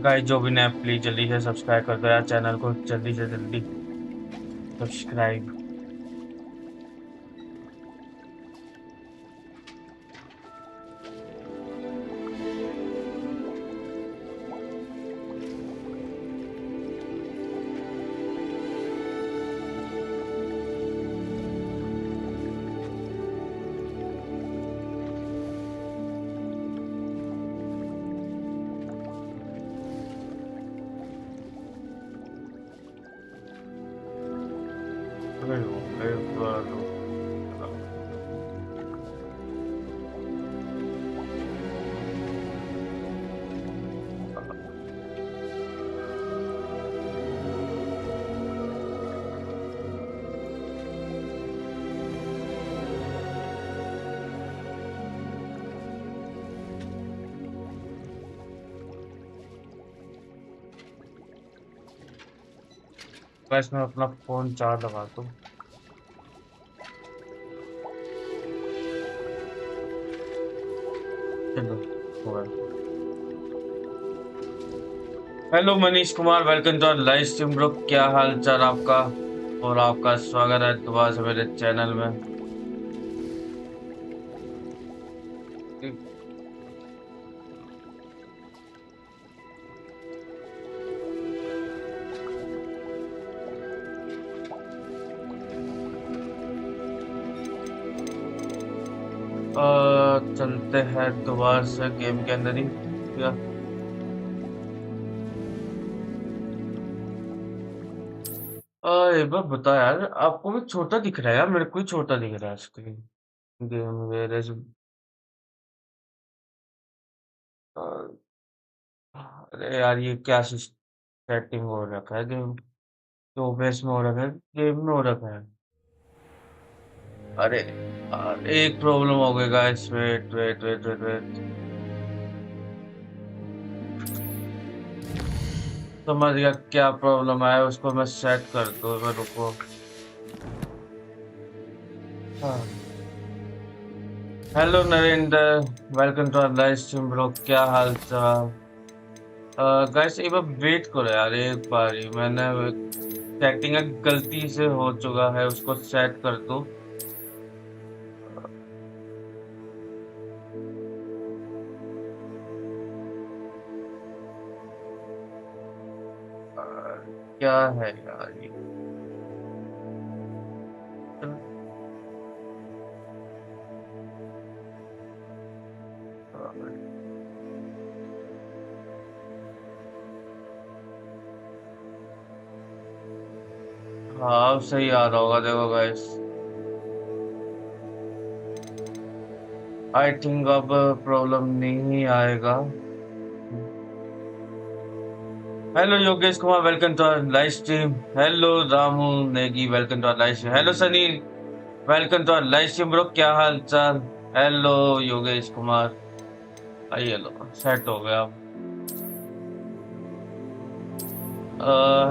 Guys जो भी नया प्लीज जल्दी से सब्सक्राइब कर दो यार, चैनल को जल्दी से जल्दी सब्सक्राइब। गाइस मैं अपना फोन चार्ज लगा दूं। चलो हुआ। Hello Manish Kumar, welcome to live stream bro. क्या हाल चाल आपका? और आपका स्वागत है दोबारा से मेरे चैनल में। चलते हैं दोबारा से गेम के अंदर ही क्या? एक बार बता यार, आपको भी छोटा दिख रहा है यार, मेरे को ही छोटा दिख रहा है स्क्रीन। गेम वेयर इज अरे यार ये क्या सेटिंग हो रखा है गेम? तो बेस में हो रखा है, गेम में हो रखा है। अरे यार, एक प्रॉब्लम हो गई guys, wait wait wait wait wait. समझ गया क्या प्रॉब्लम आया, उसको मैं सेट कर दूं, मैं रुको। हाँ। Hello Narendra, welcome to our live stream bro. क्या हाल चाल? गाइस एक बार वेट करो यार, एक बार ही मैंने सेटिंग गलती से हो चुका है, उसको सेट कर दो। क्या है यार ये? हाँ अब सही आ रहा होगा, देखो गाइस। आई थिंक अब प्रॉब्लम नहीं आएगा। Hello Yogesh Kumar, welcome to our live stream. Hello Ramu Negi, welcome to our live stream. Hello Sunny, welcome to our live stream bro. क्या हाल चाल? हेलो योगेश कुमार। आइए लो, सेट हो गया।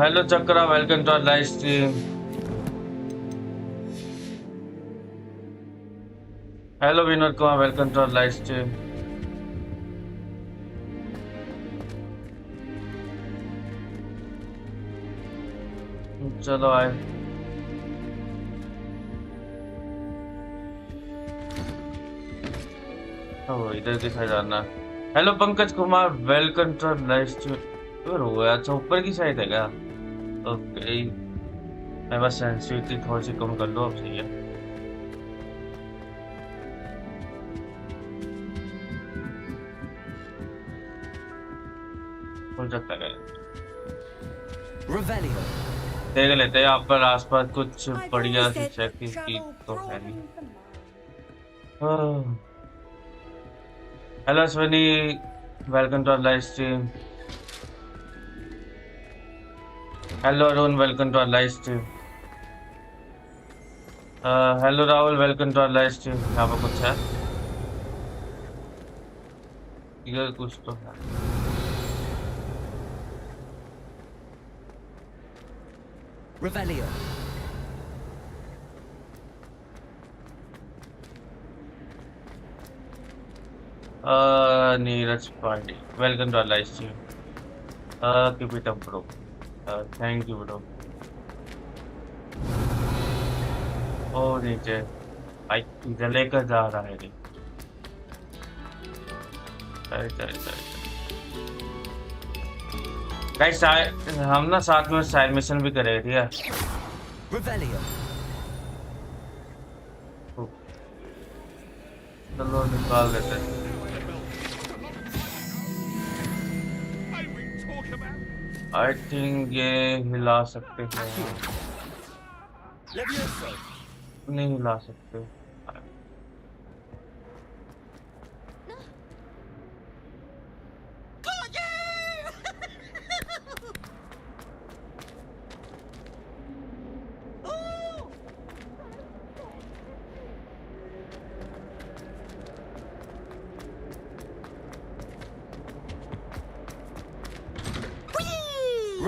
Hello Chakra, welcome to our live stream. Hello Vinod Kumar, welcome to our live stream. चलो आए। इधर दिखा जाना। Hello Pankaj Kumar, welcome to our live stream. इधर हो गया, अच्छा ऊपर की साइड है क्या? ओके। मैं बस सेंसिटिविटी थोड़ी सी कम कर लो, अब सही है। हो सकता है। देख लेते हैं यहाँ पर आसपास कुछ बढ़िया सी सेटिंग की तो है नहीं। Hello Swani, welcome to our live stream. Hello Arun, welcome to our live stream. Hello Rahul, welcome to our live stream. यहाँ पर कुछ है, इधर कुछ तो है। Revelio. Neeraj Pandey, welcome to our live stream. keep it up bro. Thank you bro. और नीचे भाई इधर लेकर जा रहा है रे. चल चल चल गाइस हम ना साथ में साइड मिशन भी करेंगे ठीक है. Revelio. चलो निकाल देते हैं. आई थिंक ये हिला सकते हैं. Levioso. नहीं हिला सकते.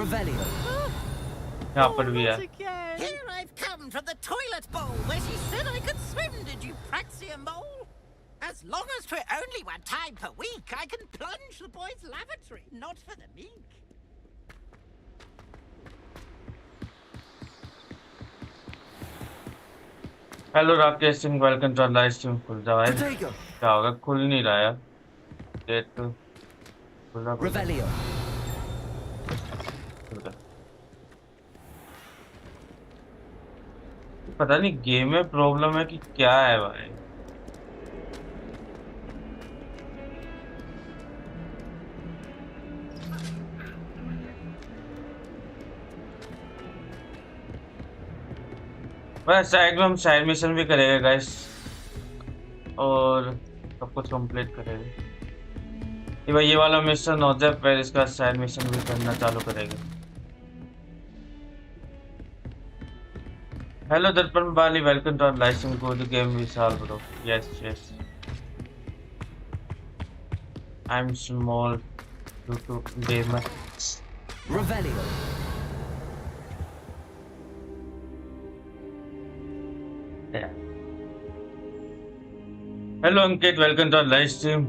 Revelio. यहाँ पर भी है. Here I've come from the toilet bowl where she said I could swim, did you praxia mole? As long as for only 1 time per week, I can plunge the boys' lavatory, not for the mink. Hello Rakesh Singh welcome to live stream. खुल जाओ यार. Protego. क्या होगा खुल नहीं रहा यार. Gate तो खुला Revelio. पता नहीं गेम में प्रॉब्लम है कि क्या है भाई. बस साइड में हम साइड मिशन भी करेंगे गाइस और सब कुछ कंप्लीट करेंगे. ये भाई ये वाला मिशन हो जाए फिर इसका साइड मिशन भी करना चालू करेंगे. Hello Darpan Bali welcome to live stream. Good game Vishal bro. Yes yes I am small YouTube gamer. Revelio. Hello Ankit welcome to live stream.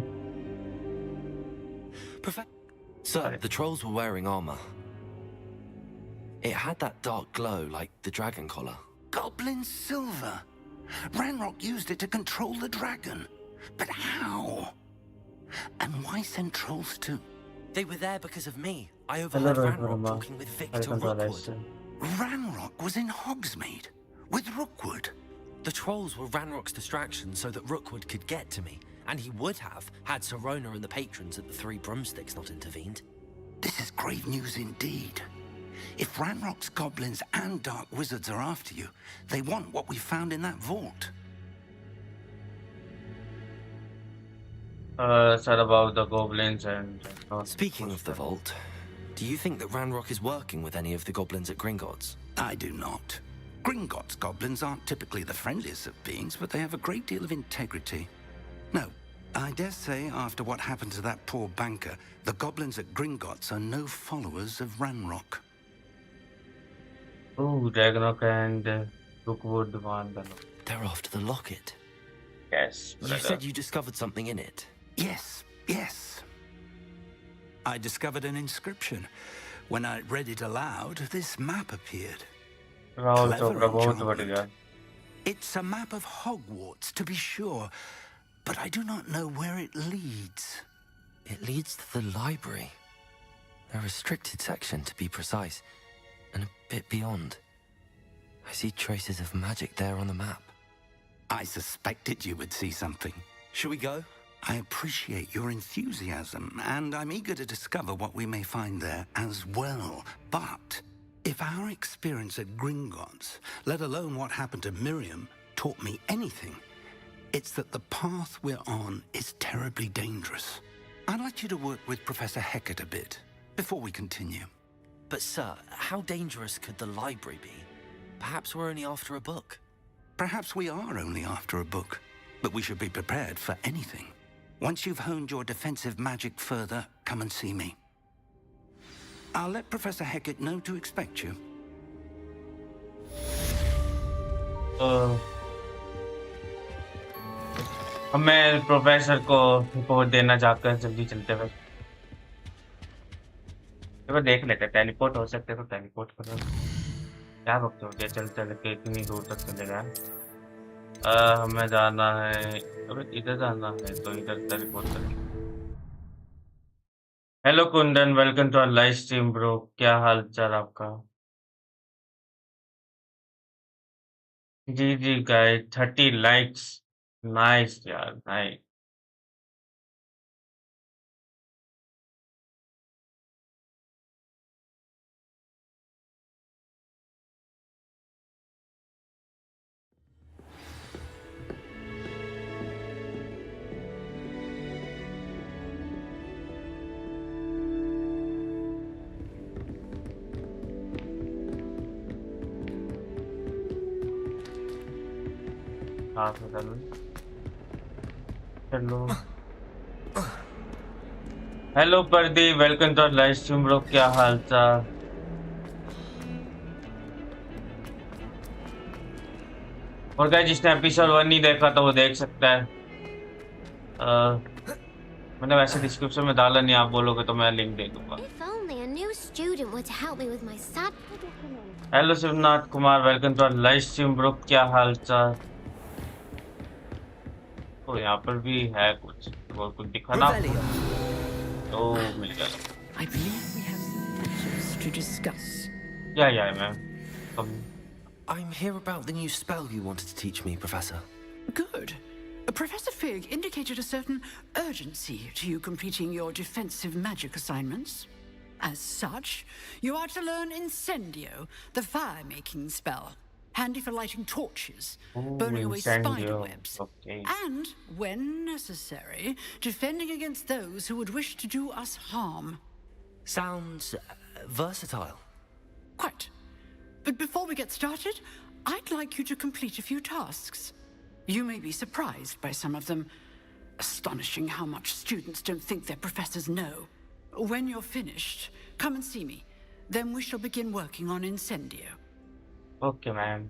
Sir, the trolls were wearing armor. It had that dark glow like the dragon collar. Goblin silver. Ranrock used it to control the dragon. But how? And why send trolls too? They were there because of me. I overheard Hello, Ranrock Rama. talking with Victor Welcome to our live Rookwood. stream. Ranrock was in Hogsmeade with Rookwood. The trolls were Ranrock's distraction so that Rookwood could get to me. And he would have had Sirona and the patrons at the Three Broomsticks not intervened. This is grave news indeed. If Ranrock's goblins and dark wizards are after you, they want what we found in that vault. Said about the goblins and Speaking of the vault, do you think that Ranrock is working with any of the goblins at Gringotts? I do not. Gringotts goblins aren't typically the friendliest of beings, but they have a great deal of integrity. No, I dare say after what happened to that poor banker, the goblins at Gringotts are no followers of Ranrock. oh, Ragnarok and Rookwood one. They're after the locket. Yes, You brother. said you discovered something in it. Yes, yes. I discovered an inscription. When I read it aloud, this map appeared. Rahul Clever Chopra बहुत enchantment. बढ़िया. It's a map of Hogwarts, to be sure, but I do not know where it leads. It leads to the library. A restricted section, to be precise, and a bit beyond. I see traces of magic there on the map. I suspected you would see something. Shall we go? I appreciate your enthusiasm, and I'm eager to discover what we may find there as well. But if our experience at Gringotts, let alone what happened to Miriam, taught me anything, it's that the path we're on is terribly dangerous. I'd like you to work with Professor Hecat a bit before we continue. But sir, how dangerous could the library be? Perhaps we're only after a book. Perhaps we are only after a book, but we should be prepared for anything. Once you've honed your defensive magic further, come and see me. I'll let Professor Hecat know to expect you. मैं professor को report देना जाकर जल्दी चलते हुए तो देख लेते हैं, टेलीपोर्ट हो सकते तो टेलीपोर्ट करो। क्या वक्त हो गया, चल चल के इतनी दूर तक चलेगा। हमें जाना है, अबे इधर जाना है तो इधर टेलीपोर्ट करेंगे। Hello Kundan, welcome to our live stream bro, क्या हाल चाल आपका? जी जी गाइस, 30 लाइक्स, नाइस यार, नाइस। हाँ hello hello Pradeep, welcome to our live stream bro, क्या हाल चाल? और गाइस, जिसने एपिसोड 1 नहीं देखा तो वो देख सकता है। मैंने वैसे डिस्क्रिप्शन में डाला नहीं, आप बोलोगे तो मैं लिंक दे दूंगा। If only a new student were to help me with my sad predicament. Hello Shivnath Kumar, welcome to our live stream bro, क्या हाल चाल? तो यहाँ पर भी है कुछ, वो कुछ दिखा ना Revelio. तो मिल गया। I believe we have some matters to discuss. या ma'am, I'm here about the new spell you wanted to teach me, Professor. Good. Professor Fig indicated a certain urgency to you completing your defensive magic assignments. As such, you are to learn Incendio, the fire-making spell. Handy for lighting torches, burning away Incendio, spider webs, okay. and, when necessary, defending against those who would wish to do us harm. Sounds versatile. Quite. But before we get started, I'd like you to complete a few tasks. You may be surprised by some of them. Astonishing how much students don't think their professors know. When you're finished, come and see me. Then we shall begin working on Incendio. Okay ma'am.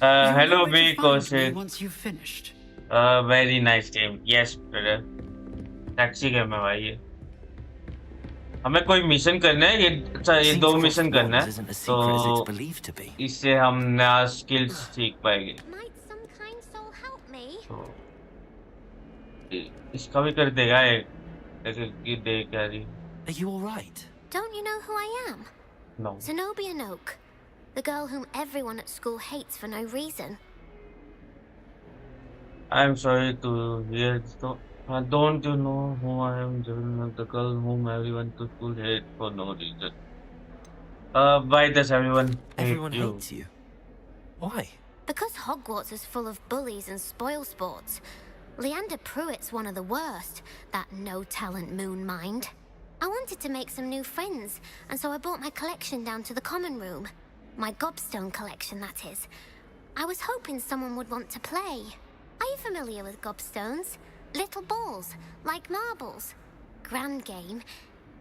You hello know where be to find me Kaushik, once you've finished. Very nice game, yes brother, taxi game है भाई ये। हमें कोई mission करना है, ये अच्छा ये Seems 2 crossed मिशन करना waters है, isn't as secret as it's तो believed to be. इससे हम नया स्किल्स सीख पाएंगे। Might some kind soul help me? तो इसका भी कर देगा एक, ऐसे ये दे क्या जी? Are you all right? Don't you know who I am? No, Zenobia Noak, the girl whom everyone at school hates for no reason. I am sorry to hear, तो don't you know who I am, the girl whom everyone to school hate for no reason. Why does everyone hate Everyone you? hates you. Why? Because Hogwarts is full of bullies and spoil sports. Leander Pruitt's one of the worst, that no-talent moon mind. I wanted to make some new friends, and so I brought my collection down to the common room. My gobstone collection, that is. I was hoping someone would want to play. Are you familiar with gobstones? Little balls, like marbles. Grand game.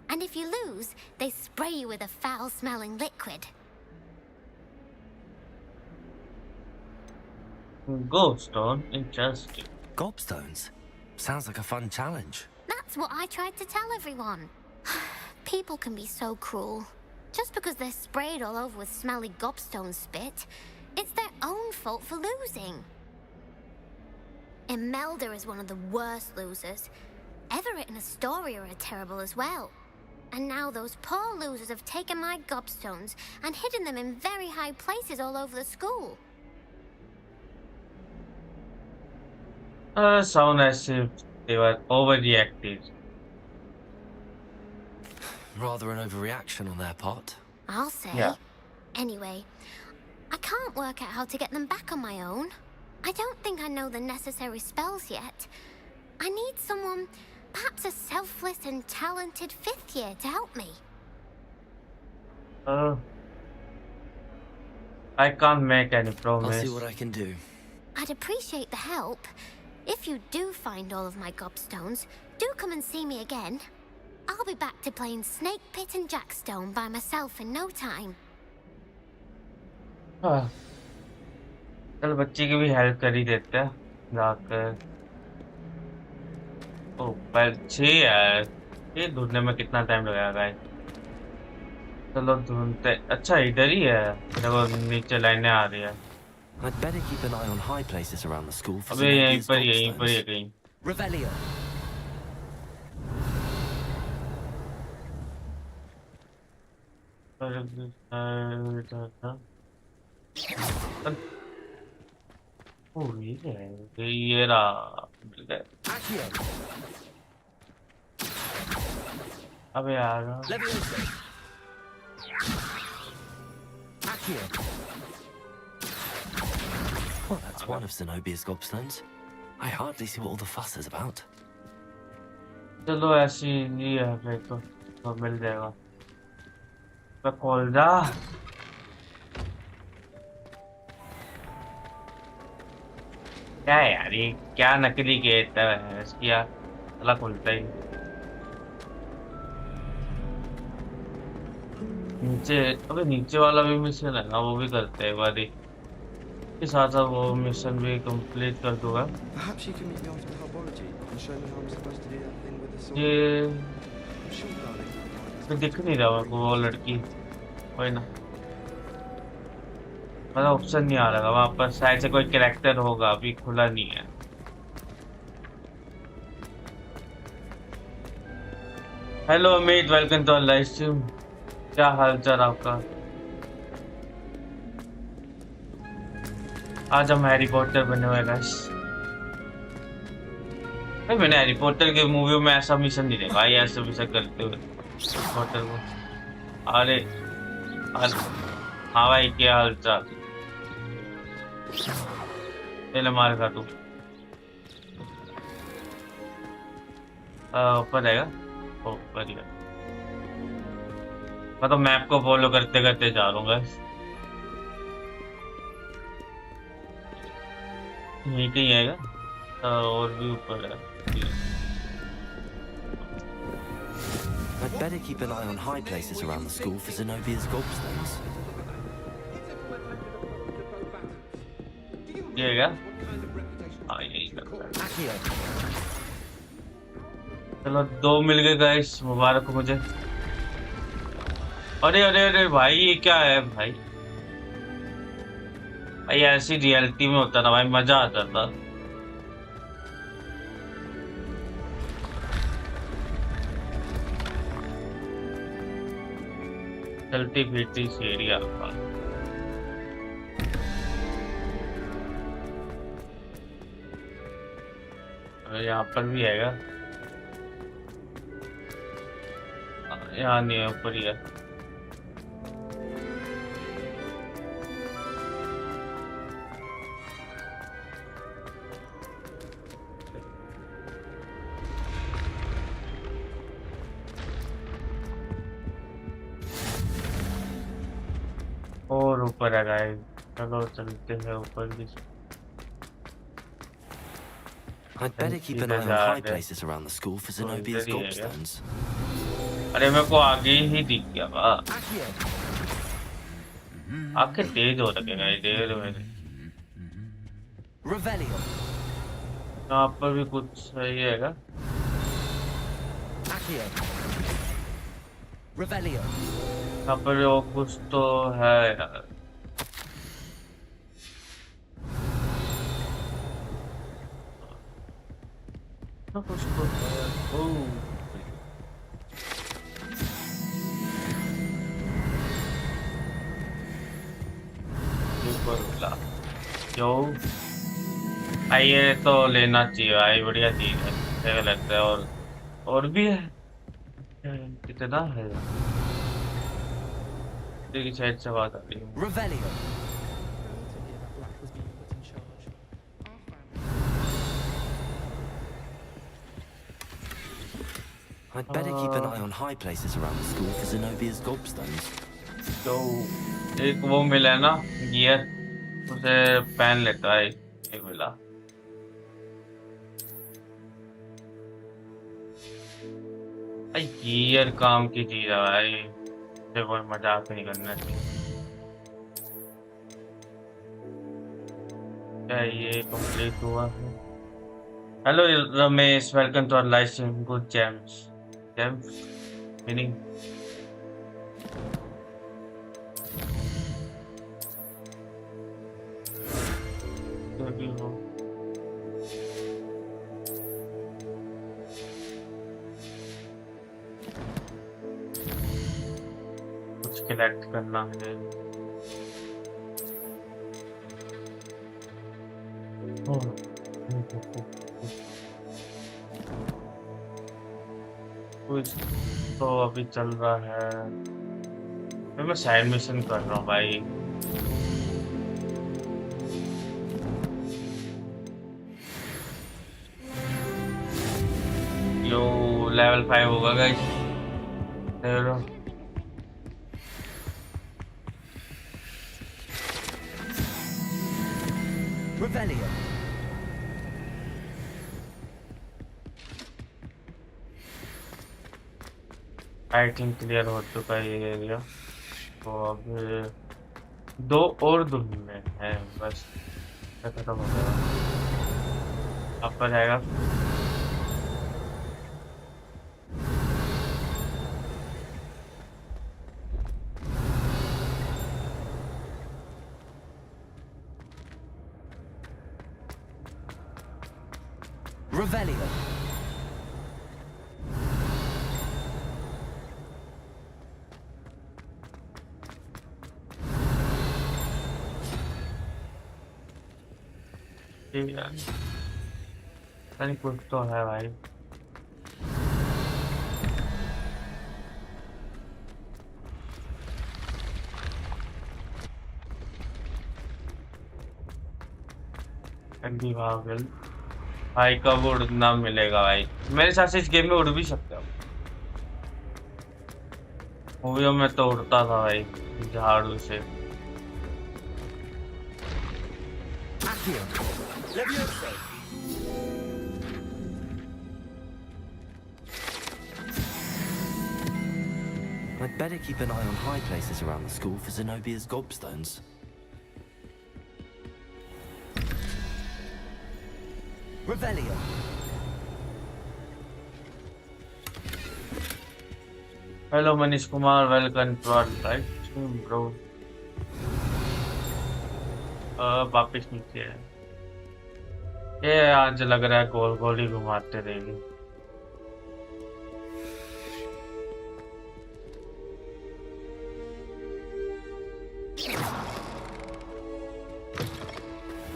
And if you lose, they spray you with a foul-smelling liquid. Ghoststone, interesting. Gobstones? Sounds like a fun challenge. That's what I tried to tell everyone. People can be so cruel. Just because they're sprayed all over with smelly gobstone spit, it's their own fault for losing. Imelda is one of the worst losers. Everett and Astoria are terrible as well. And now those poor losers have taken my gobstones and hidden them in very high places all over the school. Sound as if they were overreacted. Rather an overreaction on their part. I'll say. Yeah. Anyway, I can't work out how to get them back on my own. I don't think I know the necessary spells yet. I need someone, perhaps a selfless and talented 5th year to help me. I can't make any promise. I'll see what I can do. I'd appreciate the help. If you do find all of my gobstones, do come and see me again. I'll be back to playing Snake Pit and Jackstone by myself in no time. चल बच्ची की भी help कर ही देते हैं जाकर। ओ पर 6 यार, ये ढूंढने में कितना टाइम लगेगा गाइस? चलो ढूंढते। अच्छा इधर ही है। देखो नीचे लाइनें आ रही है। I'd better keep an eye on high places around the school for अबे यहीं Zenobia's पर यहीं पर gobstones. ये कहीं। Revelio. ओ ये है। ये रहा। मिल गए। Accio. अबे यार। Levioso. Accio. Well, that's one of Zenobia's gobstones. I hardly see what all the fuss is about. चलो ऐसी ही है फिर तो मिल जाएगा। मैं खोल जा। क्या है यार ये क्या नकली गेट है इसकी यार। साला खुलता ही नहीं। नीचे। अबे नीचे वाला भी मिशन है ना वो भी करते हैं एक बारी के साथ साथ वो मिशन भी कंप्लीट कर दूंगा। Perhaps you can meet me after herbology and show me how I'm supposed to do that thing with the sword. ये I'm sure darling will find तो दिख नहीं रहा मेरे को वो लड़की। कोई ना मतलब ऑप्शन नहीं आ रहा वहां पर शायद से कोई कैरेक्टर होगा अभी खुला नहीं है। Hello Amit welcome to live stream. क्या हाल चाल आपका। आज हम हैरी पॉटर बने हुए गाइस। भाई मैंने हैरी पॉटर के मूवी में ऐसा मिशन नहीं देखा ये ऐसा मिशन करते हुए पॉटर को। अरे हाँ भाई क्या हाल चाल। पहले मार खा तू ऊपर जाएगा। ऊपर ही है। मैं तो मैप को फॉलो करते करते जा रहा हूँ गाइस। यहीं कहीं आएगा और भी ऊपर है। I'd better keep an eye on high places around the school for Zenobia's gobstones. ये क्या? हाँ यही करता है। Accio. चलो 2 मिल गए गाइस मुबारक हो मुझे। अरे अरे अरे भाई ये क्या है भाई। भाई ऐसी रियलिटी में होता ना भाई मजा आ जाता। चलती फिरती सीढ़ियाँ यहाँ पर भी आएगा। यहाँ नहीं है ऊपर ही है। और ऊपर है गाइस। चलो चलते हैं ऊपर भी। I'd better keep an eye on high places around the school for Zenobia's gobstones. अरे मेरे को आगे ही दिख गया बा। आंखें तेज हो रखे हैं देर में। Revelio. यहाँ पर भी कुछ सही है। Accio. Revelio. यहाँ पर वो कुछ तो है यार। कुछ तो है। ओह जो आइए तो लेना चाहिए भाई बढ़िया चीज है अच्छा लगता है। और भी है कितना है देखिए शायद से बात आ रही है। Revelio. I'd better keep an eye on high places around the school for Zenobia's gobstones. तो एक वो मिला है ना गियर उसे पहन लेता है। एक मिला भाई गियर काम की चीज है भाई। मुझे कोई मजाक नहीं करना चाहिए। क्या ये कंप्लीट हुआ है। Hello Ramesh welcome to our live stream. Good gems gems meaning collect करना है। कुछ तो अभी चल रहा है, मैं साइड मिशन कर रहा हूँ भाई। यो लेवल 5 होगा guys. Revelio. I think clear हो चुका है ये एरिया। तो अब 2 और ढूंढने हैं बस, खत्म हो गया। अब पर जाएगा। Revelio. यार कुछ तो है भाई। भाई कब उड़ना मिलेगा भाई? मेरे साथ से इस गेम में उड़ भी सकते हो। मूवियों में तो उड़ता था भाई झाड़ू से। I'd better keep an eye on high places around the school for Zenobia's gobstones. Revelio. Hello Manish Kumar, welcome to our live stream bro. वापिस नीचे है ये, आज लग रहा है गोल गोल ही घुमाते रहेंगे।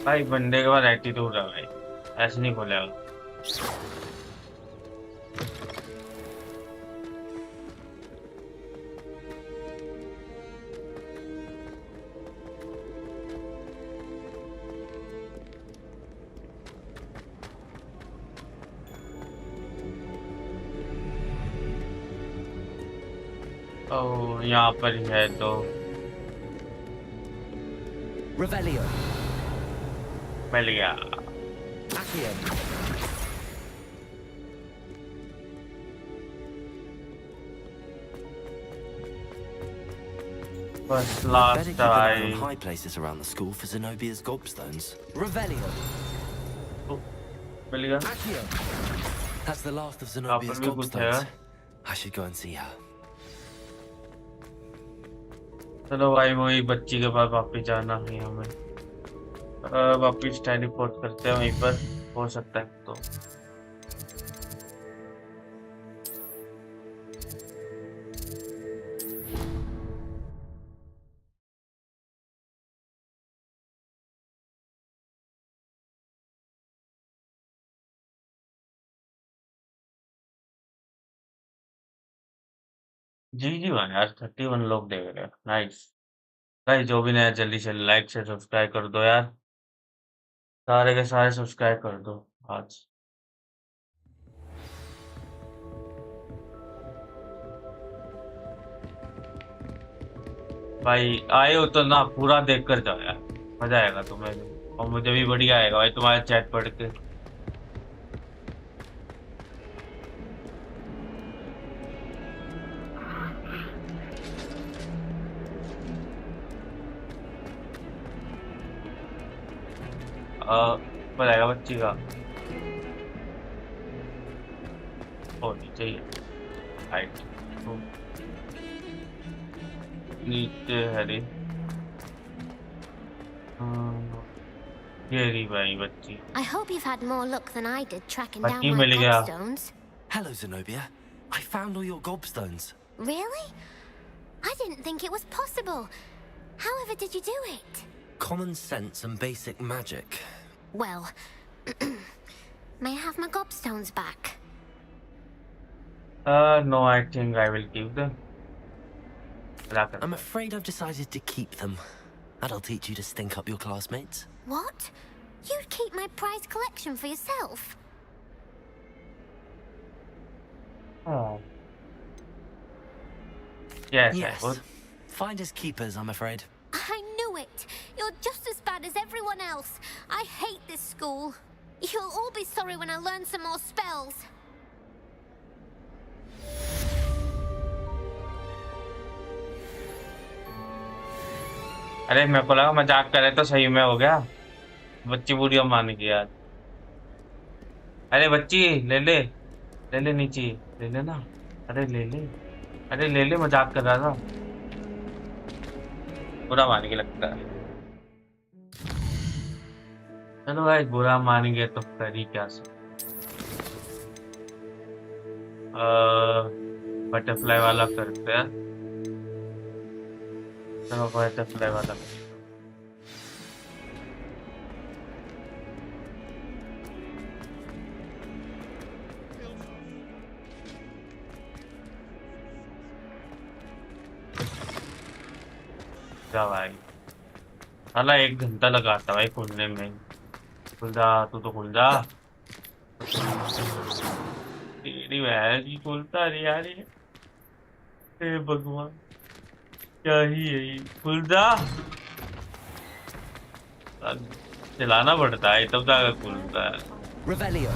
भाई बंदे के बाद एटीट्यूड है भाई, ऐसे नहीं खोलेगा। ओह यहाँ पर ही है तो Revelio. मिल गया। Accio. First Better last keep an eye on time। high places around the school for Zenobia's gobstones. Revelio. मिल गया। Accio. That's the last of यहाँ Zenobia's पर भी कुछ है। gobstones. I should go and see her. चलो भाई वही बच्ची के पास वापिस जाना है हमें। वापिस टेलीपोर्ट करते हैं, वहीं पर हो सकता है तो। जी जी भाई यार 31 लोग देख रहे हैं, नाइस। भाई जो भी नया जल्दी से लाइक से सब्सक्राइब कर दो यार, सारे के सारे सब्सक्राइब कर दो आज। भाई आए हो तो ना पूरा देख कर जाओ यार, मजा आएगा तुम्हें और मुझे भी बढ़िया आएगा भाई तुम्हारा चैट पढ़ के। पर आएगा बच्ची का होनी चाहिए हाइट तो नीचे हरी। ये रही भाई बच्ची। I hope you've had more luck than I did tracking down बच्ची my मिल गया। gobstones. Hello, Zenobia. I found all your gobstones. Really? I didn't think it was possible. However did you do it? Common sense and basic magic. Well, may I have my gobstones back? No, I think I will keep them. I'm afraid I've decided to keep them. That'll teach you to stink up your classmates. What? You'd keep my prized collection for yourself? Oh. Yes, Yes. I would. Finders keepers, I'm afraid. I knew it! You're just as bad as everyone else. I hate this school. You'll all be sorry when I learn some more spells. अरे मेरे को लगा मजाक करे तो सही में हो गया। बच्ची बुढ़िया मान गई यार। अरे बच्ची ले ले नीचे ले ले ना। अरे ले ले मजाक कर रहा था। बुरा मान के लगता है। चलो भाई बुरा मानेंगे तो कर ही क्या सकते। बटरफ्लाई वाला करते हैं। चलो बटरफ्लाई वाला भाई साला 1 घंटा लगाता भाई खुलने में। खुल जा तू तो खुल जा। तेरी बहन की खुलता नहीं यार ये। हे भगवान क्या ही है ये। खुल जा। चलाना पड़ता है तब तक खुलता है। Revelio.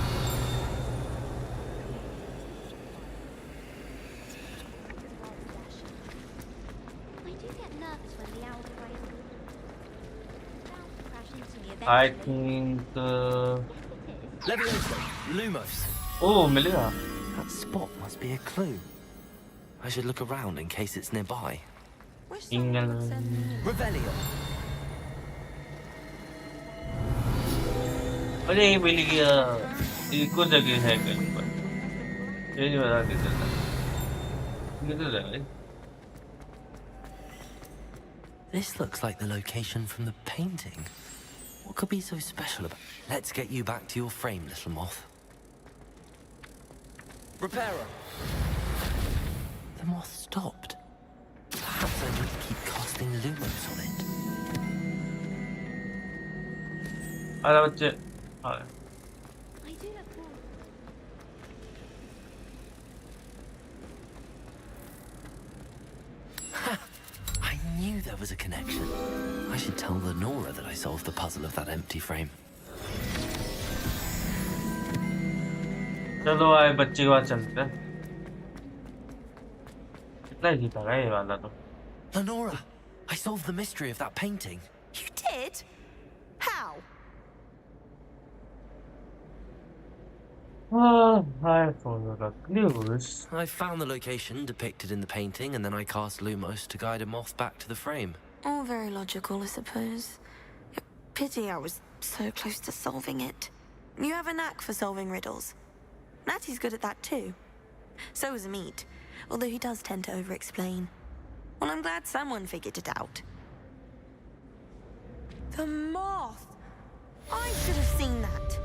I think Levioso. Lumos. oh मिलेगा। That spot must be a clue. I should look around in case it's nearby. Revelio. अरे मिल गया। एक और जगह है कहीं पर। ये नहीं बता किधर है। This looks like the location from the painting. What could be so special about it? Let's get you back to your frame, little moth. Reparo. The moth stopped. Perhaps I need to keep casting lumos on it. अरे बच्चे I knew there was a connection. I should tell Lenora that I solved the puzzle of that empty frame. चलो आए बच्चे के पास चलते हैं। कितना ही जीता ये वाला तो। Lenora, I solved the mystery of that painting. You did? How? I follow the clues. I found the location depicted in the painting, and then I cast Lumos to guide a moth back to the frame. All very logical, I suppose. Pity I was so close to solving it. You have a knack for solving riddles. Natty's good at that too. So is Meat, although he does tend to over-explain. Well, I'm glad someone figured it out. The moth! I should have seen that.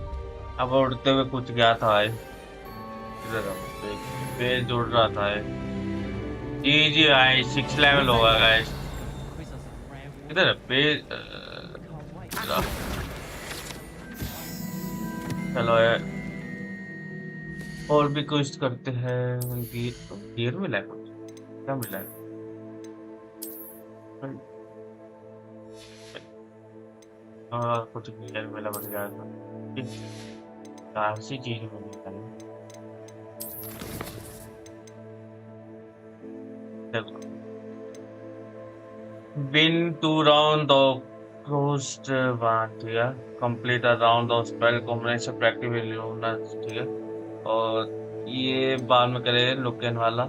अब उड़ते हुए कुछ गया था इधर page उड़ रहा था जी भाई 6 लेवल होगा गाइस इधर पेज चलो और भी कुछ करते हैं गियर मिला है कुछ क्या मिला है कुछ गियर मिला बन गया था काफी चीज मिलता है देखो win 2 rounds of closed one ठीक है complete a round of spell combination practically होना ठीक है और ये बाद में करें लुकन वाला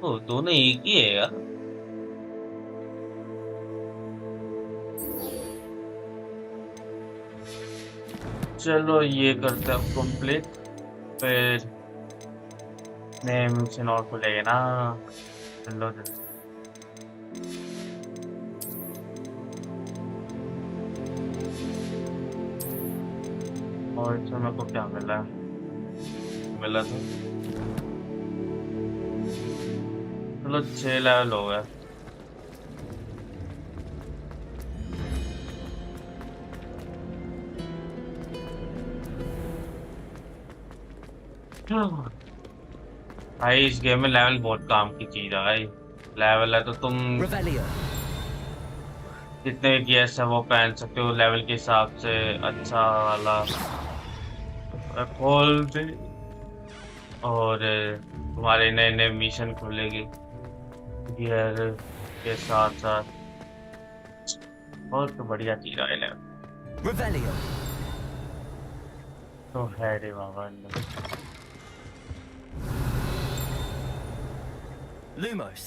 ओ दोनों एक ही है यार चलो ये करते हैं कंप्लीट फिर नेम मिशन और खुलेगा ना चलो और इसमें मेरे को क्या मिला मिला था चलो 6 लेवल हो गया भाई इस गेम में लेवल बहुत काम की चीज है भाई लेवल है तो तुम जितने गियर्स है वो पहन सकते हो लेवल के हिसाब से अच्छा वाला खोल दे और तुम्हारे नए नए मिशन खुलेगी गियर के साथ साथ बहुत बढ़िया चीज है लेवल तो है रे बाबा Lumos.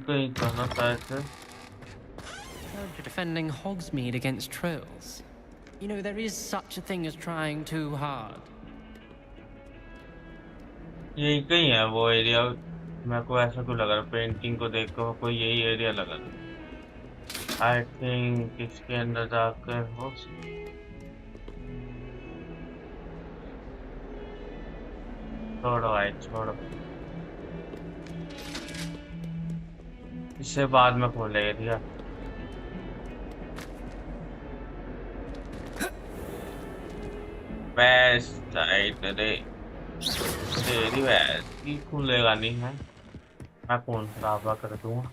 कहीं करना शायद से Defending Hogsmeade against trolls. You know, there is such a thing as trying too hard. यही कहीं है वो एरिया मेरे को ऐसा क्यों लग रहा पेंटिंग को देख कर कोई यही एरिया लगा आई थिंक इसके अंदर जाकर हो छोड़ो भाई छोड़ो इससे बाद में खोले एरिया बेस्ट साइड रे तेरी वैसी खुलेगा नहीं है मैं कौन खराबा कर दूंगा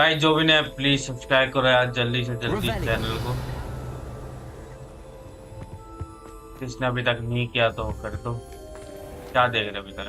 गाइस जो भी नहीं प्लीज सब्सक्राइब करो यार जल्दी से जल्दी चैनल को जिसने अभी तक नहीं किया तो कर दो क्या देख रहे अभी तक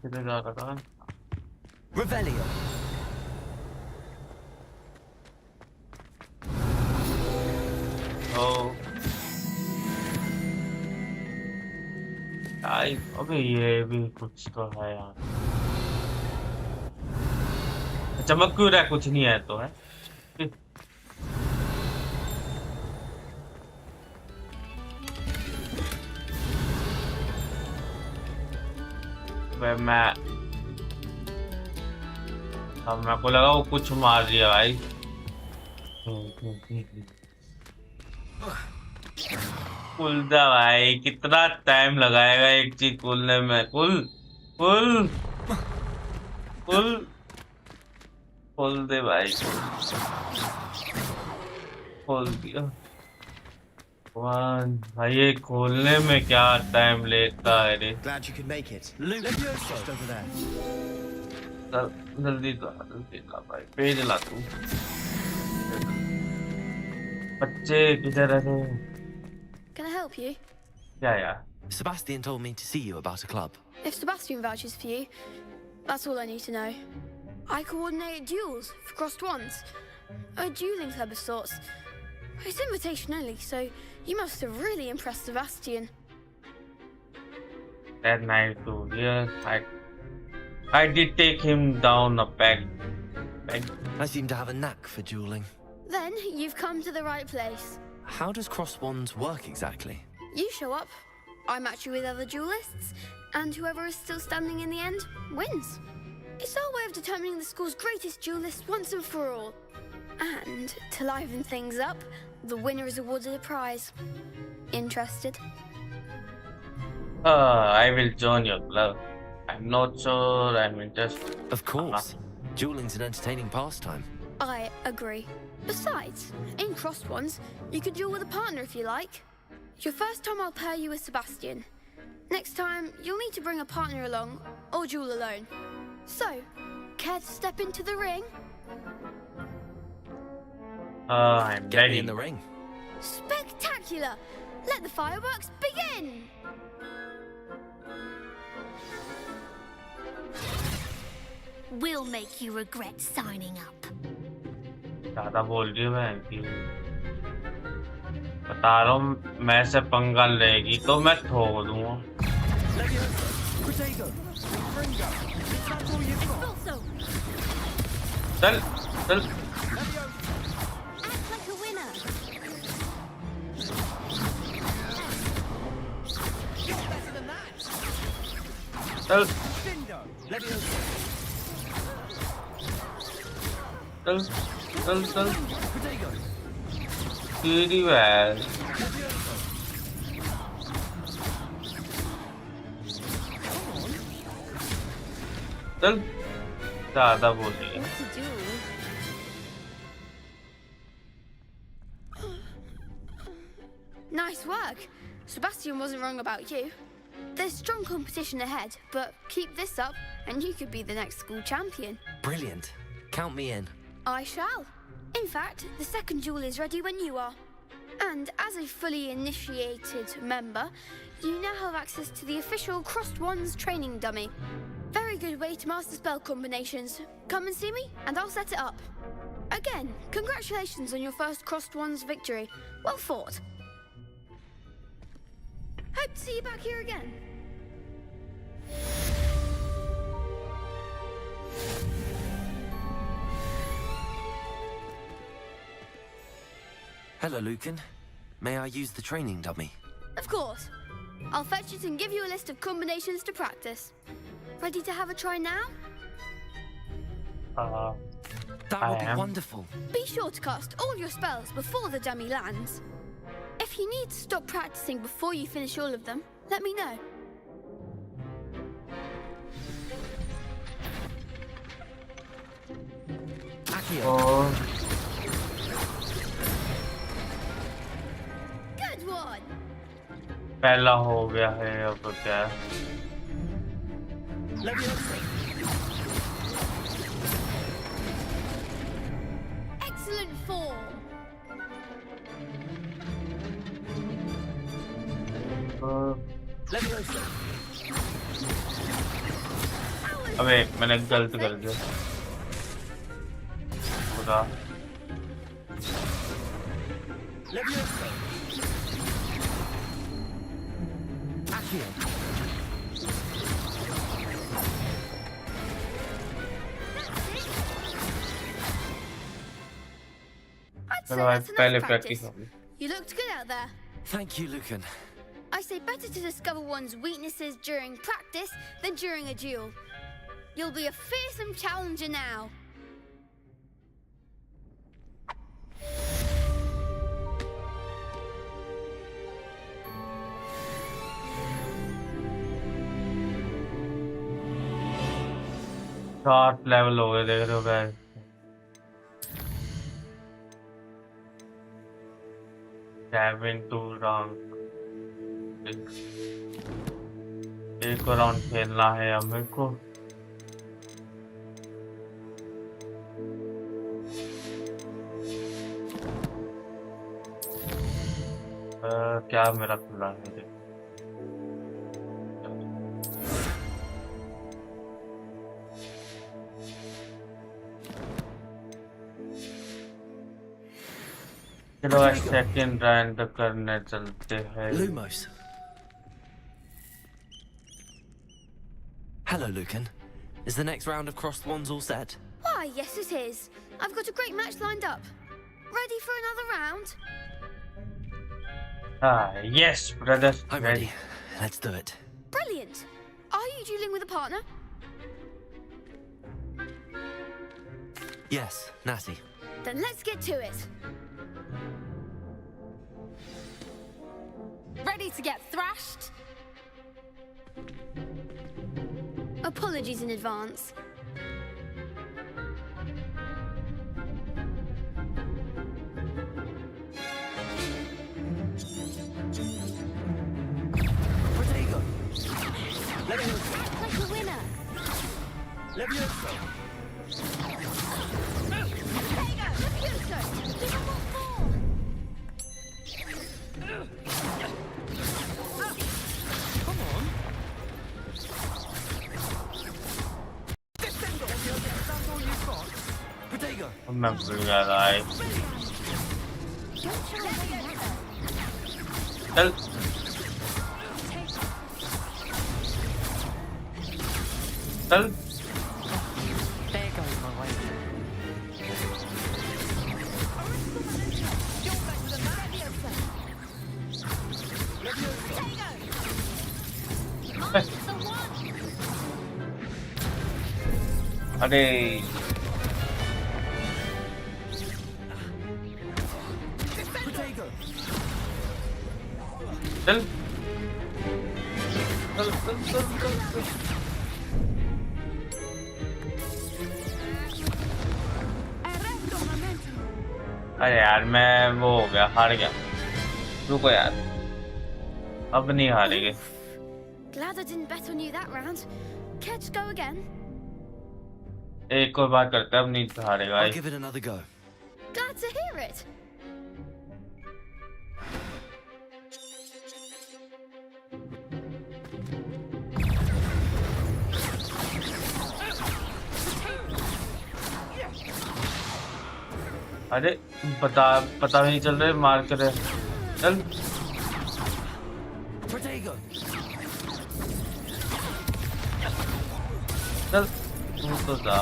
किधर जा रहा था Revelio. अबे ये भी कुछ तो है यार चमक क्यों रहा कुछ नहीं है तो है मैं अब मेरे को लगा वो कुछ मार दिया भाई खुलता भाई कितना टाइम लगाएगा एक चीज खुलने में खुल खुल खुल खोल दे भाई खोल दिया भाई ये खोलने में क्या टाइम लेता है रे जल्दी तो भाई पेज ला तू बच्चे किधर है Can I help you? क्या यार Sebastian told me to see you about a club. If Sebastian vouches for you, that's all I need to know. I coordinate duels for crossed ones. A dueling club of sorts. It's invitation only, so you must have really impressed Sebastian. That night too, yeah. I did take him down a peg. I seem to have a knack for dueling. Then you've come to the right place. How does crossed wands work exactly? You show up, I match you with other duelists, and whoever is still standing in the end wins. It's our way of determining the school's greatest duelist once and for all. And to liven things up, the winner is awarded a prize. Interested? I will join your club. I'm not sure I'm interested. Of course. Dueling's an entertaining pastime. I agree. Besides, in crossed ones, you could duel with a partner if you like. Your first time I'll pair you with Sebastian. Next time, you'll need to bring a partner along, or duel alone. So, care to step into the ring? I'm Get me ready. in the ring. Spectacular! Let the fireworks begin! We'll make you regret signing up. ज़्यादा बोल रही है बहन की। बता रहा हूँ मैं से पंगा लेगी तो मैं ठोक दूंगा। चल चल Act like a winner. चल चल चल चल तेरी बहन। चल ज़्यादा बोल रही है। What to do? Nice work. Sebastian wasn't wrong about you. There's strong competition ahead, but keep this up and you could be the next school champion. Brilliant. Count me in. I shall. In fact, the second duel is ready when you are. And as a fully initiated member, you now have access to the official Crossed Wands training dummy. Very good way to master spell combinations. Come and see me, and I'll set it up. Again, congratulations on your first Crossed Wands victory. Well fought. Hope to see you back here again. Hello, Lucan. May I use the training dummy? Of course. I'll fetch it and give you a list of combinations to practice. Ready to have a try now? That would be wonderful. Be sure to cast all your spells before the dummy lands. If you need to stop practicing before you finish all of them, let me know. और Good one. पहला हो गया है अब क्या? Excellent form. अबे मैंने गलत कर दिया। बुरा। I'd say चलो भाई that's enough पहले practice. प्रैक्टिस होगी। You looked good out there. Thank you, Lucan. I say better to discover one's weaknesses during practice than during a duel. You'll be a fearsome challenger now. सात level हो गए देख रहे हो guys. Seven two round एक round खेलना है अब मेरे को। क्या मेरा खुला है? चलो सेकंड राउंड करने चलते हैं। Lumos. Hello, Lucan. Is the next round of Crossed Wands all set? Why, yes it is. I've got a great match lined up. Ready for another round? Yes, brother. I'm ready. Let's do it. Brilliant. Are you dueling with a partner? Yes, Natty. Then let's get to it. Ready to get thrashed? Apologies in advance. Act like a winner. मैं भूल गया था भाई। चल चल There goes my way. अरे चल चल चल चल चल चल। अरे यार मैं वो हो गया, हार गया। रुको यार, अब नहीं हारेंगे। Glad I didn't bet on you that round. Care to go again? एक और बार करते हैं, अब नहीं हारेगा। I'll give it another go. Glad to hear it. अरे पता भी नहीं चल रहा, मार कर चल। चल तू तो जा।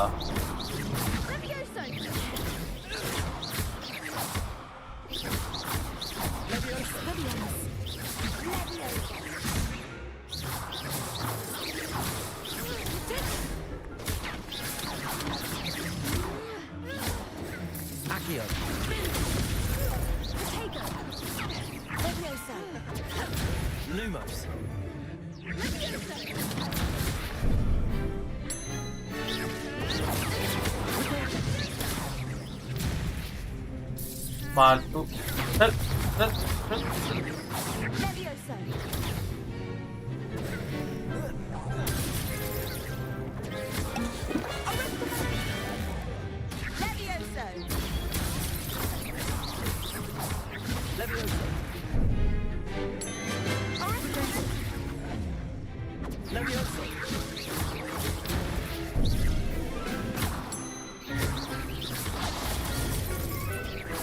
Lumos. मार तू, चल चल चल चल।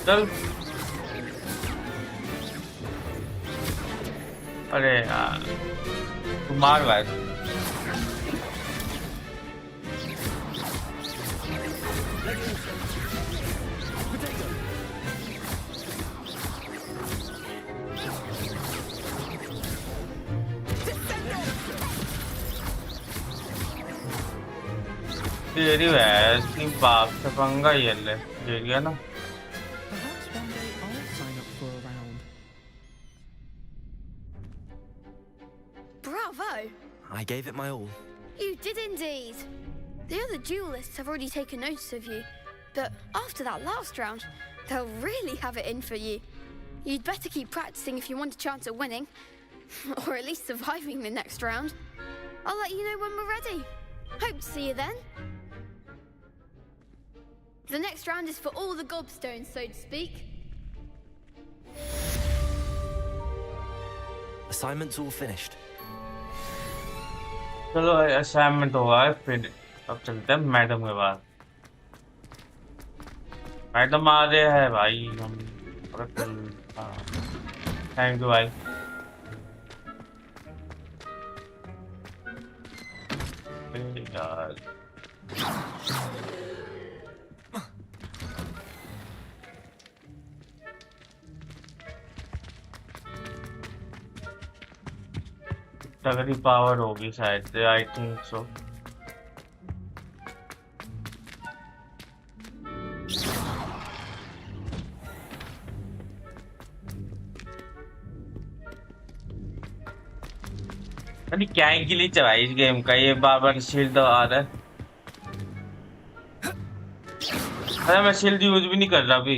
चल। अरे यार तू मार भाई। तेरी भैंस की बाप से पंगा ही है, ले गया ना। Perhaps one day I'll sign up for a round. Bravo! I gave it my all. You did indeed. The other duelists have already taken notice of you, but after that last round, they'll really have it in for you. You'd better keep practicing if you want a chance at winning, or at least surviving the next round. I'll let you know when we're ready. Hope to see you then. The next round is for all the gobstones, so to speak. Assignment's all finished. चलो assignment होगा, फिर अब चलते हैं madam के पास। Madam आ रहे हैं भाई हम। थैंक यू भाई। यार तगड़ी पावर होगी शायद से, आई थिंक सो। अरे क्या ही ग्लिच है भाई इस गेम का, ये बार बार शील्ड आ रहा है। अरे मैं शील्ड यूज भी नहीं कर रहा अभी,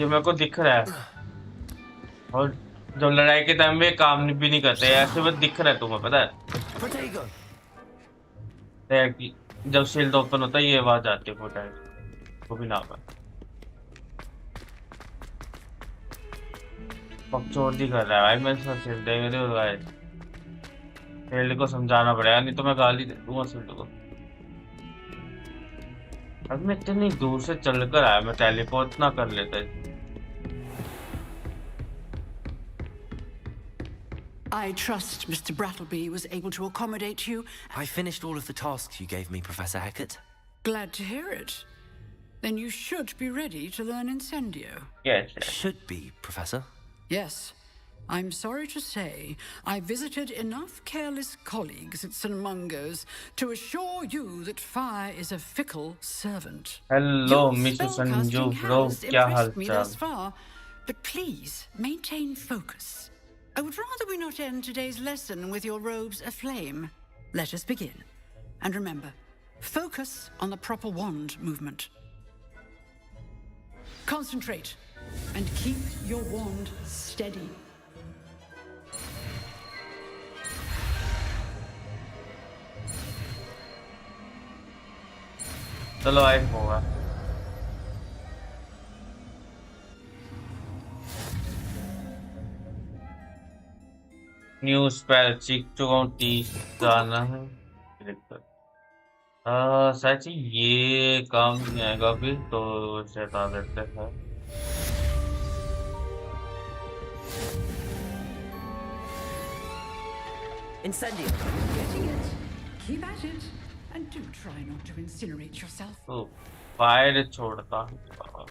ये मेरे को दिख रहा है। और जब लड़ाई के टाइम में काम भी नहीं करते, ऐसे बस दिख रहा है तुम्हें पता है। जब शील्ड ओपन होता है ये आवाज आती है, पोटैटो वो भी ना होगा। पकचोदी कर रहा है भाई मेरे साथ शील्ड है मेरे भाई। शील्ड को समझाना पड़ेगा, नहीं तो मैं गाली दे दूंगा शील्ड को। अब मैं इतनी दूर से चलकर आया, मैं टेलीपोर्ट ना कर लेता। I trust Mr. Brattleby was able to accommodate you. I finished all of the tasks you gave me, Professor Hecat. Glad to hear it. Then you should be ready to learn Incendio. Yes. Should be, Professor. Yes. I'm sorry to say, I visited enough careless colleagues at St. Mungo's to assure you that fire is a fickle servant. Hello, Your Mr. Sanju, spellcasting bro. has क्या हाल impressed me चाल? thus far, but please maintain focus. I would rather we not end today's lesson with your robes aflame. Let us begin. And remember, focus on the proper wand movement. Concentrate and keep your wand steady. चलो आए होगा। New spell सीख चुका हूँ, 30 जाना है। शायद से ये काम नहीं आएगा अभी, तो इसे हटा देते हैं। Incendio. Getting it. Keep at it. And do try not to incinerate yourself. तो फायर छोड़ता हूँ।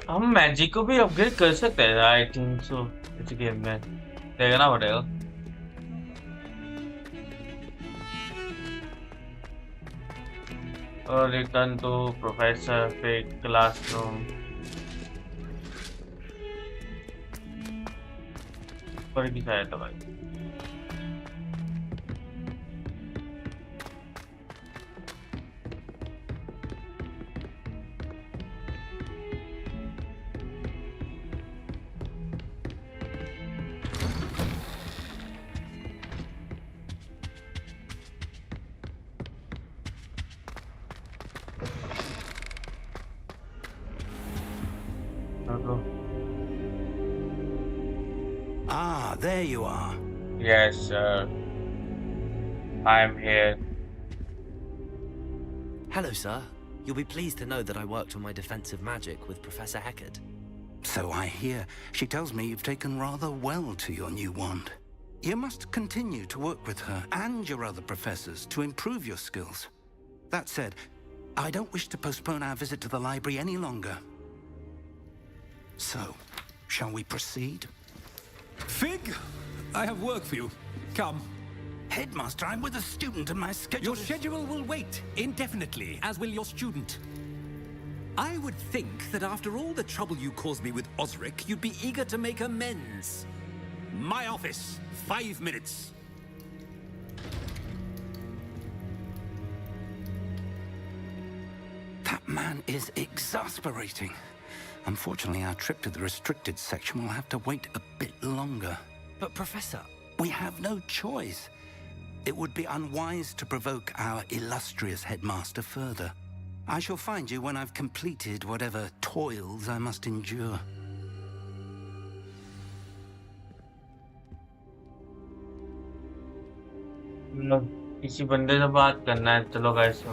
हम मैजिक को भी अपग्रेड कर सकते हैं, आई थिंक सो। इस गेम में देखना पड़ेगा। और return to professor Fig classroom पर की सहायता भाई। Ah, there you are. Yes, sir. I'm here. Hello, sir. You'll be pleased to know that I worked on my defensive magic with Professor Hecat. So I hear. She tells me you've taken rather well to your new wand. You must continue to work with her and your other professors to improve your skills. That said, I don't wish to postpone our visit to the library any longer. So, shall we proceed? Fig, I have work for you. Come. Headmaster, I'm with a student and my schedule Your schedule will wait indefinitely, as will your student. I would think that after all the trouble you caused me with Osric, you'd be eager to make amends. My office, 5 minutes. That man is exasperating. Unfortunately, our trip to the restricted section will have to wait a bit longer. But, Professor... We have no choice. It would be unwise to provoke our illustrious headmaster further. I shall find you when I've completed whatever toils I must endure. किसी बंदे से बात करना है, चलो guys.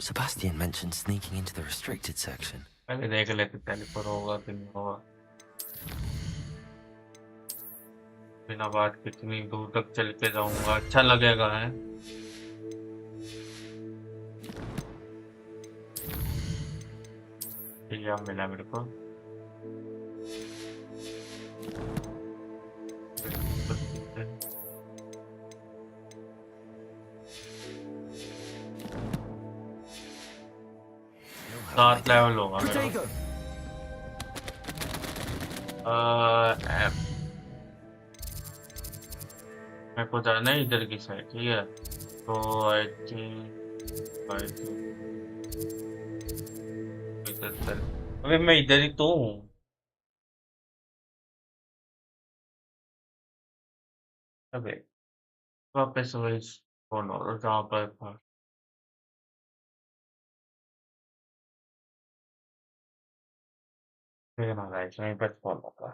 Sebastian mentioned sneaking into the restricted section. पहले देख लेते टेलीपोर्ट होगा कि नहीं होगा। बिना बात कितनी दूर तक चल के जाऊंगा, अच्छा लगेगा है। क्या मिला मेरे को? सात लेवल होगा मेरा। मेरे को जाना है इधर की साइड, ठीक है? तो आई थिंक अबे मैं इधर ही तो हूँ। अबे वापस वही कौन और जहाँ पर था। फिर हमारा इसमें पर कौन होगा?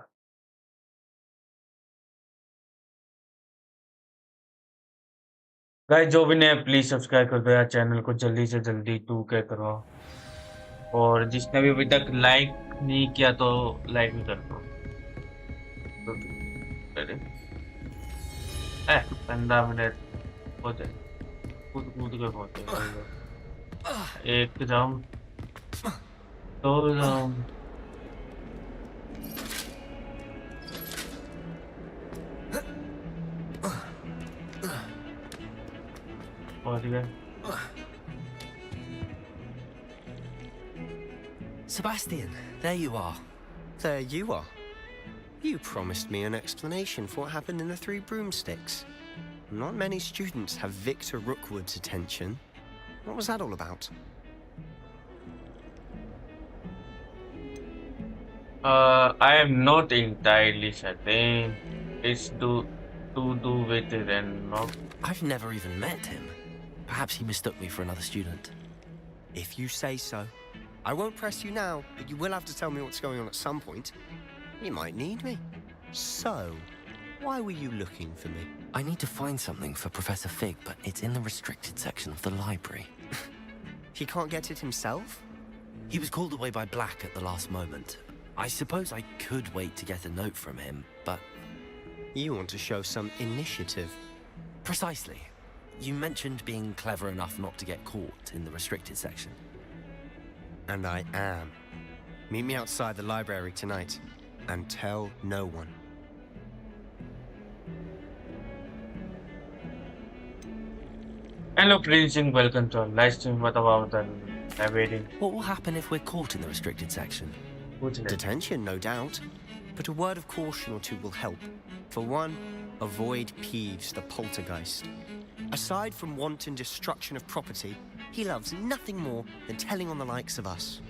गाइस जो भी नया प्लीज सब्सक्राइब कर दो यार चैनल को जल्दी से जल्दी 2K करवाओ और जिसने भी अभी तक लाइक नहीं किया तो लाइक भी कर दो अरे 15 मिनट हो जाए कूद कूद के पहुंचे एक राउंड दो राउंड पहुंच गए Sebastian, there you are. There you are. You promised me an explanation for what happened in the Three Broomsticks. Not many students have Victor Rookwood's attention. What was that all about? I am not entirely certain. It's to do with it and not. I've never even met him. Perhaps he mistook me for another student. If you say so. I won't press you now, but you will have to tell me what's going on at some point. You might need me. So, why were you looking for me? I need to find something for Professor Fig, but it's in the restricted section of the library. He can't get it himself? He was called away by Black at the last moment. I suppose I could wait to get a note from him, but... You want to show some initiative. Precisely. You mentioned being clever enough not to get caught in the restricted section. And I am. Meet me outside the library tonight, and tell no one. Hello, Prince, welcome to our live stream. What about the library? What will happen if we're caught in the restricted section? Detention, no doubt. But a word of caution or two will help. For one, avoid Peeves, the poltergeist. Aside from wanton destruction of property, he loves nothing more than telling on the likes of us.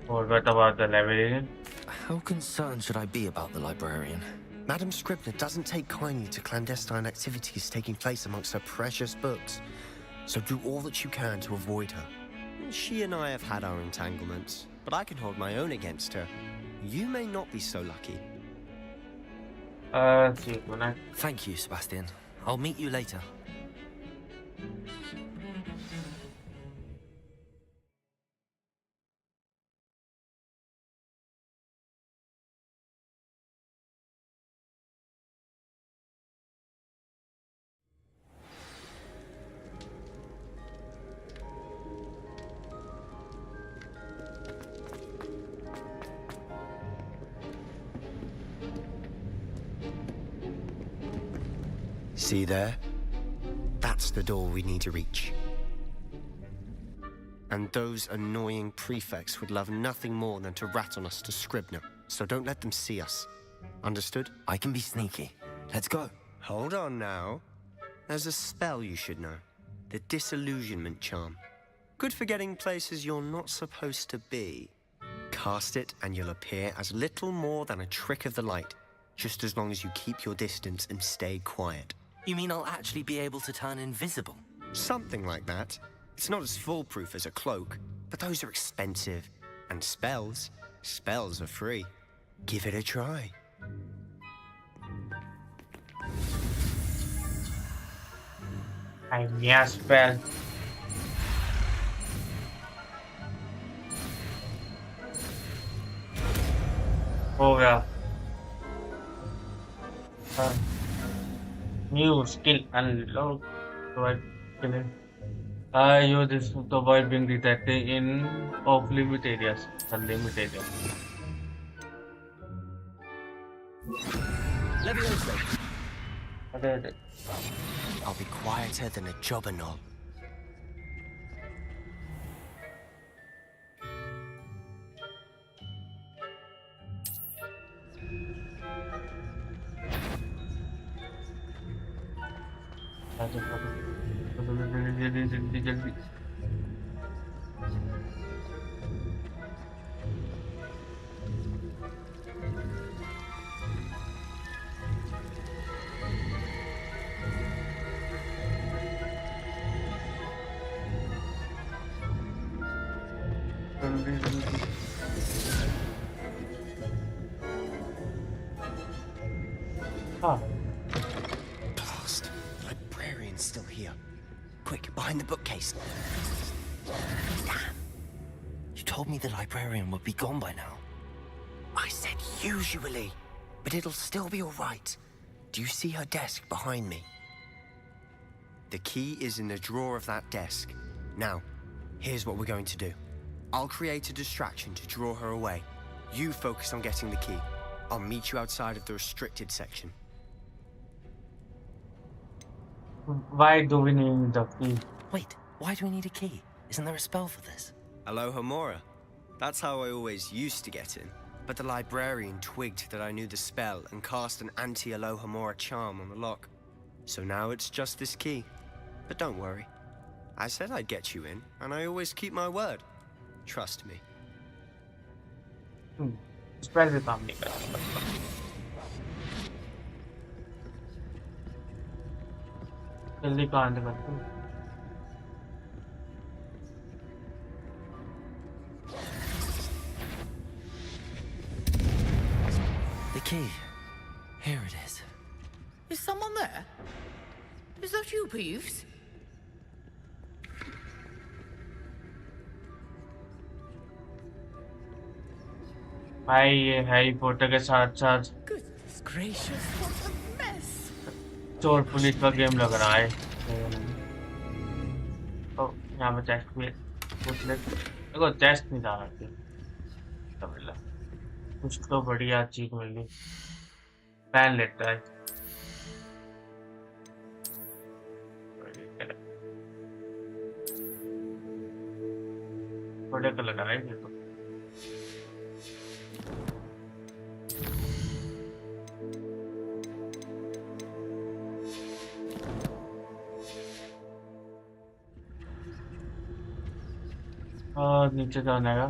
Or what about the librarian? How concerned should I be about the librarian? Madam Scribner doesn't take kindly to clandestine activities taking place amongst her precious books. So do all that you can to avoid her. She and I have had our entanglements, but I can hold my own against her. You may not be so lucky. Thank you, Sebastian. I'll meet you later. See there? That's the door we need to reach. And those annoying prefects would love nothing more than to rat on us to Scribner, so don't let them see us. Understood? I can be sneaky. Let's go. Hold on now. There's a spell you should know. The Disillusionment Charm. Good for getting places you're not supposed to be. Cast it and you'll appear as little more than a trick of the light, just as long as you keep your distance and stay quiet. You mean I'll actually be able to turn invisible? Something like that. It's not as foolproof as a cloak, but those are expensive. And spells are free. Give it a try. I need a spell. Oh yeah. New skill unlocked. Provide killing. I use this to avoid being detected in off-limit areas. Unlimit areas. Levioso. I'll be quieter than a jobberknoll. जल्दी Blast. Librarian behind the bookcase. Damn. You told me the librarian would be gone by now. I said usually, but it'll still be all right. Do you see her desk behind me? The key is in the drawer of that desk. Now, here's what we're going to do. I'll create a distraction to draw her away. You focus on getting the key. I'll meet you outside of the restricted section. Why do we need the key? Wait, why do we need a key? Isn't there a spell for this? Aloha Mora. That's how I always used to get in. But the librarian twigged that I knew the spell and cast an anti-Aloha Mora charm on the lock. So now it's just this key. But don't worry. I said I'd get you in, and I always keep my word. Trust me. Spell भी काम नहीं कर जल्दी कांड कर तू The key. Here it is. Is someone there? Is that you, Peeves? भाई ये हैरी पॉटर के साथ साथ Goodness gracious, what a mess! चोर पुलिस का गेम लग रहा है तो यहाँ पे टेस्ट भी कुछ देखो टेस्ट नहीं डाला कुछ तो बढ़िया चीज मिली पैन लेता है बड़े का लगा है ये तो नीचे जाना है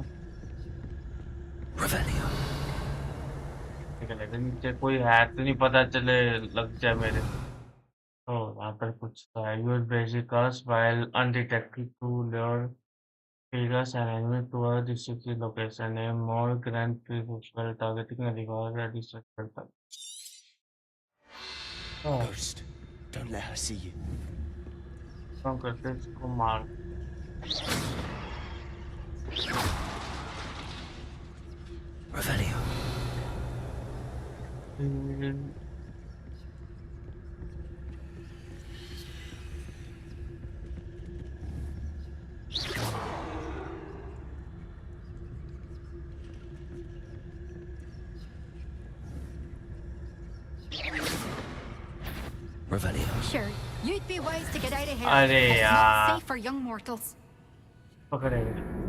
निकलेगा नीचे कोई है तो नहीं पता चले लग जाए मेरे ओ वहाँ पर कुछ था use basic cast while undetected to lure figures and enemy toward the city location a more grand visual targeting and require a research करता Ghost, don't let her see you. कौन करते इसको मार Revelio. Revelio. Sure, you'd be wise to get out of here. अरे It's यार not safe for young mortals. पकड़ेगा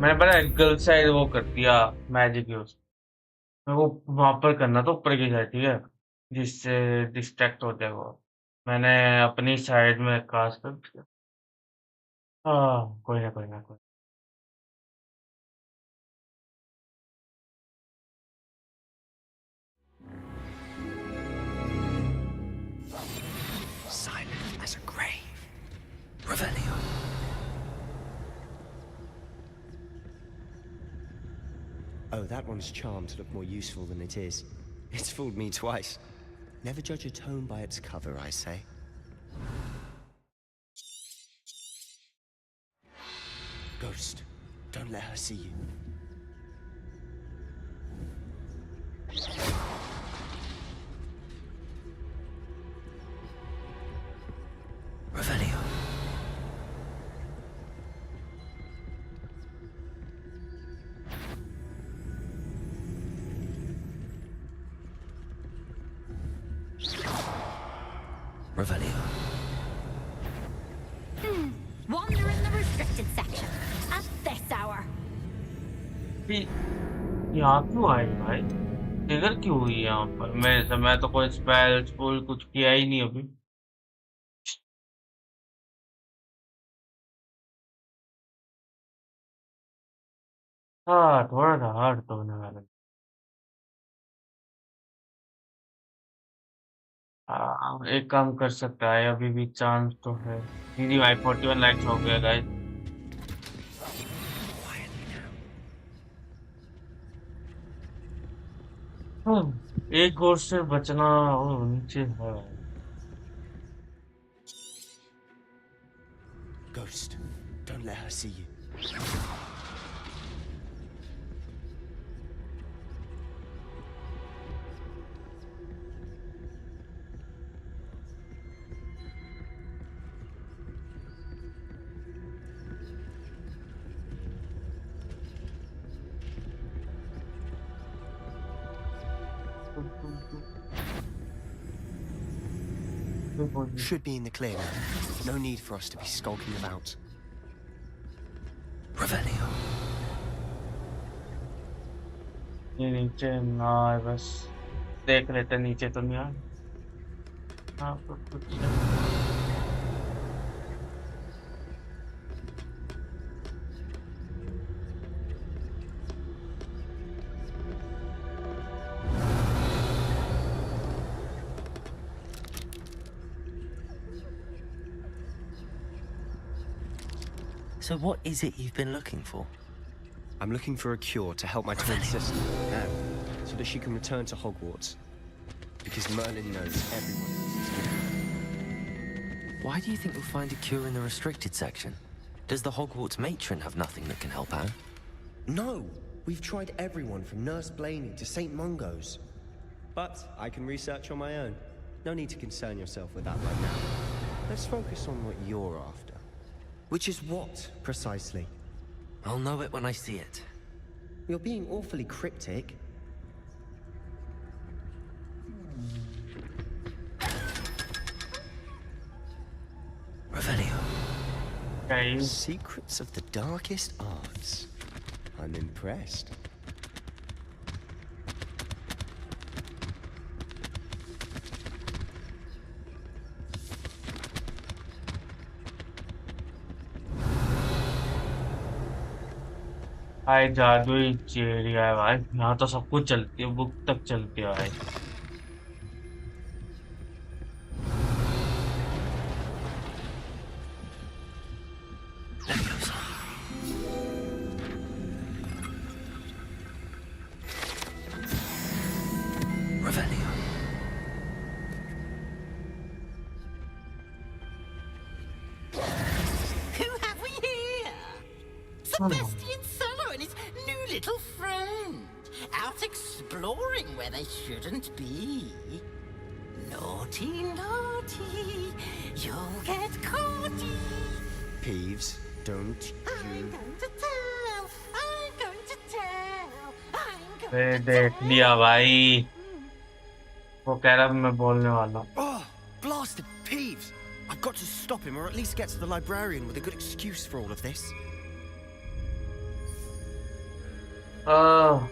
मैंने पता है गर्ल साइड वो कर दिया मैजिक यूज मेरे को वहां पर करना तो ऊपर की साइड ठीक है जिससे डिस्ट्रैक्ट हो जाए वो मैंने अपनी साइड में कास्ट कर दिया हाँ कोई ना कोई ना कोई Silent as a grave. Revelio. Oh, that one's charmed to look more useful than it is. It's fooled me twice. Never judge a tome by its cover, I say. Ghost, don't let her see you. Revelio. Revelio. Wander in the restricted section at this hour. यहाँ क्यों आई भाई trigger क्यों हुई यहाँ पर मैं तो कोई स्पेल स्कूल कुछ किया ही नहीं अभी हाँ थोड़ा सा हार्ड तो होने वाला एक काम कर सकता है अभी भी चांस तो है नहीं भाई 41 लाइक्स हो गया गाइस एक और से बचना नीचे है Don't let her see you. Should be in the clear now. No need for us to be skulking about. Revelio. ये नीचे ना है बस देख लेते हैं नीचे तो नहीं आ हाँ कुछ So what is it you've been looking for? I'm looking for a cure to help my twin sister, Anne, so that she can return to Hogwarts. Because Merlin knows everyone else is good. Why do you think we'll find a cure in the restricted section? Does the Hogwarts matron have nothing that can help Anne? No! We've tried everyone from Nurse Blaney to St. Mungo's. But I can research on my own. No need to concern yourself with that right now. Let's focus on what you're after. Which is what, precisely? I'll know it when I see it. You're being awfully cryptic. Revelio. Okay. Secrets of the darkest arts. I'm impressed. भाई जादुई चिड़िया है भाई यहाँ तो सब कुछ चलती है बुक तक चलती है भाई Who have we here? Sebastian Solo and his new little friend. Out exploring where they shouldn't be. Naughty, naughty. You'll get caughty. Peeves, don't I'm you... going to tell. I'm going to tell. I'm going अरे to देख लिया भाई वो कह रहा मैं बोलने वाला हूँ Oh, blasted Peeves! I've got to stop him, or at least get to the librarian with a good excuse for all of this. Oh,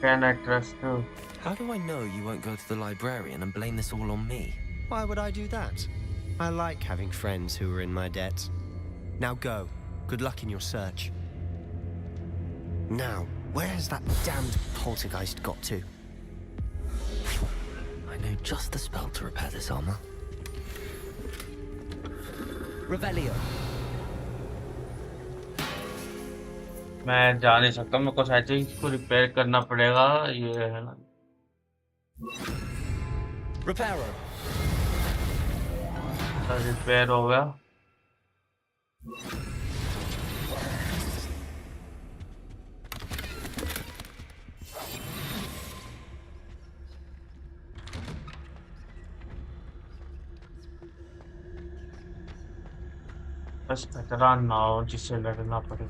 can I trust you? How do I know you won't go to the librarian and blame this all on me? Why would I do that? I like having friends who are in my debt. Now go. Good luck in your search. Now, where has that damned poltergeist got to? I know just the spell to repair this armor. Revelio. मैं जा नहीं सकता मेरे को शायद इसको repair करना पड़ेगा ये है ना Reparo. रिपेयर हो गया बस खतरा ना हो जिससे लड़ना पड़े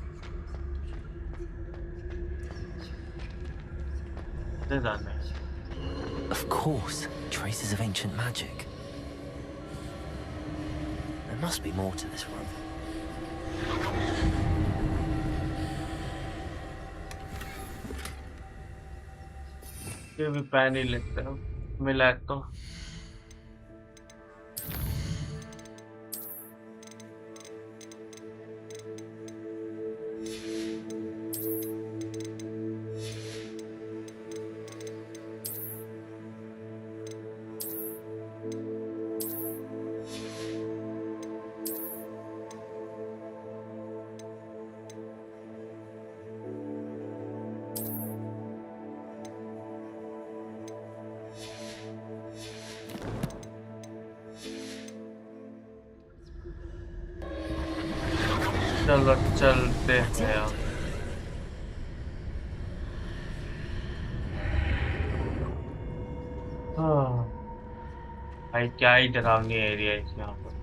Of course, traces of ancient magic. There must be more to this room. ये भी पैन ही लगता है मिला तो चलो चलते हैं यार। हाँ भाई क्या ही डरावनी एरिया है यहाँ पर।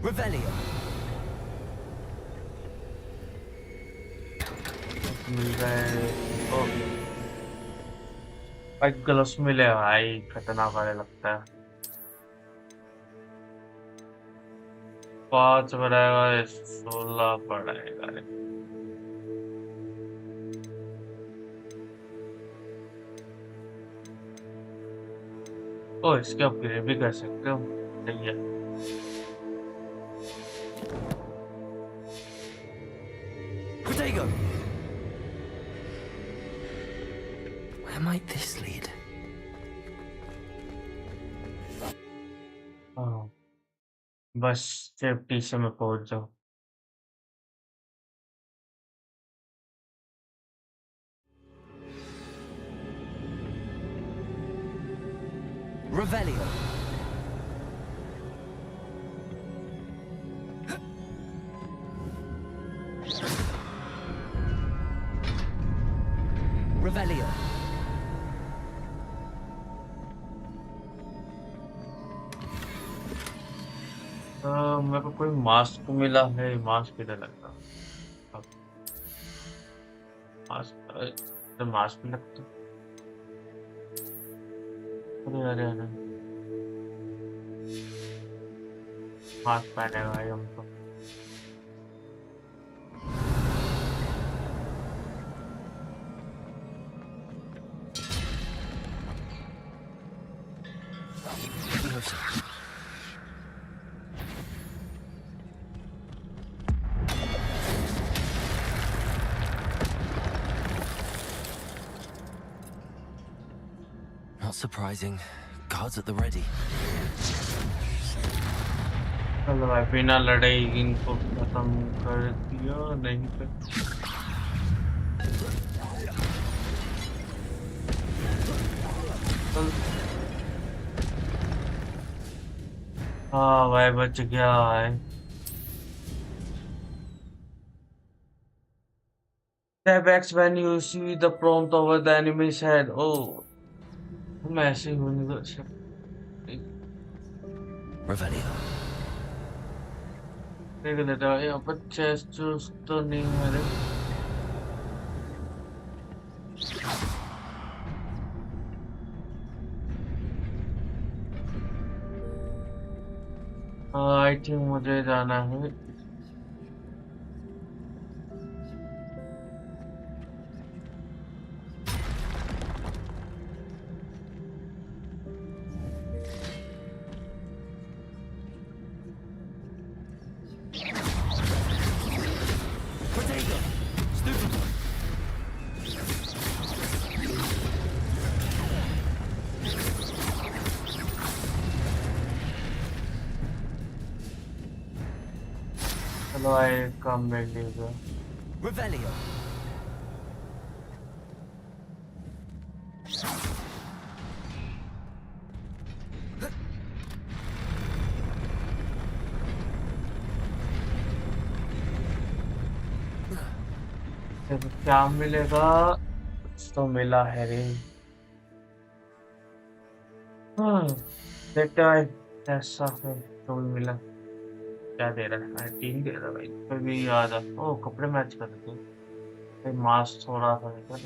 Revelio. मिल गए। ओ भाई ग्लव्स मिले भाई, खतरनाक वाले लगता है। 5 बढ़ाएगा, 16 बढ़ाएगा रे। ओ इसके अपग्रेड भी कर सकते हो, सही है। Protego. Where might this lead? हाँ बस सेफ्टी से मैं पहुंच जाऊँ। Revelio. Revelio. मेरे को कोई मास्क मिला है, मास्क किधर लगता है? मास्क, मास्क भी लगता है। अरे अरे अरे मास्क पहनेगा भाई हमको। Not surprising. Guards at the ready. चलो भाई बिना लड़े ही इनको खत्म कर दिया। नहीं पे हाँ भाई बच गया है। Tap X when you see the prompt over the enemy's head. Oh, हम ऐसे ही होने दो। Revelio. देख लेता है यहाँ पर चेस्ट तो नहीं है रे। आई थिंक मुझे जाना है। चलो आए काम में लीजिए। Revelio. देखो क्या मिलेगा, कुछ तो मिला है रे। देखते हैं कैसा है, तो भी मिला। क्या दे रहा है? 3 दे रहा है भाई। फिर भी याद है, ओ कपड़े मैच कर दे। मास्क थोड़ा सा निकल।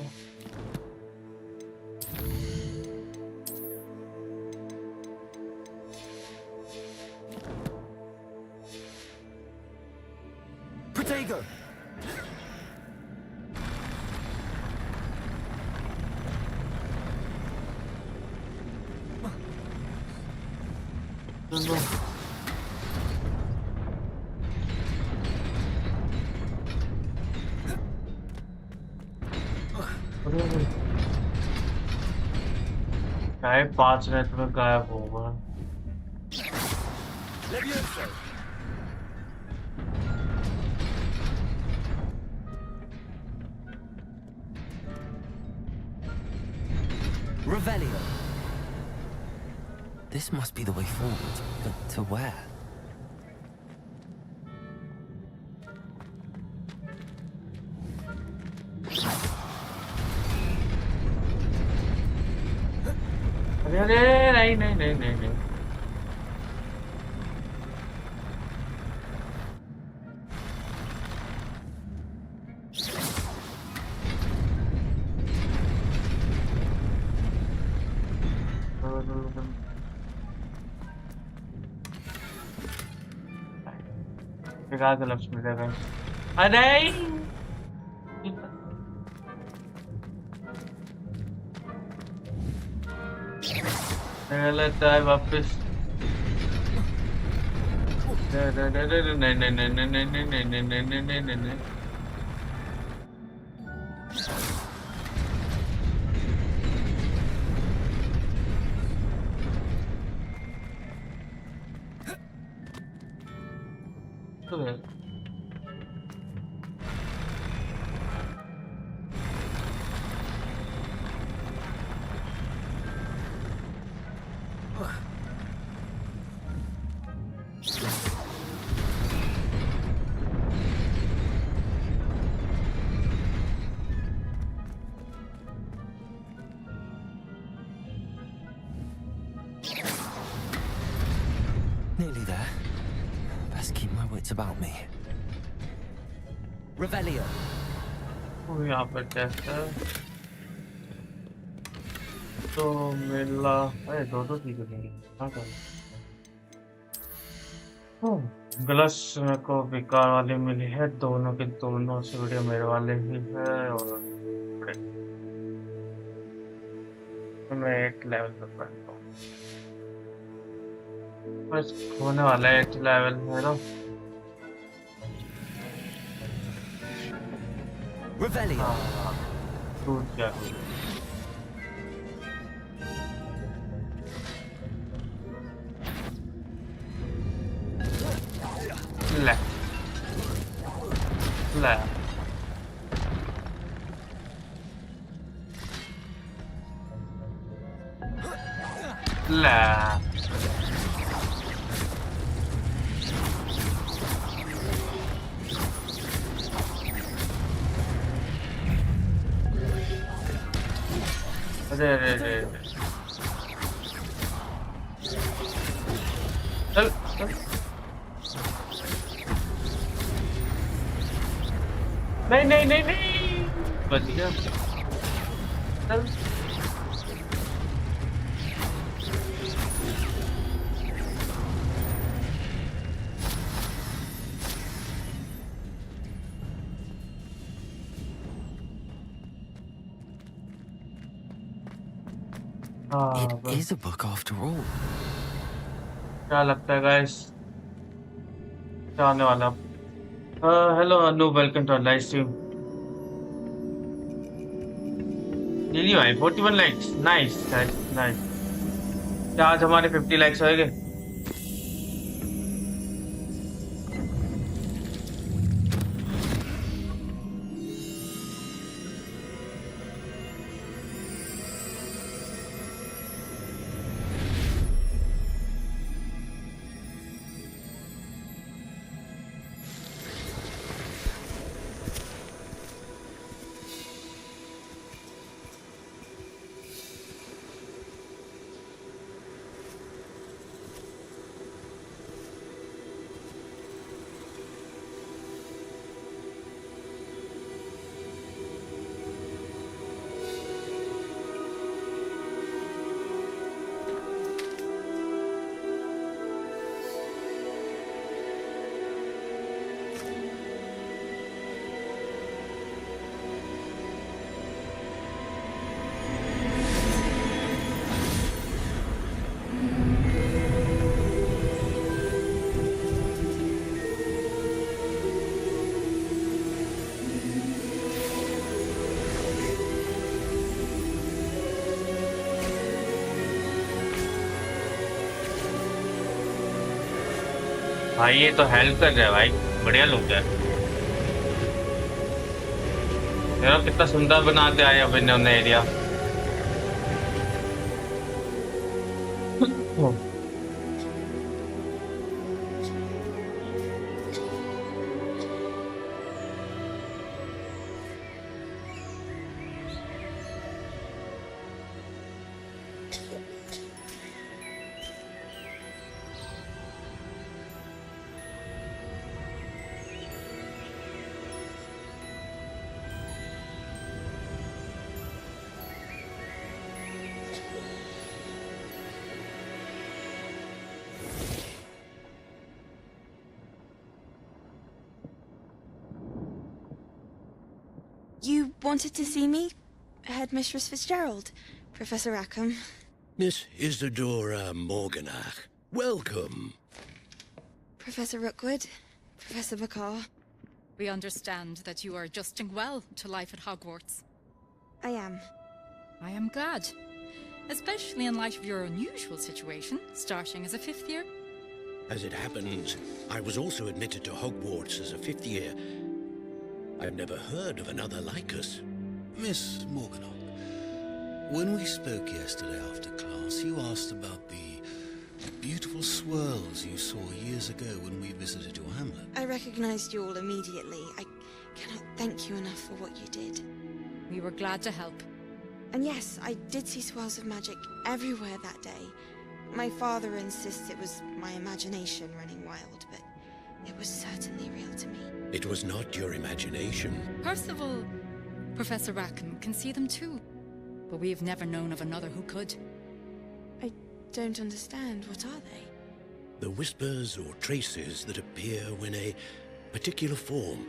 Protego. क्या 5 मिनट में गायब होगा। Levioso. Revelio. This must be the way forward, but to where? अरे नहीं। लक्ष्मी देगा अरे गलत है वापस नहीं Nearly there. Best keep my wits about me. Revelio. यहाँ पर कैसा तो मिला अरे दो ठीक है हाँ कर ग्लस मेरे को बेकार वाले मिली है दोनों के दोनों से वीडियो मेरे वाले ही है और मैं 8 लेवल पर पढ़ता हूँ बस होने वाला है 8 लेवल है ना Revelio. टूट गया ले ले ले अरे चल नहीं बच गया चल It is a book after all. क्या लगता है गाइस क्या आने वाला hello Anu welcome to live stream जी भाई 41 लाइक्स नाइस नाइस क्या आज हमारे 50 लाइक्स होएंगे भाई ये तो हेल्प कर रहा है भाई बढ़िया लोग है यार कितना सुंदर बना के आए अब इन्होंने area Oh. You wanted to see me? Headmistress Fitzgerald, Professor Rackham. Miss Isadora Morganach, welcome. Professor Rookwood, Professor Bakar. We understand that you are adjusting well to life at Hogwarts. I am. I am glad. Especially in light of your unusual situation, starting as a 5th year. As it happens, I was also admitted to Hogwarts as a 5th year. I've never heard of another like us. Miss Morganach, when we spoke yesterday after class, you asked about the beautiful swirls you saw years ago when we visited your hamlet. I recognized you all immediately. I cannot thank you enough for what you did. We were glad to help. And yes, I did see swirls of magic everywhere that day. My father insists it was my imagination running wild, but it was certainly real to me. It was not your imagination. Percival, Professor Rackham can see them too. But we've never known of another who could. I don't understand. What are they? The whispers or traces that appear when a particular form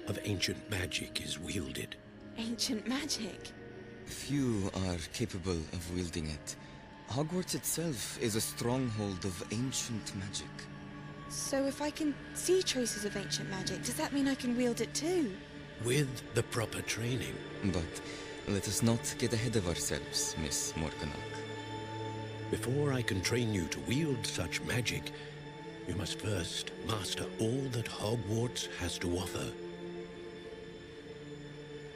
of ancient magic is wielded. Ancient magic? Few are capable of wielding it. Hogwarts itself is a stronghold of ancient magic. So if I can see traces of ancient magic, does that mean I can wield it too? With the proper training. But let us not get ahead of ourselves, Miss Morganach. Before I can train you to wield such magic, you must first master all that Hogwarts has to offer.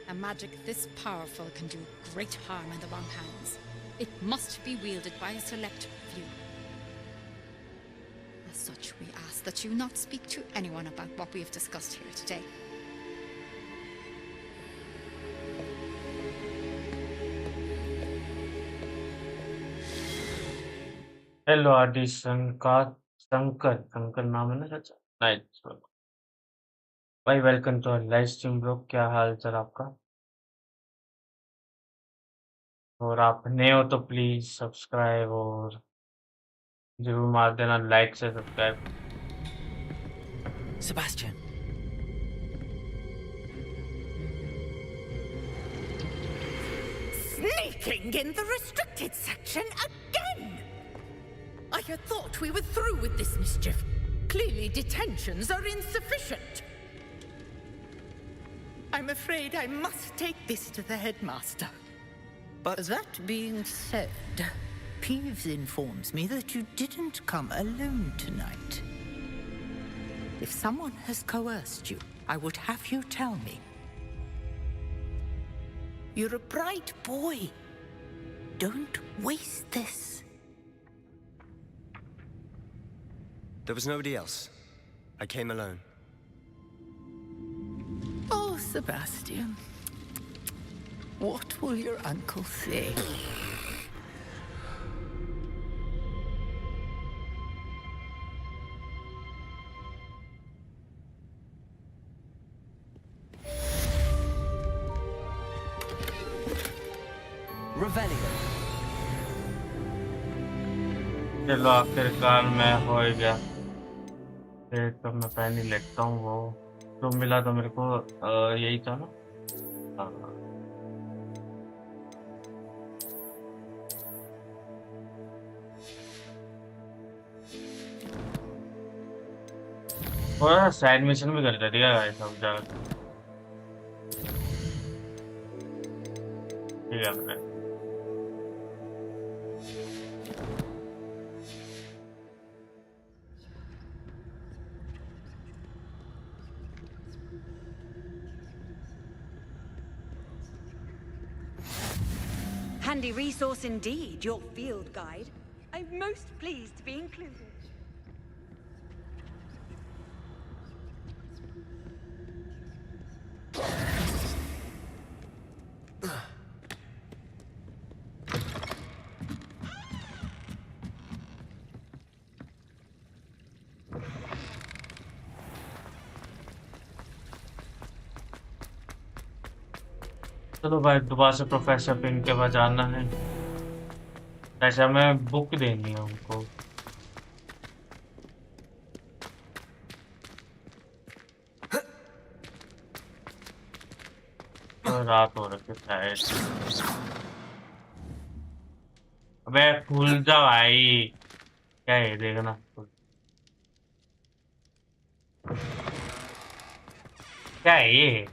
A magic this powerful can do great harm in the wrong hands. It must be wielded by a select few. As such, we ask that you not speak to anyone about what we have discussed here today. Hello Adi Shankar Shankar नाम है ना चाचा nice भाई welcome to live stream bro क्या हाल चाल आपका और आप नए हो तो प्लीज सब्सक्राइब और जरूर मार देना लाइक से subscribe Sebastian. Sneaking in the restricted section again! I had thought we were through with this mischief. Clearly detentions are insufficient. I'm afraid I must take this to the headmaster. But that being said, Peeves informs me that you didn't come alone tonight. If someone has coerced you, I would have you tell me. You're a bright boy. Don't waste this. There was nobody else. I came alone. Oh, Sebastian. What will your uncle say? Revelio. चलो आखिरकार मैं हो ही गया फिर तो मैं पहन ही लेता हूँ वो जो मिला तो मेरे को यही था ना थोड़ा साइड मिशन भी कर दिया गाइस सब जगह ठीक है मैंने Handy resource indeed, your field guide. I'm most pleased to be included. चलो भाई दोबारा से प्रोफेसर पिंक के पास जाना है। ऐसे हमें बुक देनी है उनको। तो रात हो रखी है। अबे खुल जा भाई, क्या है देखना। क्या है ये?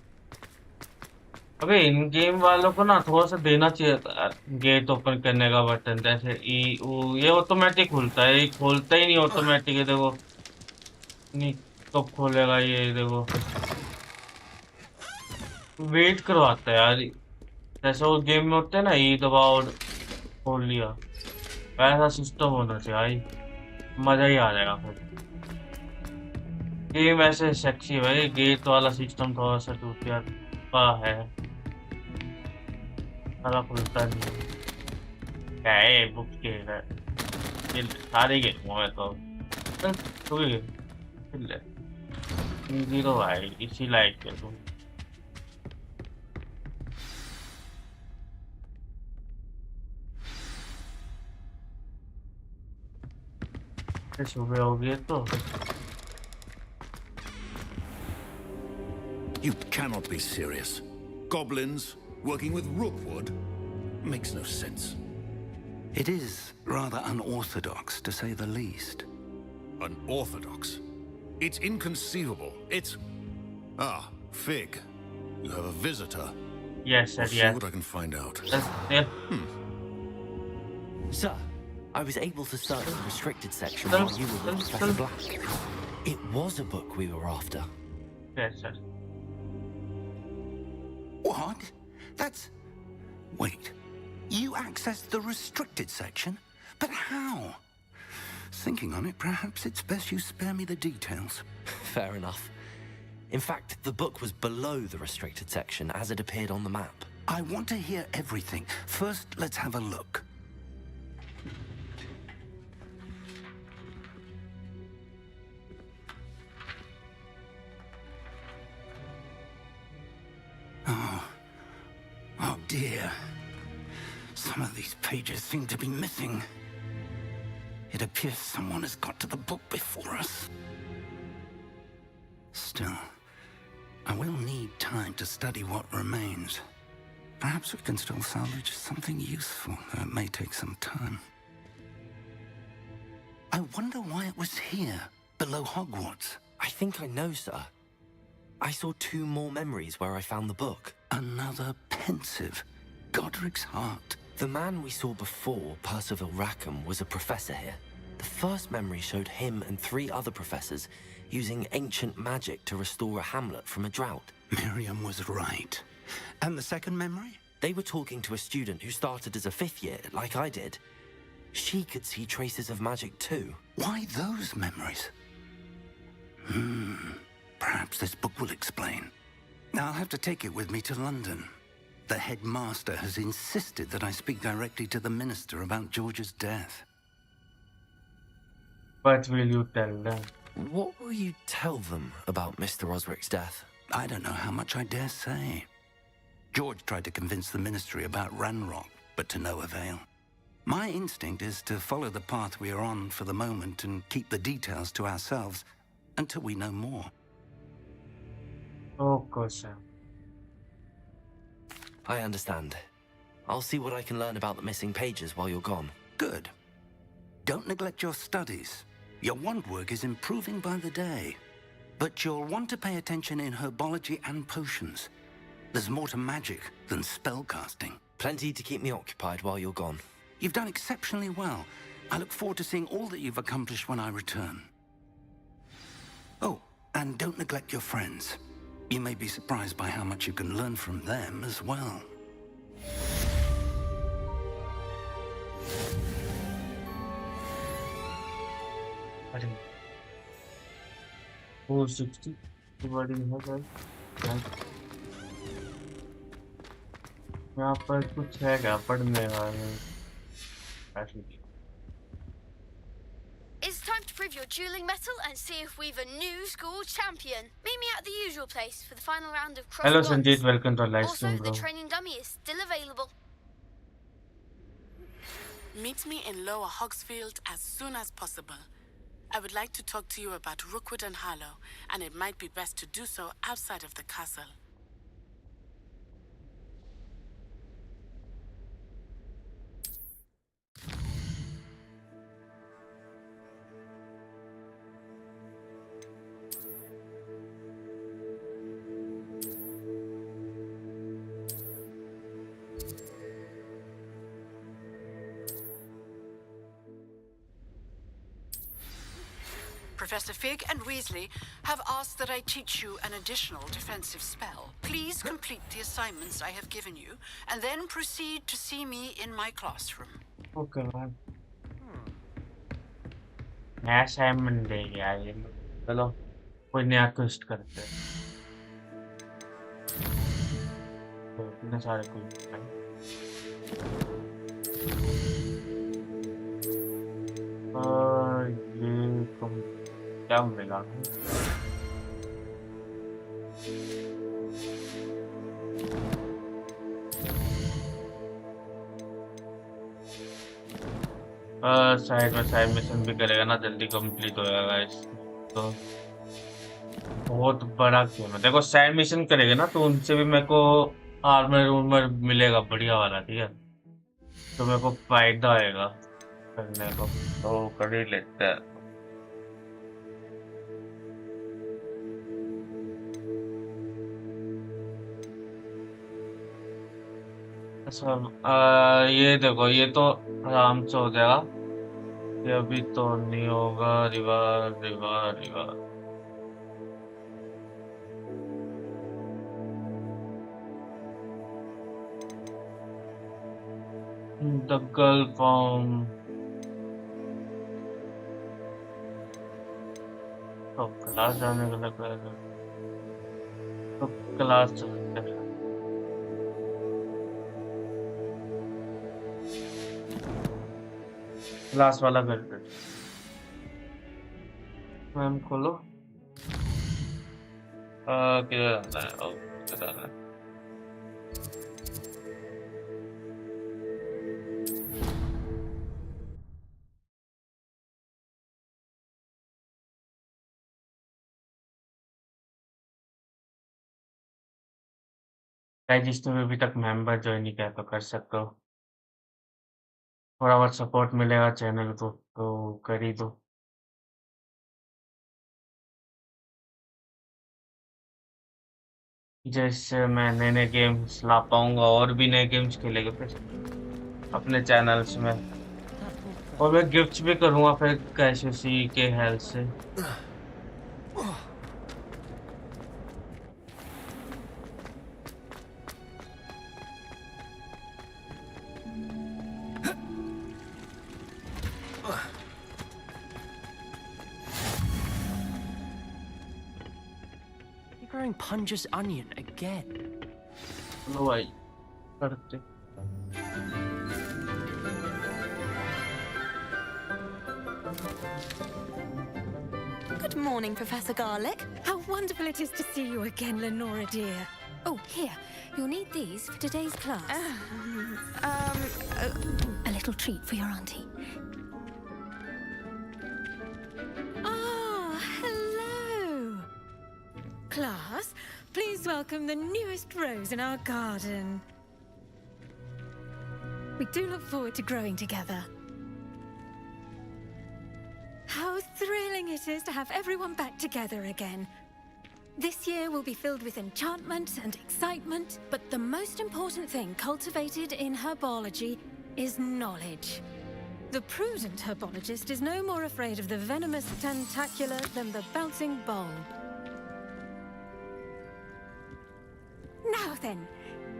अबे इन गेम वालों को ना थोड़ा सा देना चाहिए था गेट ओपन करने का बटन, जैसे ये ऑटोमेटिक खुलता है, ये खोलता ही नहीं ऑटोमेटिक। है देखो नहीं कब खोलेगा ये, देखो वेट करवाता है यार। जैसे वो गेम में होते हैं ना, ये दबाओ और खोल लिया, ऐसा सिस्टम होना चाहिए भाई, मजा ही आ जाएगा फिर। गेम ऐसे सेक्सी है भाई, गेट वाला सिस्टम थोड़ा सा टूटिया है, सारा खुलता नहीं है। क्या है बुक के ये सारे गेम में तो तू भी खेल ले। जीरो भाई इसी लाइक के तुम। सुबह हो गई तो You cannot be serious. Goblins working with rookwood makes no sense. It is rather unorthodox, to say the least. Unorthodox? It's inconceivable. It's... Ah, Fig. You have a visitor. Yes, sir, I'll see what I can find out. Sir, I was able to search the restricted section while you were with Professor Black. It was a book we were after. Yes, sir. What? That's... Wait. You accessed the restricted section? But how? Thinking on it, perhaps it's best you spare me the details. Fair enough. In fact, the book was below the restricted section as it appeared on the map. I want to hear everything. First, let's have a look. Oh dear. Some of these pages seem to be missing. It appears someone has got to the book before us. Still, I will need time to study what remains. Perhaps we can still salvage something useful, though it may take some time. I wonder why it was here, below Hogwarts. I think I know, sir. I saw 2 more memories where I found the book. Another pensive. Godric's heart. The man we saw before, Percival Rackham, was a professor here. The first memory showed him and 3 other professors using ancient magic to restore a hamlet from a drought. Miriam was right. And the second memory? They were talking to a student who started as a 5th year, like I did. She could see traces of magic too. Why those memories? Perhaps this book will explain. I'll have to take it with me to London. The headmaster has insisted that I speak directly to the minister about George's death. What will you tell them? What will you tell them about Mr. Osric's death? I don't know how much I dare say. George tried to convince the ministry about Ranrock, but to no avail. My instinct is to follow the path we are on for the moment and keep the details to ourselves until we know more. Of course, sir. I understand. I'll see what I can learn about the missing pages while you're gone. Good. Don't neglect your studies. Your wand work is improving by the day. But you'll want to pay attention in herbology and potions. There's more to magic than spellcasting. Plenty to keep me occupied while you're gone. You've done exceptionally well. I look forward to seeing all that you've accomplished when I return. Oh, and don't neglect your friends. You may be surprised by how much you can learn from them as well. अरे 460 बड़ी है sir. यहाँ पर कुछ है क्या पढ़ने वाले? It's time to prove your dueling mettle and see if we've a new school champion. Meet me at the usual place for the final round of cross. Hello Sanjeet, welcome to our live Also, stream, bro. the training dummy is still available. Meet me in Lower Hogsfield as soon as possible. I would like to talk to you about Rookwood and Harlow, and it might be best to do so outside of the castle. Professor Fig and Weasley have asked that I teach you an additional defensive spell. Please complete the assignments I have given you, and then proceed to see me in my classroom. Okay, man. नया assignment दे यार ये लोग। चलो कोई नया quest करते हैं। तो इतने सारे क्वेस्ट हैं। ये कम क्या मिलेगा? साइड में साइड मिशन भी करेगा ना, जल्दी कंप्लीट हो जाएगा इस तो बहुत बड़ा गेम है। देखो साइड मिशन करेगा ना तो उनसे भी मेरे को आर्मर मिलेगा बढ़िया वाला, ठीक है? तो मेरे को फायदा आएगा करने को, तो कर ही लेते हैं। अच्छा ये देखो ये तो आराम से हो जाएगा, ये अभी तो नहीं होगा। River river river the girl from तो क्लास जाने का लग रहा है, तो क्लास चलते हैं। क्लास वाला कर दे। मैम खोलो। किधर जाना है? ओ किधर जाना है? जिसने अभी तक मेंबर ज्वाइन नहीं किया तो कर सकते हो, थोड़ा बहुत सपोर्ट मिलेगा चैनल को तो कर ही दो। जैसे मैं नए नए गेम्स ला पाऊंगा और भी नए गेम्स खेलेंगे फिर अपने चैनल्स में, और मैं गिफ्ट्स भी करूंगा फिर कैशेसी के हेल्प से। Growing Punja's onion again. लो भाई करते। Good morning, Professor Garlic. How wonderful it is to see you again, Lenora dear. Oh, here, you'll need these for today's class. A little treat for your auntie. Ah, hello. Class, please welcome the newest rose in our garden. We do look forward to growing together. How thrilling it is to have everyone back together again. This year will be filled with enchantment and excitement, but the most important thing cultivated in herbology is knowledge. The prudent herbologist is no more afraid of the venomous tentacula than the bouncing bulb. Now then,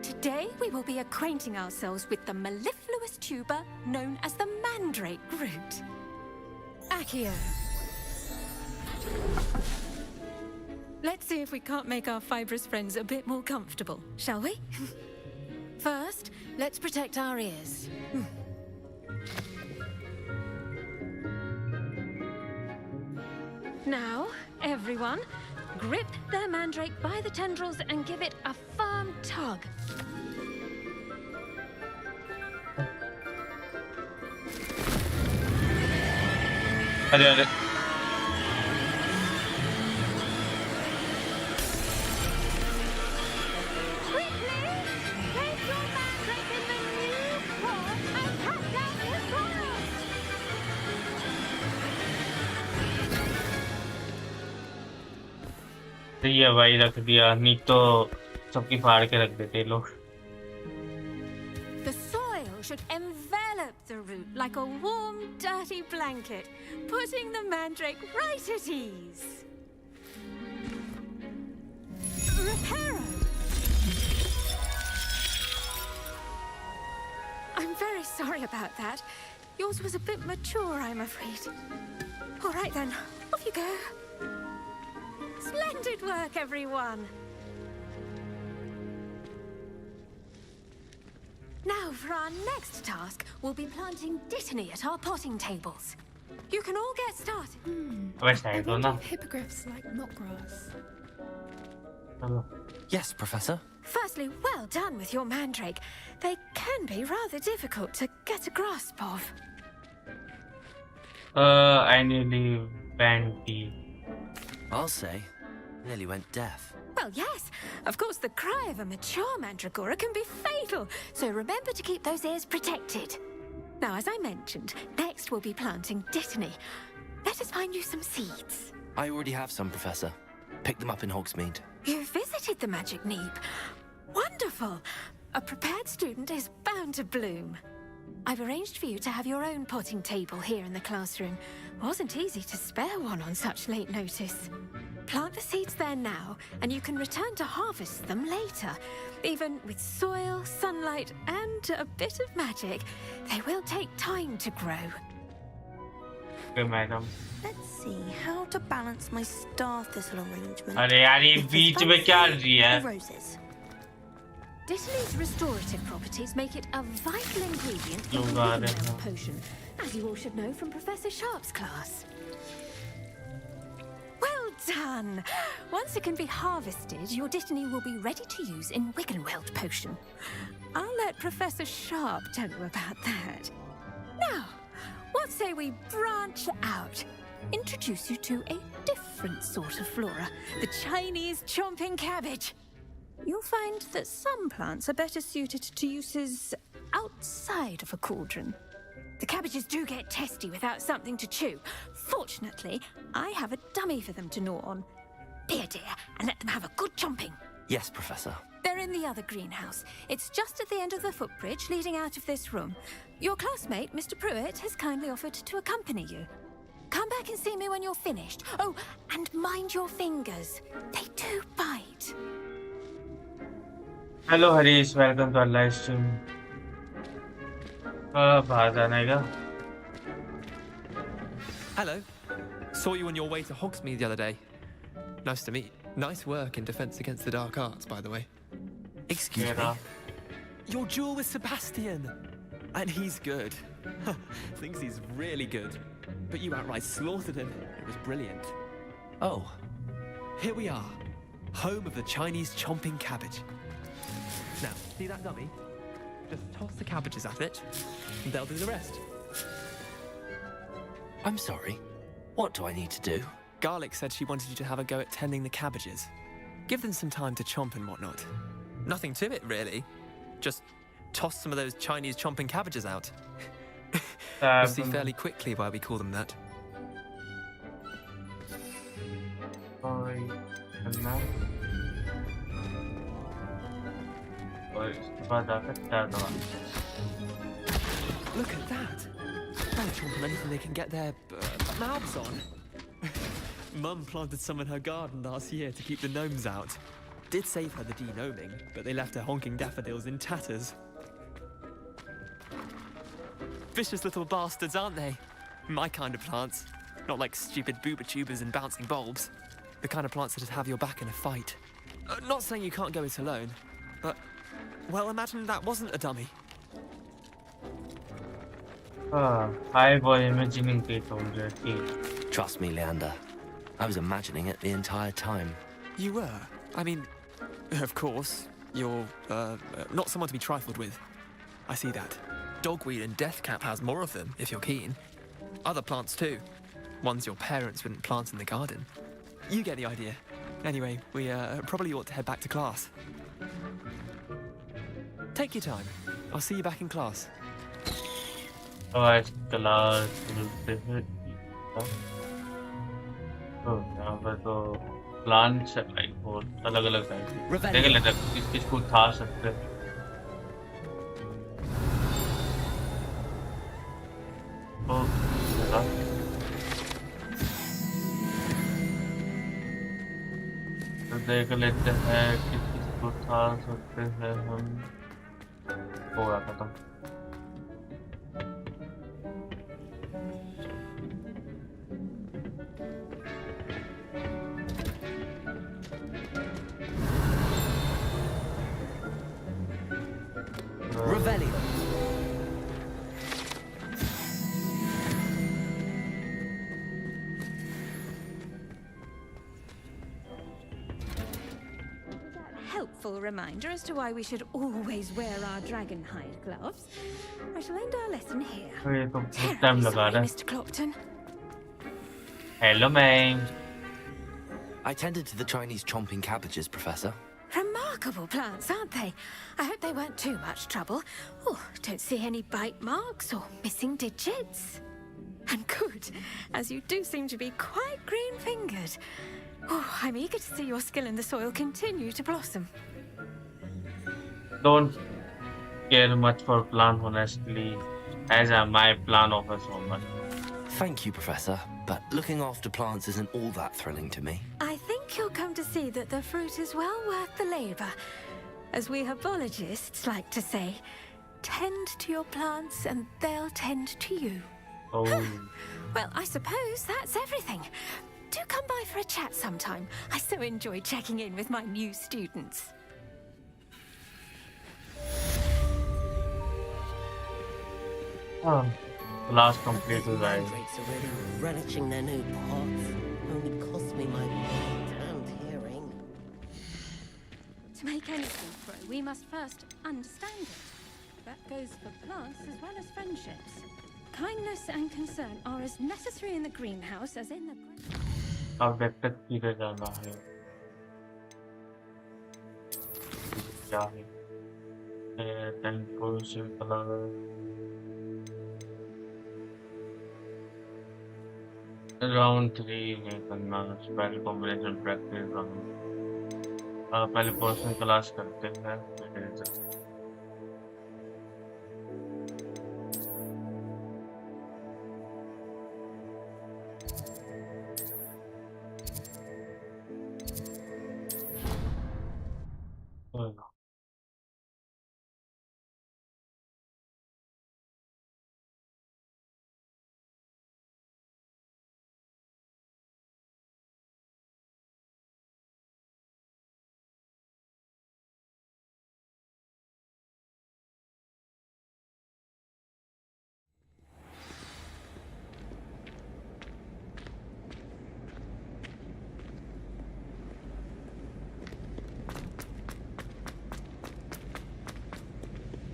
today we will be acquainting ourselves with the mellifluous tuber known as the mandrake root. Accio, Let's see if we can't make our fibrous friends a bit more comfortable, shall we? First, let's protect our ears. Now, everyone, grip their mandrake by the tendrils and give it a firm tug. अरे ये भाई रख दिया, नहीं तो सबकी फाड़ के रख देते लोग. The soil should envelop the root like a warm, dirty blanket, putting the mandrake right at ease. Reparo! I'm very sorry about that. Yours was a bit mature, I'm afraid. All right then, off you go. Splendid work, everyone! Now, for our next task, we'll be planting dittany at our potting tables. You can all get started. I wonder if hippogriffs like knotgrass. Yes, Professor. Firstly, well done with your mandrake. They can be rather difficult to get a grasp of. I nearly Pandey. I'll say, nearly went deaf. Well, yes. Of course, the cry of a mature mandragora can be fatal, so remember to keep those ears protected. Now, as I mentioned, next we'll be planting dittany. Let us find you some seeds. I already have some, Professor. Picked them up in Hogsmeade. You visited the Magic Neep. Wonderful. A prepared student is bound to bloom. I've arranged for you to have your own potting table here in the classroom. Wasn't easy to spare one on such late notice. Plant the seeds there now, and you can return to harvest them later. Even with soil, sunlight, and a bit of magic, they will take time to grow. Okay, madam. Let's see how to balance my star thistle arrangement. अरे यार ये बीच में क्या रही है? Roses. Dittany's restorative properties make it a vital ingredient in Oh, the God, Wiggenweld potion, as you all should know from Professor Sharp's class. Well done! Once it can be harvested, your dittany will be ready to use in Wiggenweld potion. I'll let Professor Sharp tell you about that. Now, what say we branch out? Introduce you to a different sort of flora, the Chinese chomping cabbage. You'll find that some plants are better suited to uses outside of a cauldron. The cabbages do get testy without something to chew. Fortunately, I have a dummy for them to gnaw on. Be a dear and let them have a good chomping. Yes, Professor. They're in the other greenhouse. It's just at the end of the footbridge leading out of this room. Your classmate, Mr. Pruitt, has kindly offered to accompany you. Come back and see me when you're finished. Oh, and mind your fingers. They do bite. Hello Harish, welcome to our live stream. बाहर जाना है क्या? Hello. Saw you on your way to Hogsmeade the other day. Nice to meet. Nice work in Defense Against the Dark Arts, by the way. Excuse me? Your duel with Sebastian. And he's good. Thinks he's really good. But you outright slaughtered him. It was brilliant. Oh. Here we are. Home of the Chinese chomping cabbage. Now, see that dummy? Just toss the cabbages at it, and they'll do the rest. I'm sorry. What do I need to do? Garlic said she wanted you to have a go at tending the cabbages. Give them some time to chomp and whatnot. Nothing to it, really. Just toss some of those Chinese chomping cabbages out. You'll see fairly quickly why we call them that. Look at that! They'll chomp on anything they can get their mouths on. Mum planted some in her garden last year to keep the gnomes out. Did save her the de-gnoming, but they left her honking daffodils in tatters. Vicious little bastards, aren't they? My kind of plants. Not like stupid booba tubers and bouncing bulbs. The kind of plants that'd have your back in a fight. Not saying you can't go it alone, but, well, imagine that wasn't a dummy. I was imagining it already. Trust me, Leander. I was imagining it the entire time. You were? I mean, of course, you're, not someone to be trifled with. I see that. Dogweed and deathcap has more of them, if you're keen. Other plants too. Ones your parents wouldn't plant in the garden. You get the idea. Anyway, we probably ought to head back to class. Take your time. I'll see you back in class. Alright, class. यहाँ पर तो plants है भाई बहुत अलग-अलग type के देख लेते हैं किसको उठा सकते हैं तो देख लेते हैं किसको उठा सकते हैं हम हो गया खत्म Reminder as to why we should always wear our dragon hide gloves. I shall end our lesson here. Terribly sorry, Mr. Clopton. Hello, ma'am. I tended to the Chinese chomping cabbages, Professor. Remarkable plants, aren't they? I hope they weren't too much trouble. Oh, don't see any bite marks or missing digits. And good, as you do seem to be quite green-fingered. Oh, I'm eager to see your skill in the soil continue to blossom. Don't care much for plant, honestly, as my plant offers so much. Thank you, Professor, but looking after plants isn't all that thrilling to me. I think you'll come to see that the fruit is well worth the labour. As we herbologists like to say, tend to your plants and they'll tend to you. Oh. Well, I suppose that's everything. Do come by for a chat sometime. I so enjoy checking in with my new students. Oh, last complete design. Relishing their new pots only cost me my turned hearing. To make anything grow, we must first understand it. That goes for plants as well as friendships. Kindness and concern are as necessary in the greenhouse as in the... अब vector किधर जाना है क्या है टेम्पोसिव colour round 3 में करना spell combination practice round पहले personal class करते हैं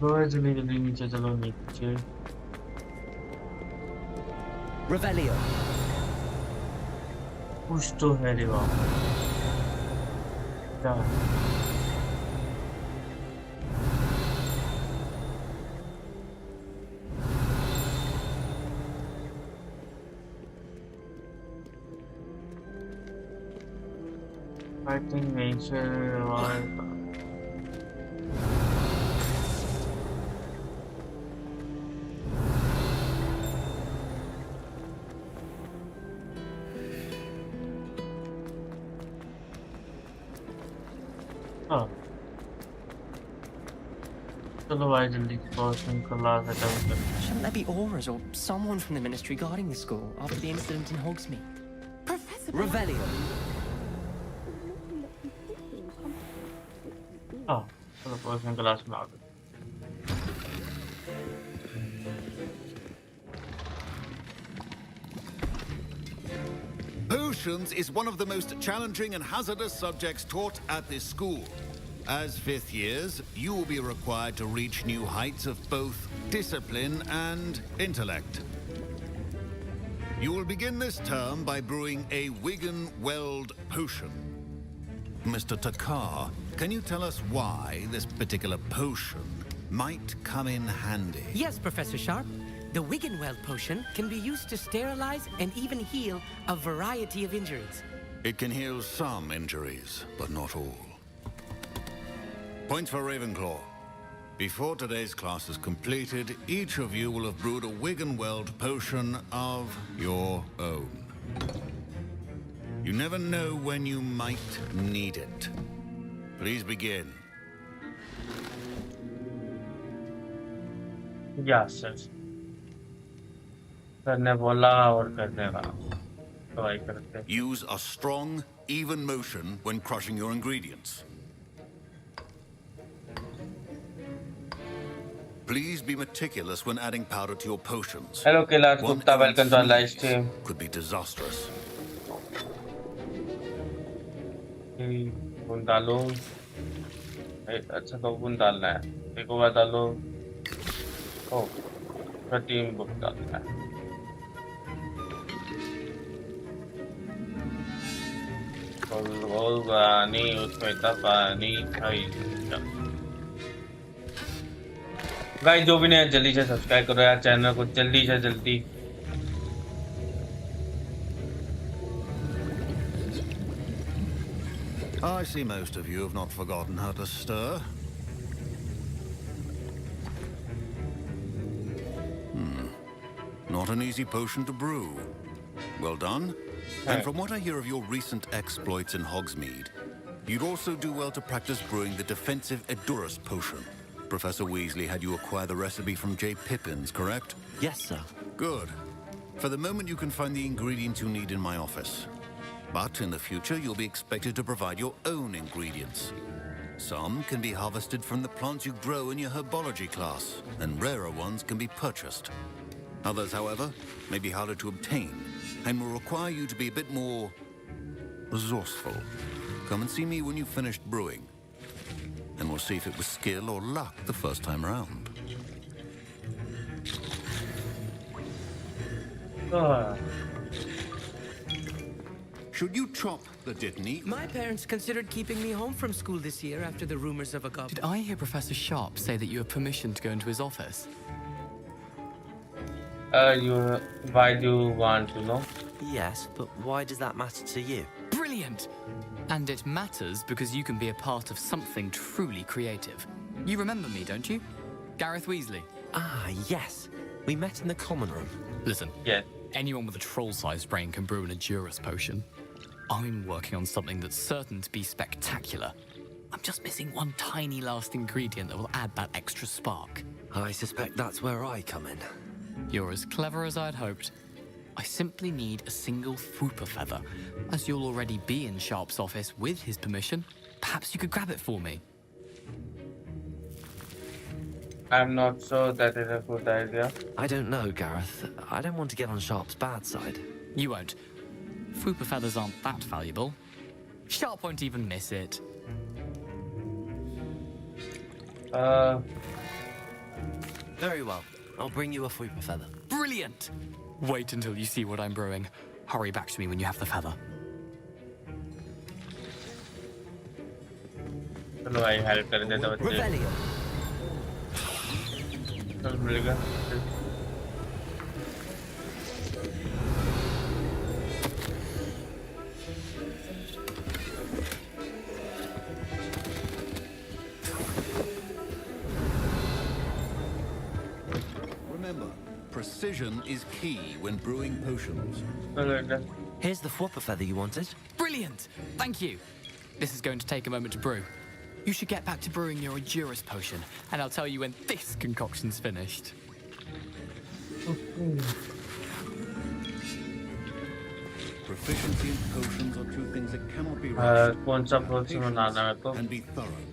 जल्दी जल्दी नीचे चलो नीचे Revelio. कुछ तो है रे बाप क्या I think nature or चलो भाई जल्दी पोशन क्लास अटेंड कर. Shouldn't there be auras or someone from the ministry guarding the school after the incident in Hogsmeade? Professor Revelio. हाँ चलो पोशन क्लास में आ गए. Potions is one of the most challenging and hazardous subjects taught at this school. As fifth years, you will be required to reach new heights of both discipline and intellect. You will begin this term by brewing a Wigan-Weld potion. Mr. Takar, can you tell us why this particular potion might come in handy? Yes, Professor Sharp. The Wigan-Weld potion can be used to sterilize and even heal a variety of injuries. It can heal some injuries, but not all. Points for Ravenclaw. Before today's class is completed, each of you will have brewed a Wigan-Weld potion of your own. You never know when you might need it. Please begin. Yes, sir. करने बोला और करने का try करते. Use a strong, even motion when crushing your ingredients. Please be meticulous when adding powder to your potions. Hello Kailash One Gupta, welcome to our live sneeze stream. could be disastrous. बूंद डालो. अच्छा तो बूंद डालना है. एक और डालो. ओ, प्रोटीन बुक डालना है. और पानी उसमें इतना पानी गाइस जो भी नहीं है जल्दी से सब्सक्राइब करो यार चैनल को जल्दी से जल्दी. I see most of you have not forgotten how to stir. Not an easy potion to brew. Well done. And from what I hear of your recent exploits in Hogsmeade, you'd also do well to practice brewing the defensive Edurus potion. Professor Weasley had you acquire the recipe from J. Pippins, correct? Yes, sir. Good. For the moment, you can find the ingredients you need in my office. But in the future, you'll be expected to provide your own ingredients. Some can be harvested from the plants you grow in your herbology class, and rarer ones can be purchased. Others, however, may be harder to obtain, and will require you to be a bit more resourceful. Come and see me when you've finished brewing, and we'll see if it was skill or luck the first time around. Should you chop the Dittany? My parents considered keeping me home from school this year after the rumors of a goblin. Did I hear Professor Sharp say that you have permission to go into his office? Why do you want to know? Yes, but why does that matter to you? Brilliant! And it matters because you can be a part of something truly creative. You remember me, don't you? Gareth Weasley. Ah, yes. We met in the common room. Listen. Yeah. Anyone with a troll-sized brain can brew an Edurus potion. I'm working on something that's certain to be spectacular. I'm just missing one tiny last ingredient that will add that extra spark. I suspect that's where I come in. You're as clever as I'd hoped. I simply need a single Fwooper feather. As you'll already be in Sharp's office with his permission, perhaps you could grab it for me. I'm not sure that is a good idea. I don't know, Gareth. I don't want to get on Sharp's bad side. You won't. Fwooper feathers aren't that valuable. Sharp won't even miss it. Very well. I'll bring you a Fwooper feather. Brilliant! Wait until you see what I'm brewing. Hurry back to me when you have the feather. चलो भाई help कर देता बच्चे. चल मिलेगा. Remember, precision is key when brewing potions. Here's the Fwooper feather you wanted. Brilliant! Thank you. This is going to take a moment to brew. You should get back to brewing your Endurance potion, and I'll tell you when this concoction's finished. Proficiency in potions are two things that cannot be कौन सा पोशन बनाना है मेरे को? and be thorough.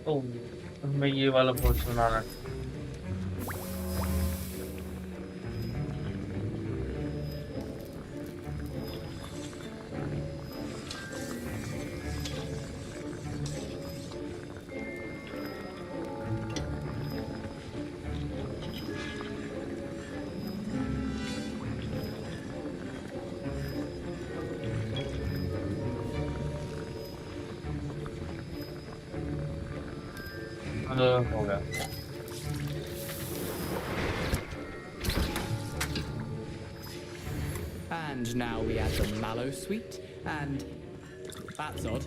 ओह, मैं ये वाला पोशन बनाना है। हो गया। And now we add the mallow sweet, and that's odd.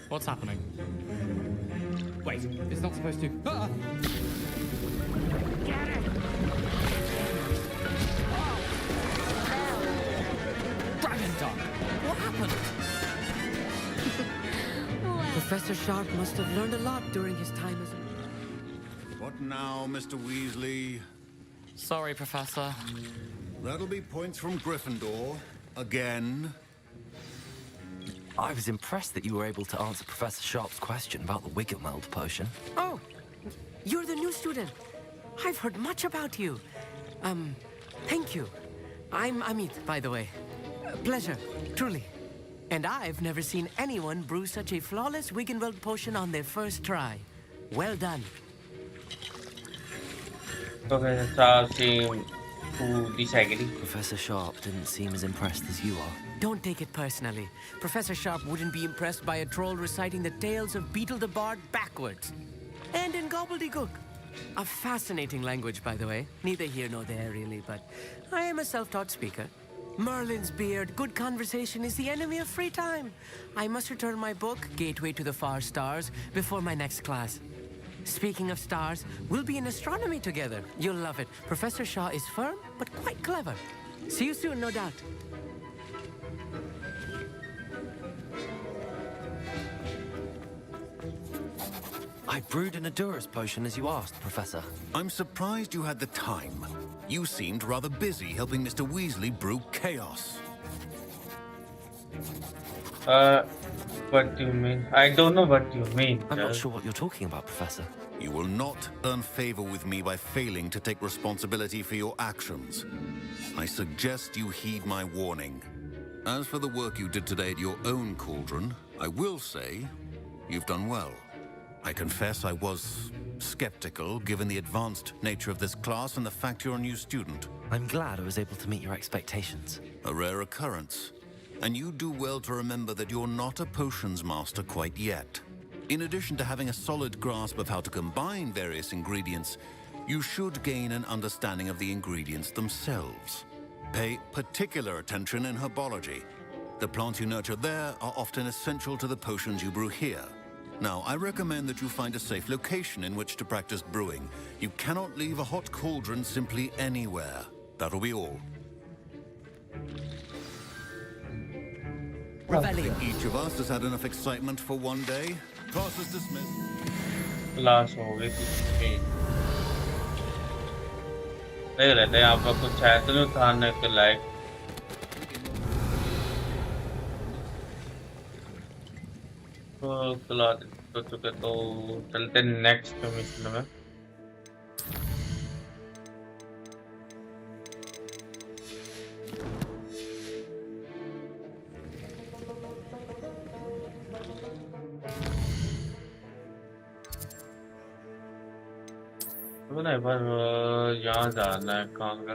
What's happening? Wait, it's not supposed to. Ah! Get it! Dragon Tongue! What happened? Professor Sharp must have learned a lot during his time as a... What now, Mr. Weasley? Sorry, Professor. That'll be points from Gryffindor. Again. I was impressed that you were able to answer Professor Sharp's question about the Wiggenweld potion. Oh, you're the new student. I've heard much about you. Thank you. I'm Amit, by the way. Pleasure, truly. And I've never seen anyone brew such a flawless Wiggenweld potion on their first try. Well done. Professor Sharp didn't seem as impressed as you are. Don't take it personally. Professor Sharp wouldn't be impressed by a troll reciting the tales of Beetle the Bard backwards. And in gobbledygook. A fascinating language, by the way. Neither here nor there, really, but I am a self-taught speaker. Merlin's beard, good conversation is the enemy of free time. I must return my book, Gateway to the Far Stars, before my next class. Speaking of stars, we'll be in astronomy together. You'll love it. Professor Shaw is firm, but quite clever. See you soon, no doubt. I brewed an Endurance potion as you asked, Professor. I'm surprised you had the time. You seemed rather busy helping Mr. Weasley brew chaos. What do you mean? I don't know what you mean. I'm not sure what you're talking about, Professor. You will not earn favor with me by failing to take responsibility for your actions. I suggest you heed my warning. As for the work you did today at your own cauldron, I will say you've done well. I confess I was skeptical, given the advanced nature of this class and the fact you're a new student. I'm glad I was able to meet your expectations. A rare occurrence. And you do well to remember that you're not a potions master quite yet. In addition to having a solid grasp of how to combine various ingredients, you should gain an understanding of the ingredients themselves. Pay particular attention in herbology. The plants you nurture there are often essential to the potions you brew here. Now, I recommend that you find a safe location in which to practice brewing. You cannot leave a hot cauldron simply anywhere. That'll be all. I think each of us has had enough excitement for one day. Class is dismissed. Class हो गई थी। नहीं रहते यहाँ पर कुछ है तो नहीं उतारने के लायक। तो क्लास हो चुके तो चलते नेक्स्ट मिशन में। तो ना एक बार यहाँ जाना है कहाँ का?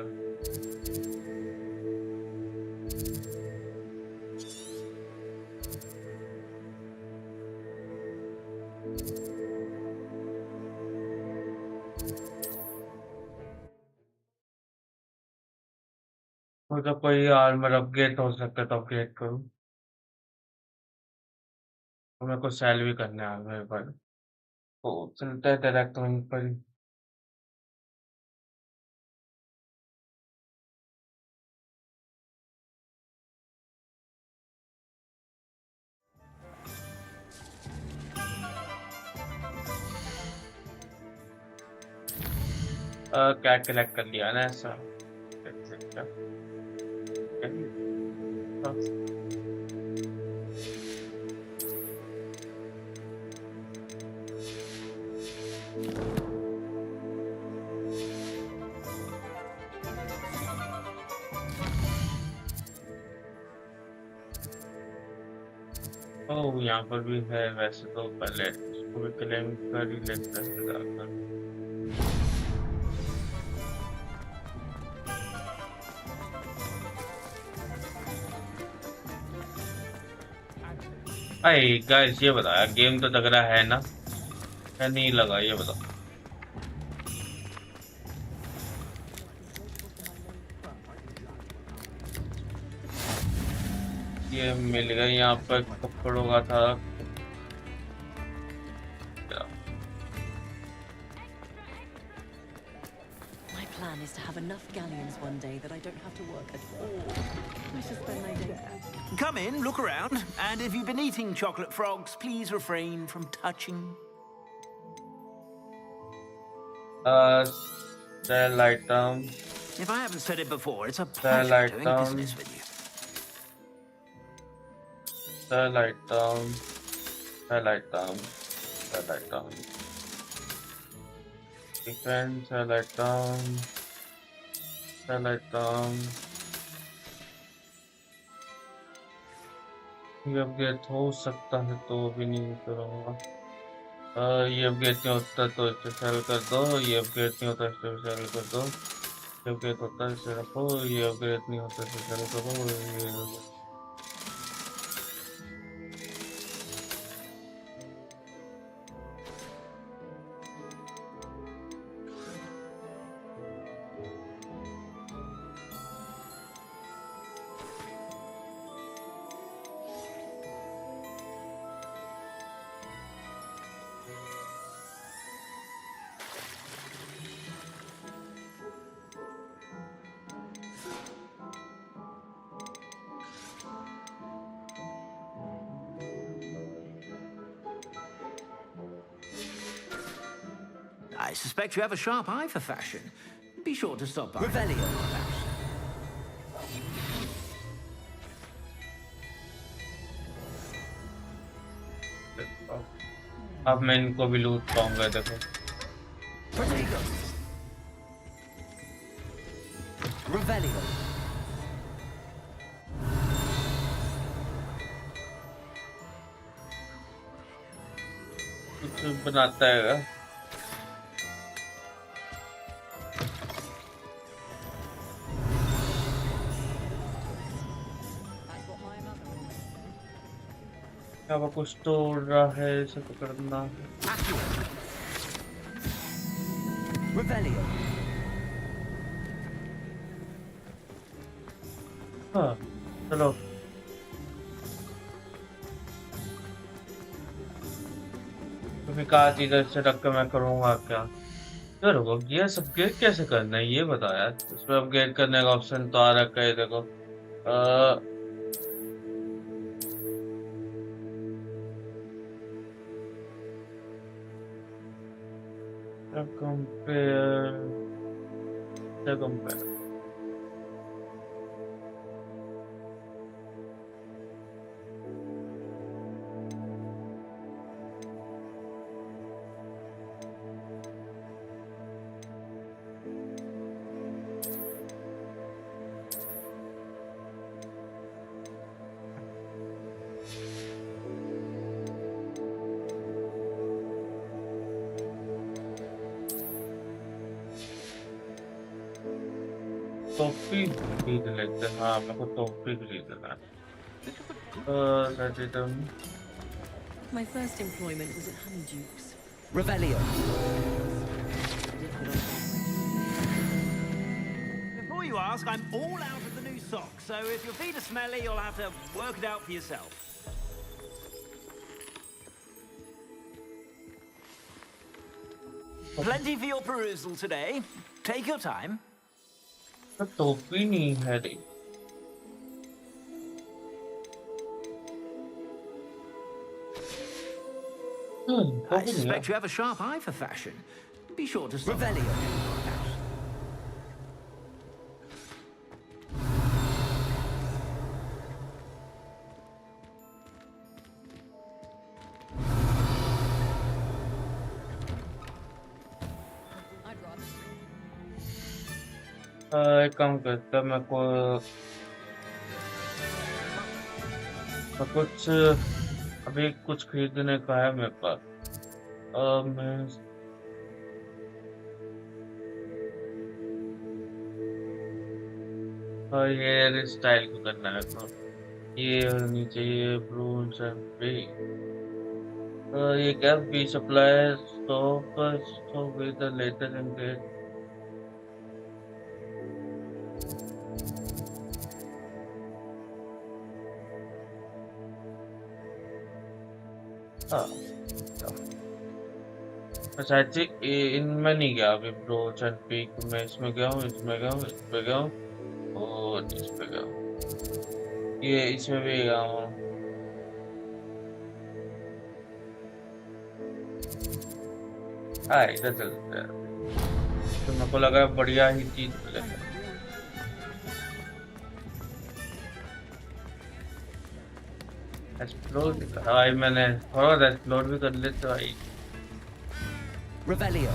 मतलब कोई आर्मर अपग्रेड हो सकता है तो अपग्रेड करूँ। तो मेरे को सेल भी करना है आर्मर पर। तो चलता है डायरेक्ट वहीं पर ही। क्या कलेक्ट कर लिया ना ऐसा ओह यहाँ पर भी है वैसे तो पहले इसको भी क्लेम कर ही लेते हैं जाकर अरे गाइस ये बताया गेम तो तगड़ा है ना या नहीं लगा ये बताओ ये मिल गया यहाँ पर कपड़ों का था My plan is to have enough galleons one day that I don't have to work at all. I should spend my day there. Come in, look around, and if you've been eating chocolate frogs, please refrain from touching. Sell item. If I haven't said it before, it's a pleasure doing business with you. Sell item. Sell item. Sell item. Defense. Sell item. Sell item. ये upgrade हो सकता है तो भी नहीं करूँगा ये upgrade नहीं होता तो इसे सेल कर दो ये अपग्रेड नहीं होता इसे सेल कर दो ये अपग्रेड होता है इसे रखो ये अपग्रेड नहीं होता इसे सेल करो ये I suspect you have a sharp eye for fashion. Be sure to stop by. Revelio. अब मैं इनको भी लूट पाऊंगा देखो Revelio. कुछ बनाता है क्या वो कुछ तोड़ रहा है इसे पकड़ना Revelio. हाँ चलो तुम्हें कहा चीज से रख के मैं करूँगा क्या यार ये सब अपग्रेड कैसे करना है ये बताया इसमें अपग्रेड करने का ऑप्शन तो आ रखा है देखो compare the compare टोपी खरीद लेते हैं हाँ मेरे को टोपी खरीदना है My first employment was at Honeyduke's. Revelio. Before you ask, I'm all out of the new socks, so if your feet are smelly, you'll have to work it out for yourself. Plenty for your perusal today. Take your time. टोपी नहीं है रे I suspect you have a sharp eye for fashion. Be sure to stop. Revelio. एक काम करता मैं कुछ अभी कुछ खरीदने का है मेरे पास। मैं ये हेयर स्टाइल को करना है तो ये होनी चाहिए ब्रूम्स एंड फ्री। ये क्या be supply stock with the latest and अच्छा इनमें नहीं गया अभी ब्रोच एंड पीक में। इसमें गया हूँ, इसमें गया हूँ, इसमें गया हूँ और इसमें गया हूँ। ये इसमें भी गया हूँ। इधर चलते हैं तो मेरे को लगा बढ़िया ही चीज मिलेगा। एक्सप्लोर भाई मैंने थोड़ा एक्सप्लोर भी कर लेते भाई। Revelio.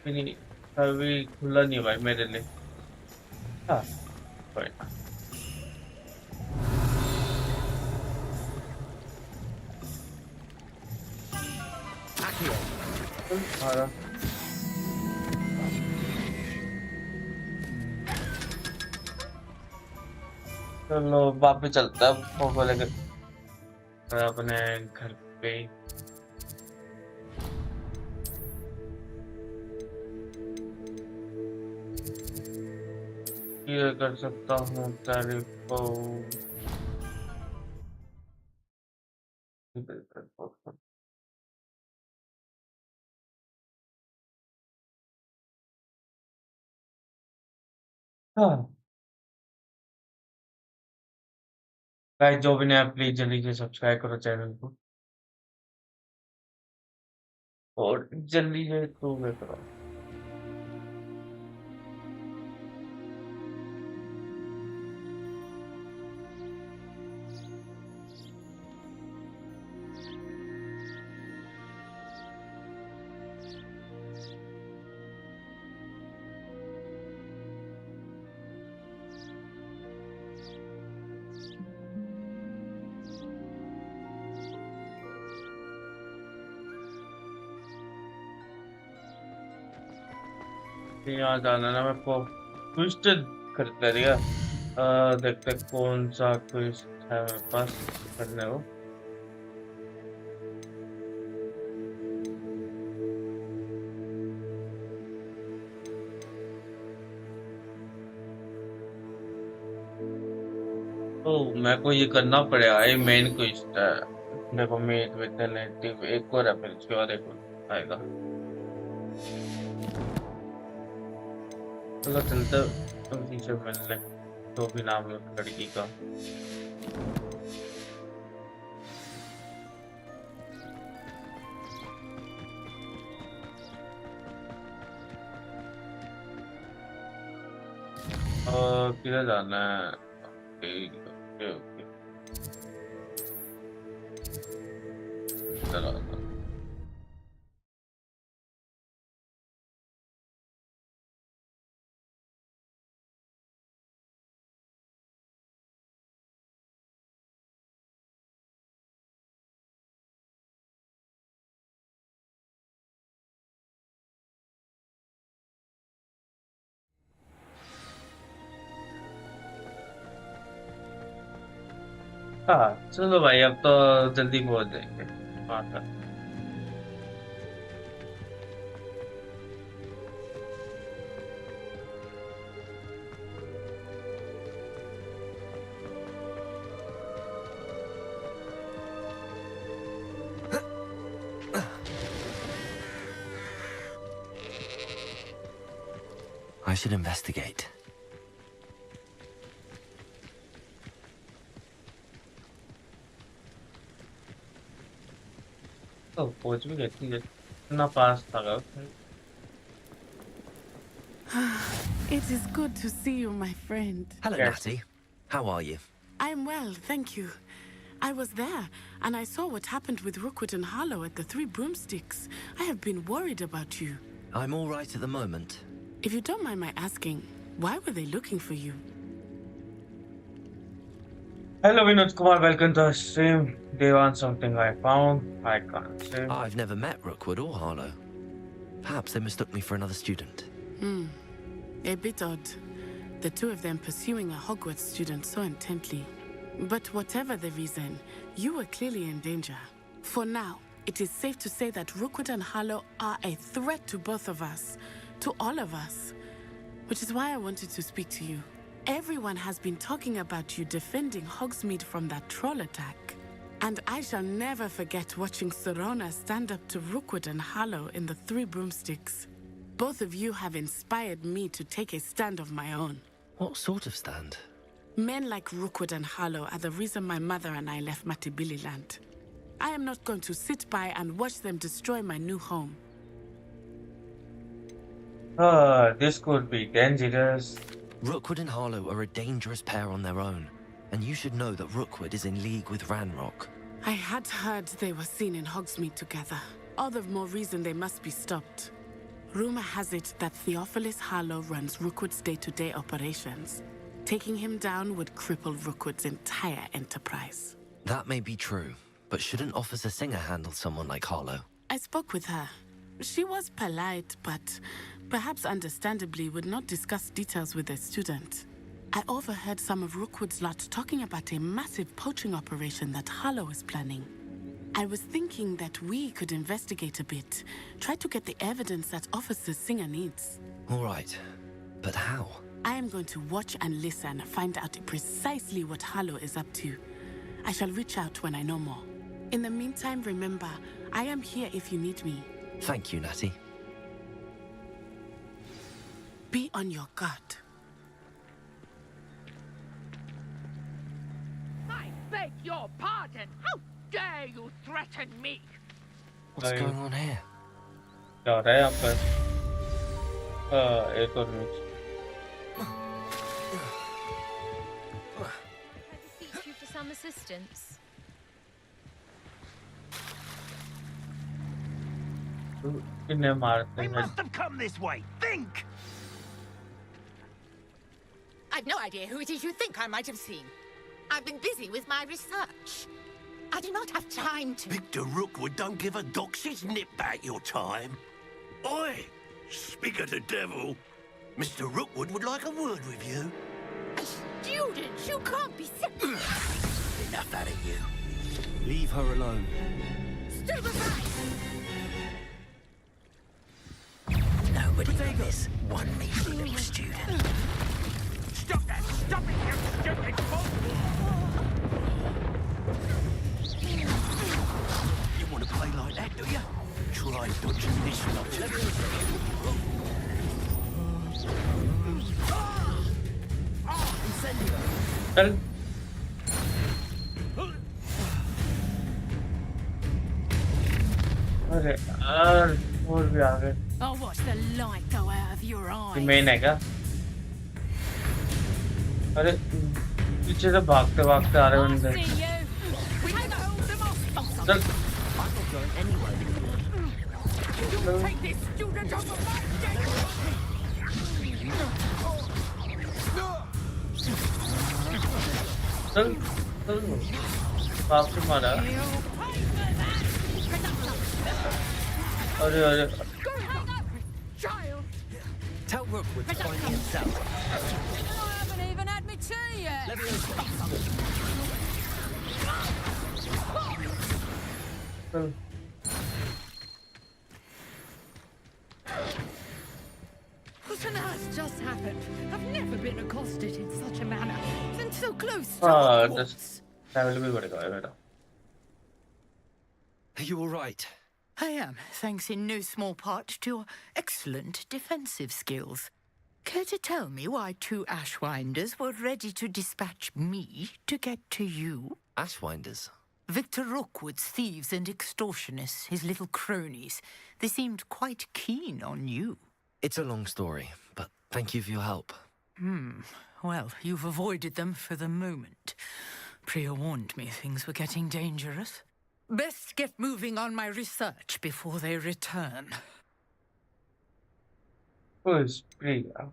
नहीं अभी खुला नहीं भाई मेरे लिए। हाँ चलो वापस चलता है फोटो लेकर अपने घर पे। ये कर सकता हूँ तारीफ को हाँ गाइस जो भी नया प्लीज जल्दी से सब्सक्राइब करो चैनल को और जल्दी से तो करो। यहाँ जाना ना मेरे को ट्विस्ट करते रहेगा। देखते कौन सा ट्विस्ट है मेरे पास करने को। तो मेरे को ये करना पड़ेगा। ये मेन क्वेश्चन है। देखो मेन विद नेटिव एक और है फिर इसके बाद एक और आएगा। चलो चलते टीचर मिलने तो भी नाम है लड़की का। किधर जाना है? ओके ओके चलो हाँ चलो भाई अब तो जल्दी पहुंच जाएंगे वहाँ तक। I should investigate. तो पहुंच भी गई थी इतना पास था। It is good to see you, my friend. Hello, Natty. How are you? I'm well, thank you. I was there, and I saw what happened with Rookwood and Harlow at the Three Broomsticks. I have been worried about you. I'm all right at the moment. If you don't mind my asking, why were they looking for you? Hello, Vinod Kumar. Welcome to our stream. Do you want something I found? I can't say. I've never met Rookwood or Harlow. Perhaps they mistook me for another student. A bit odd. The two of them pursuing a Hogwarts student so intently. But whatever the reason, you were clearly in danger. For now, it is safe to say that Rookwood and Harlow are a threat to both of us. To all of us. Which is why I wanted to speak to you. Everyone has been talking about you defending Hogsmeade from that troll attack. And I shall never forget watching Serona stand up to Rookwood and Harlow in the Three Broomsticks. Both of you have inspired me to take a stand of my own. What sort of stand? Men like Rookwood and Harlow are the reason my mother and I left Matabeleland. I am not going to sit by and watch them destroy my new home. This could be dangerous. Rookwood and Harlow are a dangerous pair on their own, and you should know that Rookwood is in league with Ranrock. I had heard they were seen in Hogsmeade together. All the more reason they must be stopped. Rumor has it that Theophilus Harlow runs Rookwood's day-to-day operations. Taking him down would cripple Rookwood's entire enterprise. That may be true, but shouldn't Officer Singer handle someone like Harlow? I spoke with her. She was polite, but perhaps understandably would not discuss details with a student. I overheard some of Rookwood's lot talking about a massive poaching operation that Harlow is planning. I was thinking that we could investigate a bit, try to get the evidence that Officer Singer needs. All right, but how? I am going to watch and listen, find out precisely what Harlow is up to. I shall reach out when I know more. In the meantime, remember, I am here if you need me. Thank you, Natty. Be on your guard. I beg your pardon. How dare you threaten me? What's going on here? क्या हो रहा है यहाँ पर? एक और minute. Beseech you for some assistance. इन्हें मारते They हैं. must have come this way. Think! I've no idea who it is you think I might have seen. I've been busy with my research. I do not have time to... Victor Rookwood don't give a doxy's nip back your time. Oi! Speak of the devil. Mr. Rookwood would like a word with you. A student? You can't be... Enough out of you. Leave her alone. Stupefy! Nobody will miss one measly little student. Stop that! Stop it, you stupid fool! You want to play like that, do you? Try dodging this lot. चल. अरे यार और भी आ गए. I'll watch the light go out of your eyes. ये main है क्या? अरे पीछे से भागते भागते आ रहे बंदे. चल. Take this student off of my deck! चल चल. वापस मारा. अरे अरे. Child! Tell Rookwood to find me himself. I haven't even had me tea yet. Let me know. चल. What on earth just happened? I've never been accosted in such a manner. And so close to हाँ, Hogwarts. just travel भी बढ़ेगा मेरा. Are you all right? I am, thanks in no small part to your excellent defensive skills. Care to tell me why two Ashwinders were ready to dispatch me to get to you? Ashwinders? Victor Rookwood's thieves and extortionists, his little cronies. They seemed quite keen on you. It's a long story, but thank you for your help. Well, you've avoided them for the moment. Priya warned me things were getting dangerous. Best get moving on my research before they return. Who is Priya?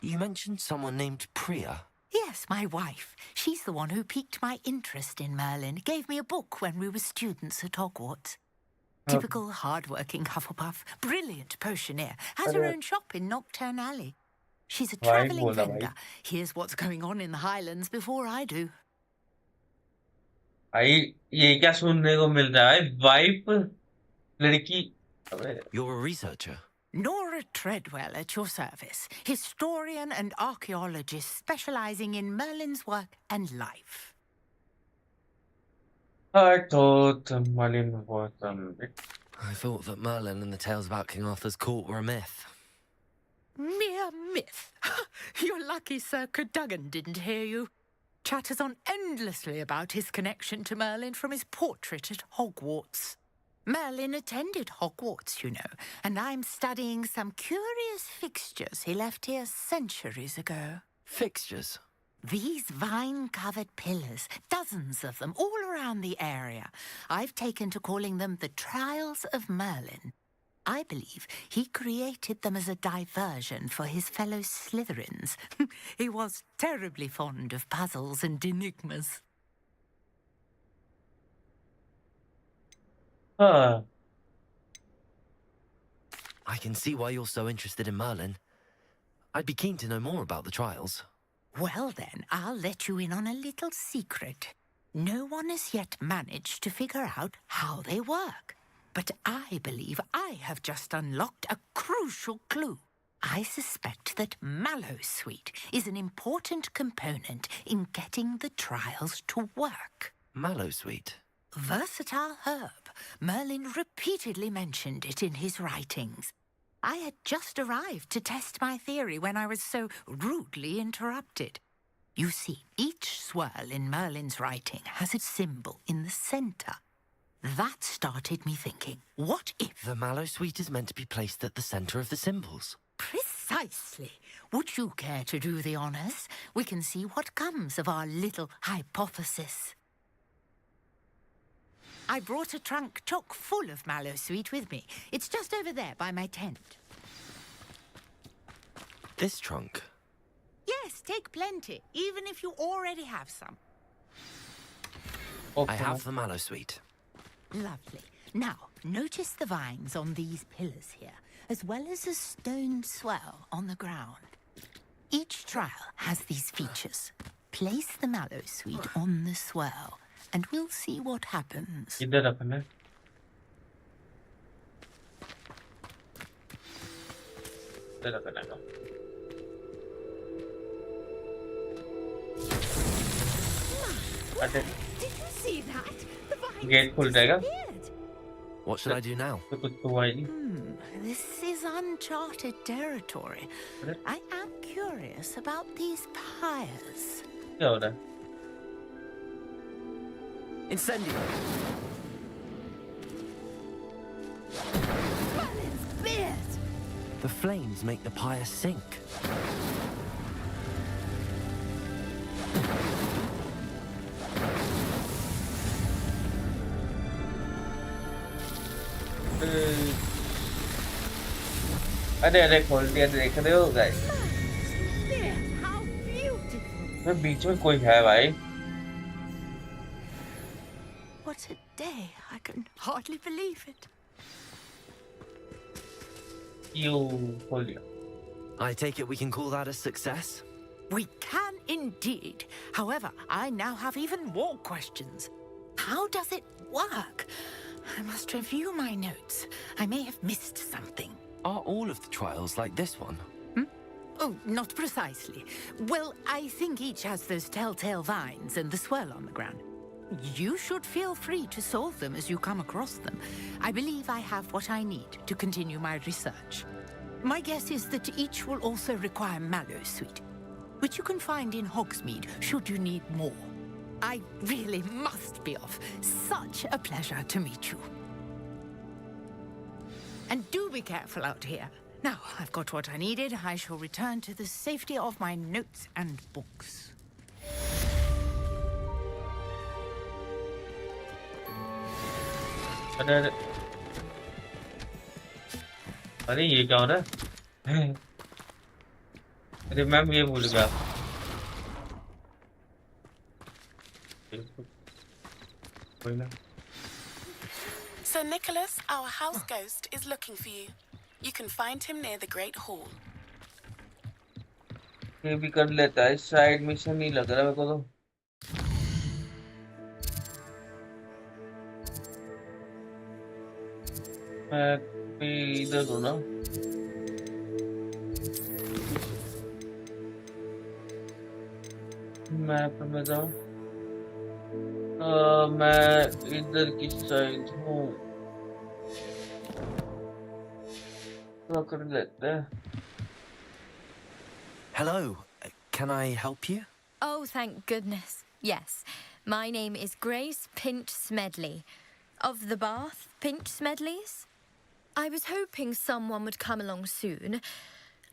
You mentioned someone named Priya. Yes, my wife. She's the one who piqued my interest in Merlin. Gave me a book when we were students at Hogwarts. Typical hard-working Hufflepuff. Brilliant potioneer. Has her own shop in Nocturne Alley. She's a travelling vendor. Here's what's going on in the Highlands before I do. भाई ये क्या सुनने को मिल रहा है? Wife लड़की. You're a researcher. Nora Treadwell at your service. Historian and archaeologist specialising in Merlin's work and life. I thought Merlin was I thought that Merlin and the tales about King Arthur's court were a myth. Mere myth. You're lucky Sir Cadogan didn't hear you. Chatters on endlessly about his connection to Merlin from his portrait at Hogwarts. Merlin attended Hogwarts, you know, and I'm studying some curious fixtures he left here centuries ago. Fixtures? These vine-covered pillars, dozens of them, all around the area. I've taken to calling them the Trials of Merlin. I believe he created them as a diversion for his fellow Slytherins. He was terribly fond of puzzles and enigmas. I can see why you're so interested in Merlin. I'd be keen to know more about the trials. Well then, I'll let you in on a little secret. No one has yet managed to figure out how they work. But I believe I have just unlocked a crucial clue. I suspect that Mallowsweet is an important component in getting the trials to work. Mallowsweet? Versatile herb. Merlin repeatedly mentioned it in his writings. I had just arrived to test my theory when I was so rudely interrupted. You see, each swirl in Merlin's writing has a symbol in the centre. That started me thinking, what if... The Mallowsweet is meant to be placed at the centre of the symbols. Precisely. Would you care to do the honours? We can see what comes of our little hypothesis. I brought a trunk chock full of Mallowsweet with me. It's just over there by my tent. This trunk? Yes, take plenty, even if you already have some. I have the Mallowsweet. Lovely. Now, notice the vines on these pillars here, as well as a stone swell on the ground. Each trial has these features. Place the Mallowsweet on the swell, and we'll see what happens. इधर रखना. इधर रखना का. Did you see that? The vine Gate खुल जाएगा. What should I do now? This is uncharted territory. I am curious about these pyres. क्या हो रहा है? Incendio! Merlin's beard! The flames make the pyre sink. अरे अरे खोल दिया, देख रहे हो गाइस? How beautiful! मैं बीच में कोई है भाई. What a day! I can hardly believe it. You खोल दिया. I take it we can call that a success? We can indeed. However, I now have even more questions. How does it work? I must review my notes. I may have missed something. Are all of the trials like this one? Oh, not precisely. Well, I think each has those telltale vines and the swirl on the ground. You should feel free to solve them as you come across them. I believe I have what I need to continue my research. My guess is that each will also require Mallowsweet, which you can find in Hogsmeade should you need more. I really must be off. Such a pleasure to meet you. And do be careful out here. Now, I've got what I needed. I shall return to the safety of my notes and books. अरे अरे अरे ये क्या हो रहा है? अरे ma'am ये भूल गया। कोई ना। Sir Nicholas, our house ghost, is looking for you. You can find him near the Great Hall. ये भी कर लेता है, साइड मिशन नहीं लग रहा मेरे को तो। मैं भी इधर हूँ ना। मैप में जाऊँ। मैं इधर की साइड हूँ। तो कर लेते हैं। Hello, can I help you? Oh, thank goodness. Yes. My name is Grace Pinch Smedley. Of the Bath Pinch Smedleys? I was hoping someone would come along soon.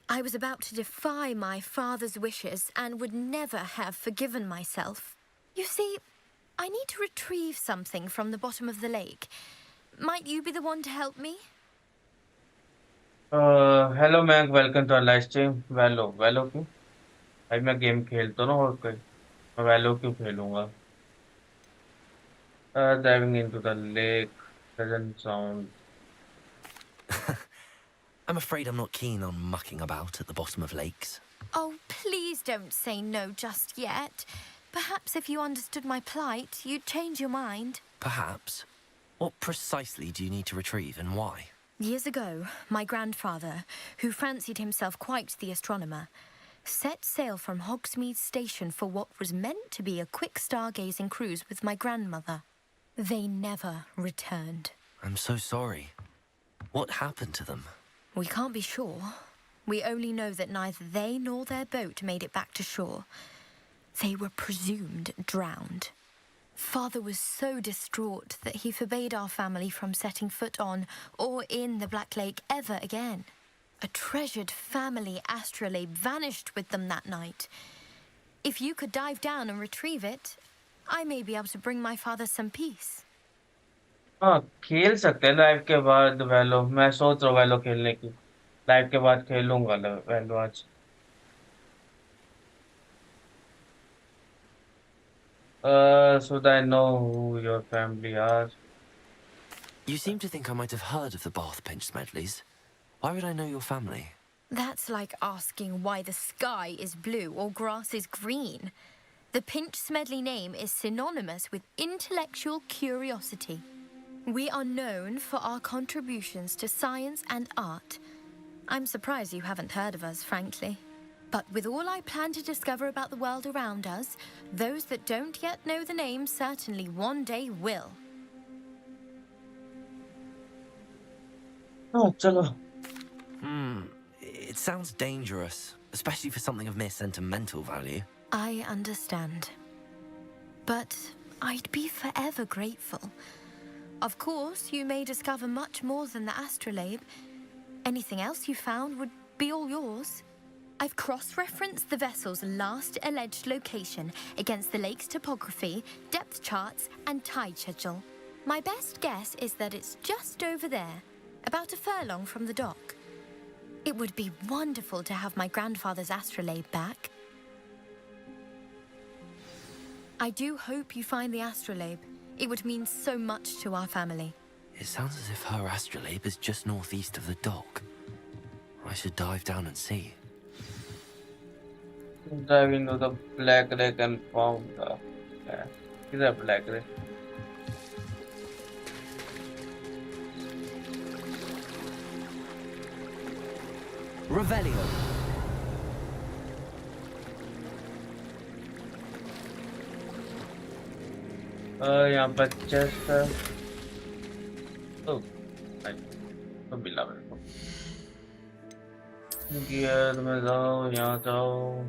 I was about to defy my father's wishes and would never have forgiven myself. You see, I need to retrieve something from the bottom of the lake. Might you be the one to help me? Hello ma'am, welcome to our live stream. वैलो वैलो क्यों भाई? मैं game खेलता हूँ ना, और कोई मैं वैलो क्यों खेलूंगा? Diving into the lake doesn't sound. I'm afraid I'm not keen on mucking about at the bottom of lakes. Oh, please don't say no just yet. Perhaps if you understood my plight, you'd change your mind. Perhaps. What precisely do you need to retrieve and why? Years ago, my grandfather, who fancied himself quite the astronomer, set sail from Hogsmeade Station for what was meant to be a quick stargazing cruise with my grandmother. They never returned. I'm so sorry. What happened to them? We can't be sure. We only know that neither they nor their boat made it back to shore. They were presumed drowned. Father was so distraught that he forbade our family from setting foot on or in the Black Lake ever again. A treasured family astrolabe vanished with them that night. If you could dive down and retrieve it, I may be able to bring my father some peace. हाँ, खेल सकते हैं live के बाद वैलो। मैं सोच रहा हूँ वैलो खेलने की। लाइव के बाद खेलूंगा वैलो आज। Should I know who your family are? You seem to think I might have heard of the Bath Pinch Smedleys. Why would I know your family? That's like asking why the sky is blue or grass is green. The Pinch Smedley name is synonymous with intellectual curiosity. We are known for our contributions to science and art. I'm surprised you haven't heard of us, frankly. But with all I plan to discover about the world around us, those that don't yet know the name certainly one day will. Oh, chalo. It sounds dangerous, especially for something of mere sentimental value. I understand. But I'd be forever grateful. Of course, you may discover much more than the astrolabe. Anything else you found would be all yours. I've cross-referenced the vessel's last alleged location against the lake's topography, depth charts, and tide schedule. My best guess is that it's just over there, about a furlong from the dock. It would be wonderful to have my grandfather's astrolabe back. I do hope you find the astrolabe. It would mean so much to our family. It sounds as if her astrolabe is just northeast of the dock. I should dive down and see. Dive into the Black Lake and found the... Is that Black Lake? Revelio. यहाँ पर chest है। ओह, तो मिला मेरे को। Gear में जाओ, यहाँ जाओ।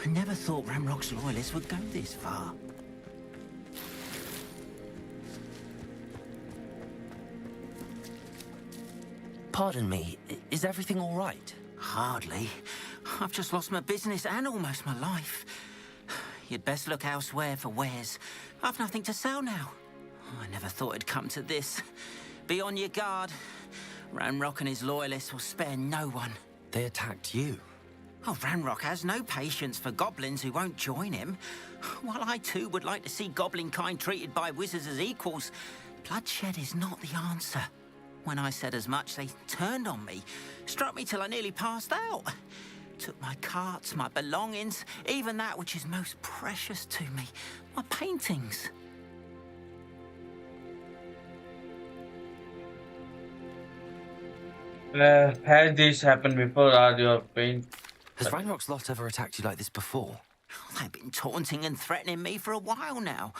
I never thought Ramrock's loyalists would go this far. Pardon me, is everything all right? Hardly. I've just lost my business and almost my life. You'd best look elsewhere for wares. I've nothing to sell now. I never thought it'd come to this. Be on your guard. Ranrock and his loyalists will spare no one. They attacked you? Oh, Ranrock has no patience for goblins who won't join him. While I too would like to see goblin kind treated by wizards as equals, bloodshed is not the answer. When I said as much, they turned on me, struck me till I nearly passed out. Took my carts, my belongings, even that which is most precious to me, my paintings. Has this happened before? Are your paint? Has Ranrock's lot ever attacked you like this before? They've been taunting and threatening me for a while now.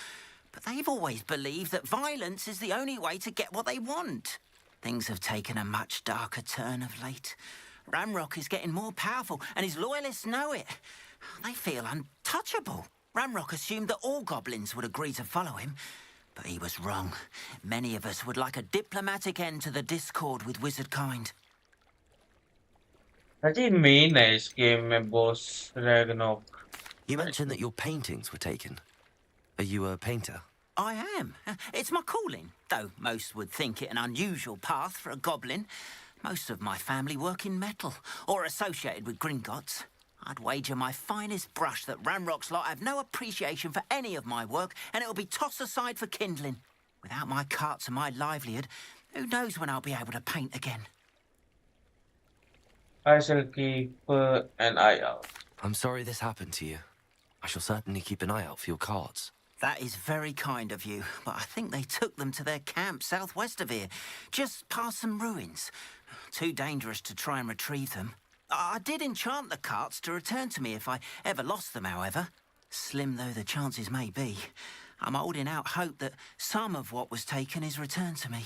But they've always believed that violence is the only way to get what they want. Things have taken a much darker turn of late. Ranrock is getting more powerful, and his loyalists know it. They feel untouchable. Ranrock assumed that all goblins would agree to follow him, but he was wrong. Many of us would like a diplomatic end to the discord with wizard kind. Actually, main है इस game में boss Ragnarok. You mentioned that your paintings were taken. Are you a painter? I am. It's my calling, though most would think it an unusual path for a goblin. Most of my family work in metal, or associated with Gringotts. I'd wager my finest brush that Ranrock's lot have no appreciation for any of my work, and it'll be tossed aside for kindling. Without my carts and my livelihood, who knows when I'll be able to paint again? I shall keep an eye out. I'm sorry this happened to you. I shall certainly keep an eye out for your carts. That is very kind of you, but I think they took them to their camp southwest of here, just past some ruins. Too dangerous to try and retrieve them. I did enchant the carts to return to me if I ever lost them, however. Slim though the chances may be, I'm holding out hope that some of what was taken is returned to me.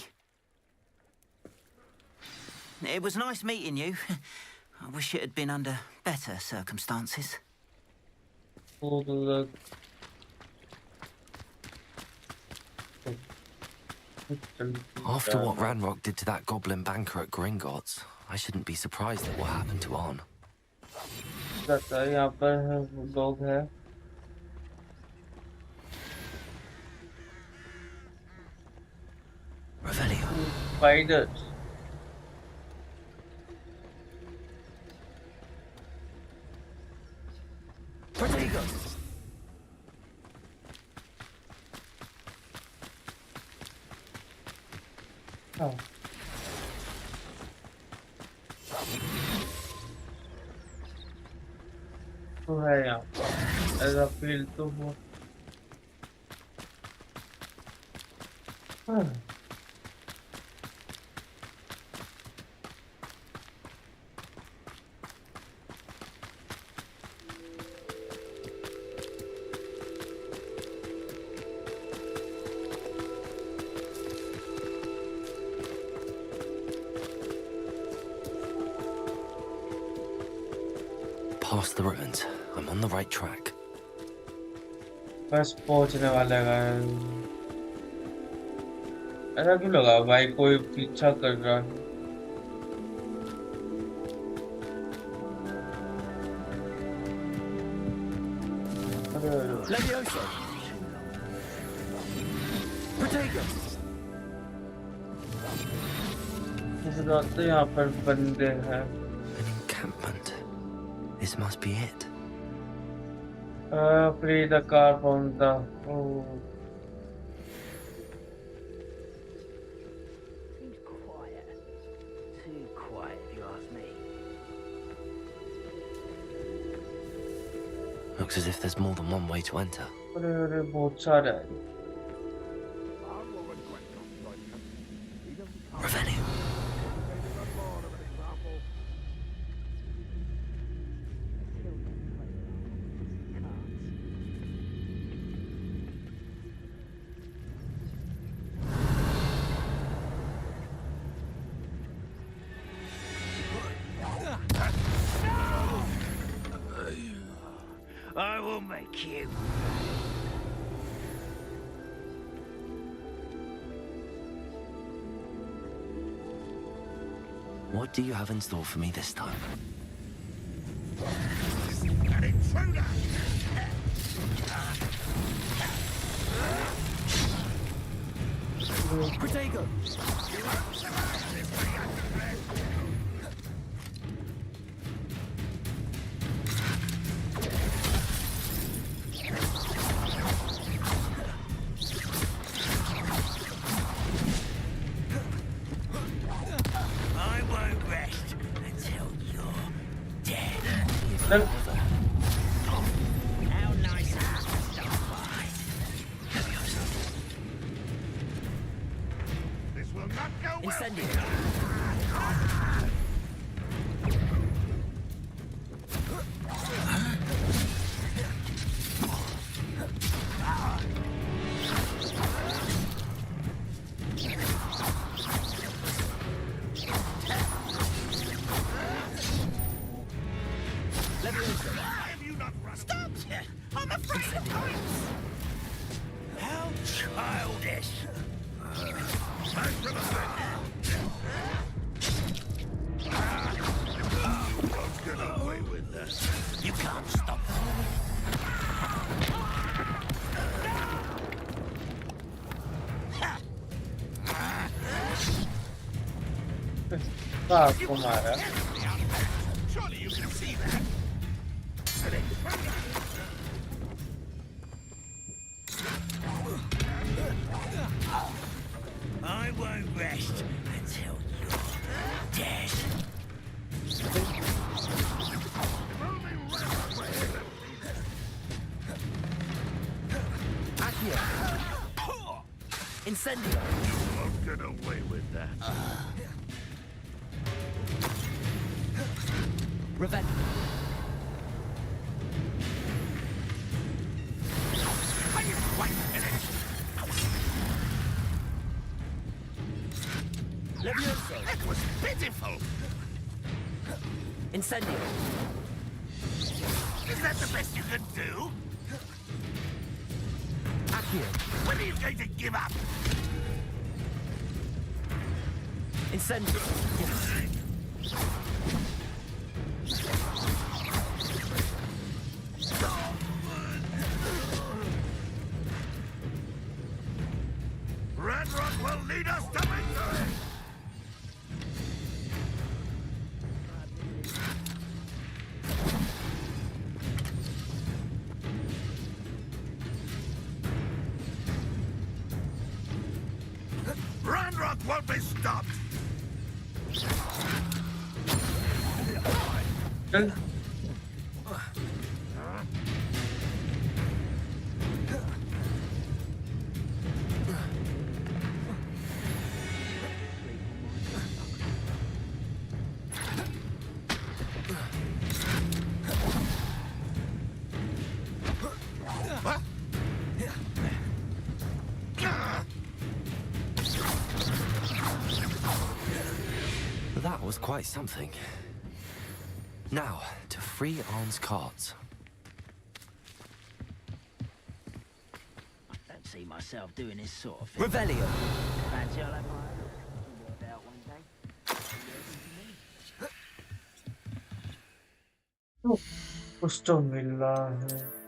It was nice meeting you. I wish it had been under better circumstances. After what Ranrock did to that goblin banker at Gringotts, I shouldn't be surprised at what happened to On. यहाँ पर लोग हैं. Revelio. Spiders. Protego. Oh. तो है यहाँ ऐसा feel तो हो. Past the ruins. I'm on the right track. बस पहुंचने वाले हैं. ऐसा क्यों लगा भाई कोई पीछा कर रहा है? Levioso. Protego. मुझे लगता है यहाँ पर बंदे हैं. An encampment. This must be it. Free the car from the. Oh. Seems quiet. Too quiet, if you ask me. Looks as if there's more than one way to enter. अरे बहुत सारे हैं. Revenue. I will make you. What do you have in store for me this time? An intruder! Protego! I won't rest until you're dead. How nice of you to stop by. This will not go well. Incendio! Why have you not run? Stop! I'm afraid of heights. How childish! Back to the back. You won't get away with that. You can't stop Ah, kumara. Surely you can see that. I won't rest until you're dead. Accio! Incendio! You won't get away with that. Revenge! Wait a minute. Levioso! That was pitiful. Incendio! Is that the best you can do? Accio! When are you going to give up? Incendio! Red Rock will lead us to victory! Red Rock won't be stopped! That was quite something. Now, to free Arn's cards. I don't see myself doing this sort of thing. Revelio! Fancy I'll have my own work out one day. कुछ तो मिल रहा है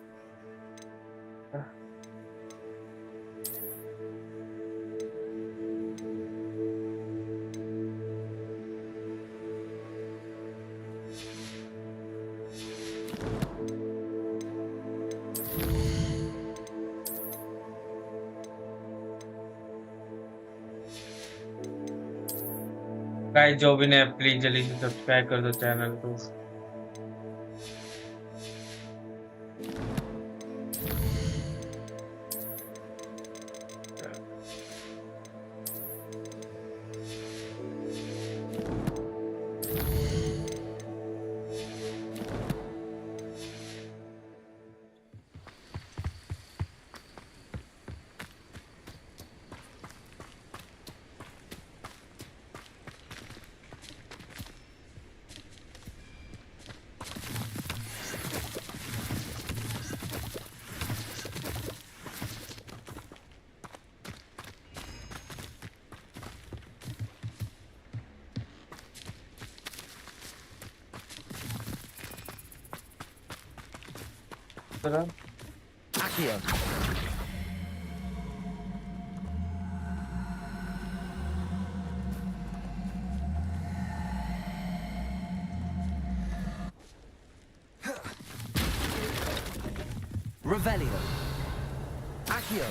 guys जो भी ने please जल्दी से subscribe कर दो चैनल को तरह Accio. Revelio. Accio.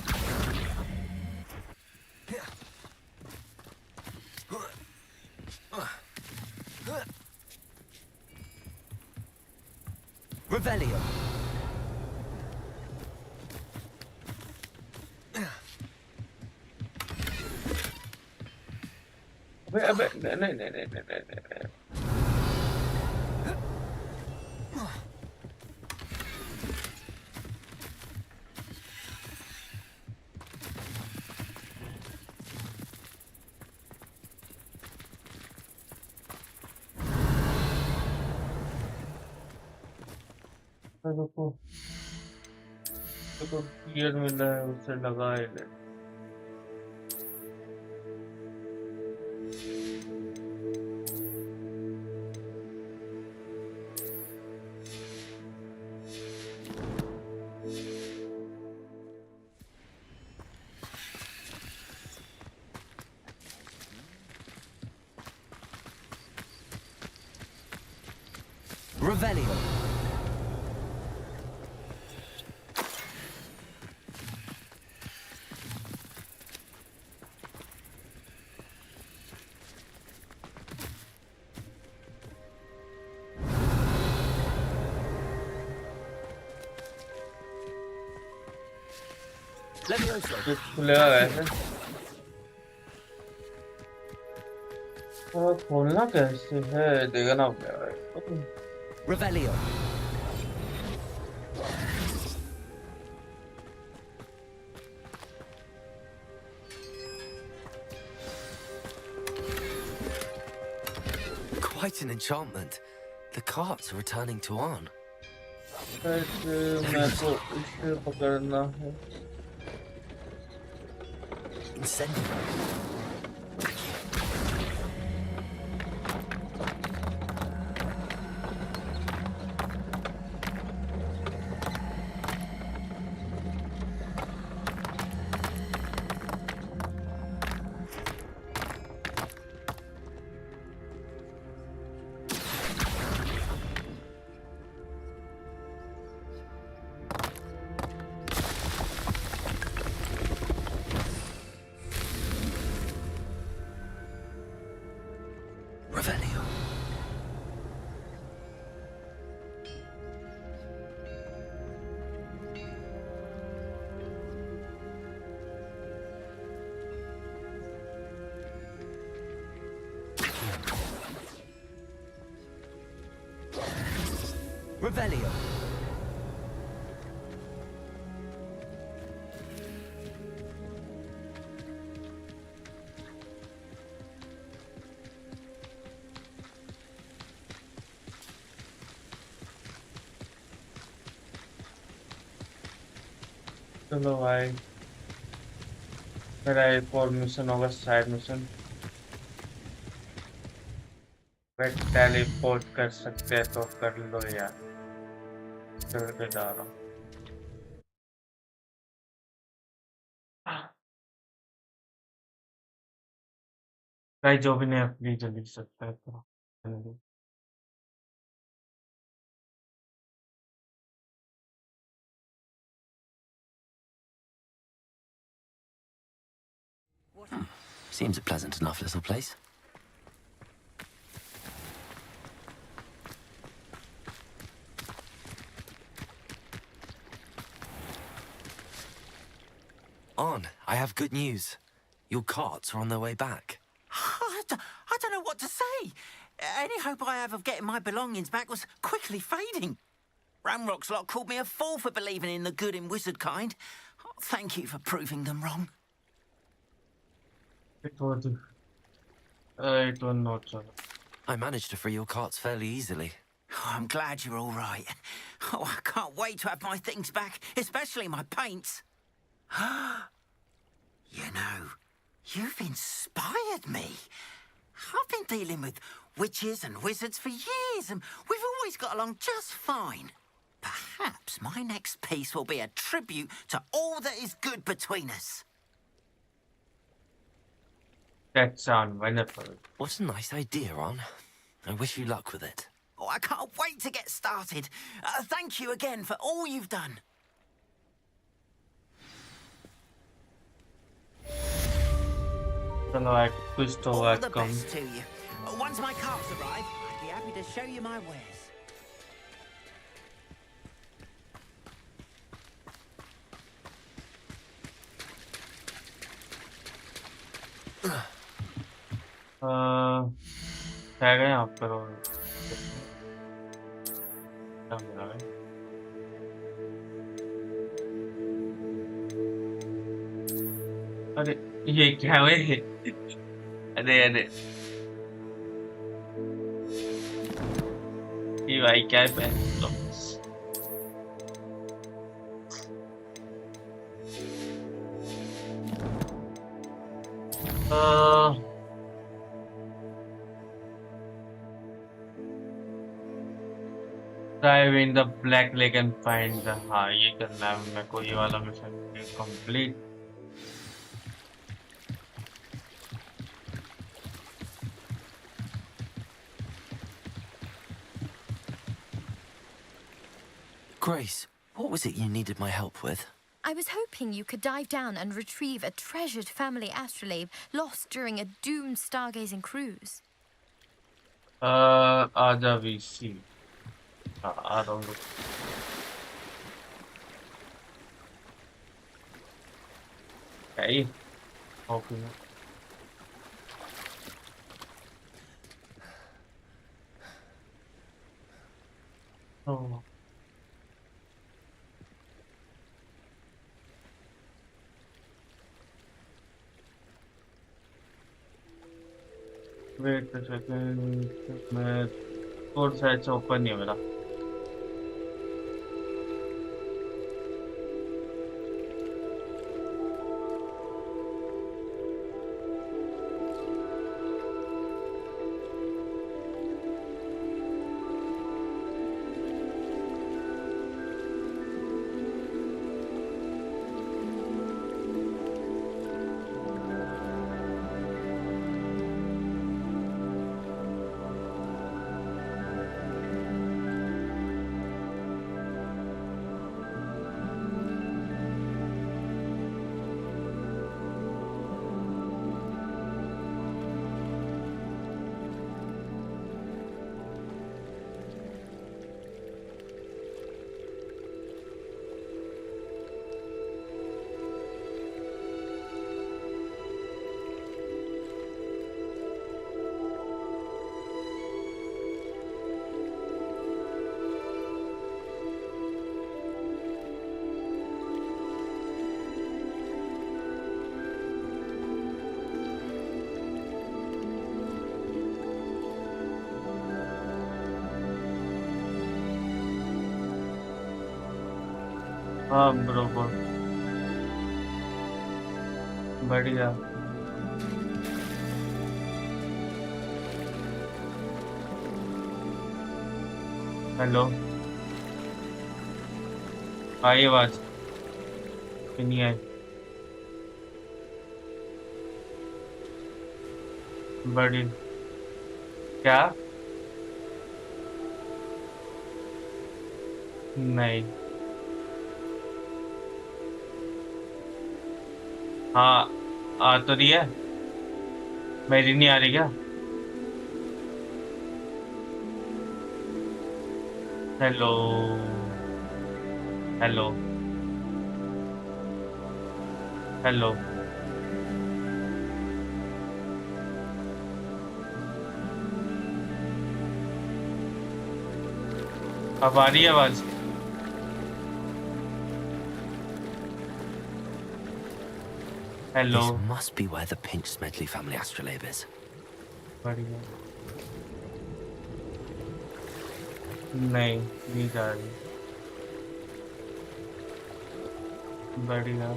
Revelio. अबे नहीं रुको तो गियर मिला है उससे लगा ही ले Revelio. खुलेगा कैसे खोलना कैसे है देखना पड़ेगा Revelio. Quite an enchantment. The carts are returning to on. कैसे मैं तो इसे पकड़ना है Incendio. Revelio. Revelio. चलो भाई मेरा एक और मिशन होगा साइड मिशन टेलीपोर्ट कर सकते हैं तो कर लो यार चल के जा रहा हूँ भाई जो भी नहीं प्लीज लिख सकता है तो Seems a pleasant enough little place. On, I have good news. Your carts are on their way back. I don't know what to say. Any hope I have of getting my belongings back was quickly fading. Ramrock's lot called me a fool for believing in the good in wizard kind. Thank you for proving them wrong. it was not so I managed to free your carts fairly easily. Oh, I'm glad you're all right. Oh, I can't wait to have my things back, especially my paints. You know, you've inspired me. I've been dealing with witches and wizards for years, and we've always got along just fine. Perhaps perhaps my next piece will be a tribute to all that is good between us. That sounds wonderful. What a nice idea, Ron. I wish you luck with it. Oh, I can't wait to get started. Thank you again for all you've done. चलो कुछ तो All the come best to you. Once my carts arrive, I'd be happy to show you my wares. है गए यहाँ पर और क्या मिला है? अरे ये क्या है? अरे अरे ये भाई क्या है पहन लो। Dive in the black lake and find the हाँ ये करना है मेरे को ये वाला mission complete. Grace, what was it you needed my help with? I was hoping you could dive down and retrieve a treasured family astrolabe lost during a doomed stargazing cruise. आजा VC I don't know. Okay. Okay. Oh. Wait a second. मैं code शायद से open नहीं है मेरा। हाँ बरोबर बढ़िया। हेलो आई आवाज कि नहीं आई? बड़ी क्या? नहीं हाँ आ तो रही है, मेरी नहीं आ रही क्या? हेलो हेलो हेलो अब आ रही है आवाज? Hello. This must be where the Pinch Smedley family astrolabe is. बढ़िया। नहीं जा रही। बढ़िया।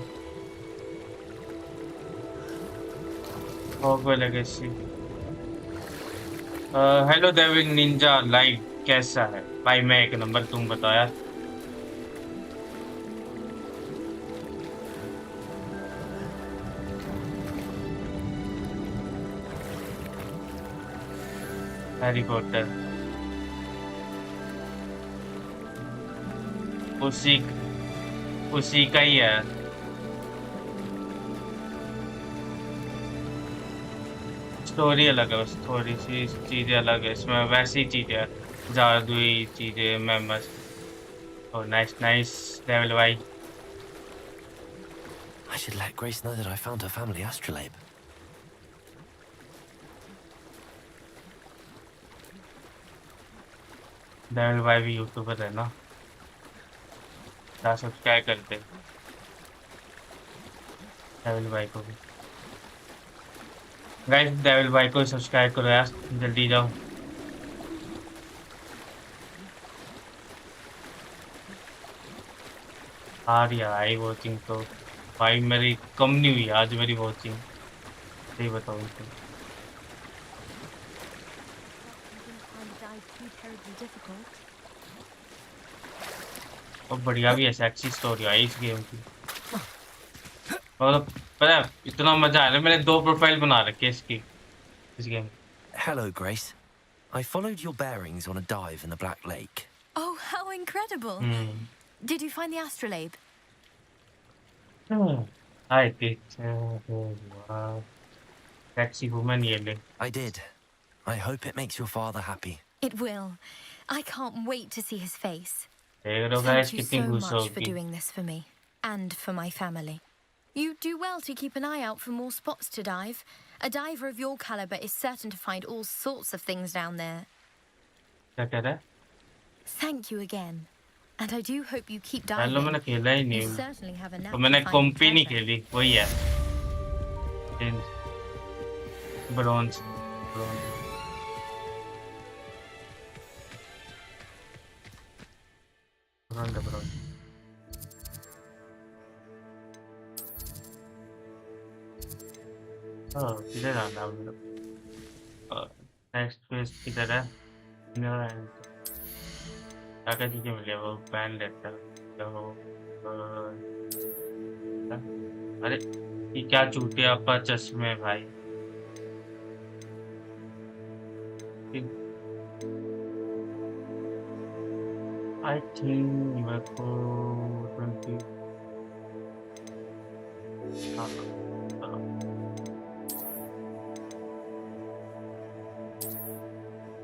होगो legacy. Hello David Ninja live कैसा है? भाई मैं एक नंबर, तुम बताओ यार। हैरी पॉटर उसी का ही है। स्टोरी अलग है, बस थोड़ी सी चीजें अलग है इसमें, वैसी चीजें जादुई चीजें मैं मस्त। Oh, nice level भाई। I should let Grace know that I found her family astrolabe. Level भाई भी यूट्यूबर है ना, सब्सक्राइब करते लेवल भाई को भी। गाइस लेवल भाई को सब्सक्राइब करो यार, जल्दी जाओ। यार आई वॉचिंग तो भाई मेरी कम नहीं हुई आज मेरी वॉचिंग, सही बताऊँ तो। और बढ़िया भी है, सेक्सी स्टोरी आई इस गेम की। और पता है इतना मजा आ रहा है, मैंने 2 प्रोफाइल बना रखे इसकी इस game. Hello, Grace. I followed your bearings on a dive in the Black Lake. Oh, how incredible! Did you find the astrolabe? I did. Sexy woman ये I did. I hope it makes your father happy. It will. I can't wait to see his face. guys Thank you कितनी so खुश much for होगी। doing this for me and for my family. You do well to keep an eye out for more spots to dive. A diver of your caliber is certain to find all sorts of things down there. क्या कह रहा है? Thank you again. And I do hope you keep hello diving. मैंने खेला ही You नहीं, certainly have a knack तो मैंने for finding कॉम्पी नहीं treasure. खेली, वही है ब्रॉन्ज। किधर आना है मतलब? नेक्स्ट फेज किधर है? क्या चीजें मिले वो पैन लेता तो अरे ये क्या चूतिया आपका चश्मे है भाई। आई थिंक मेरे को 20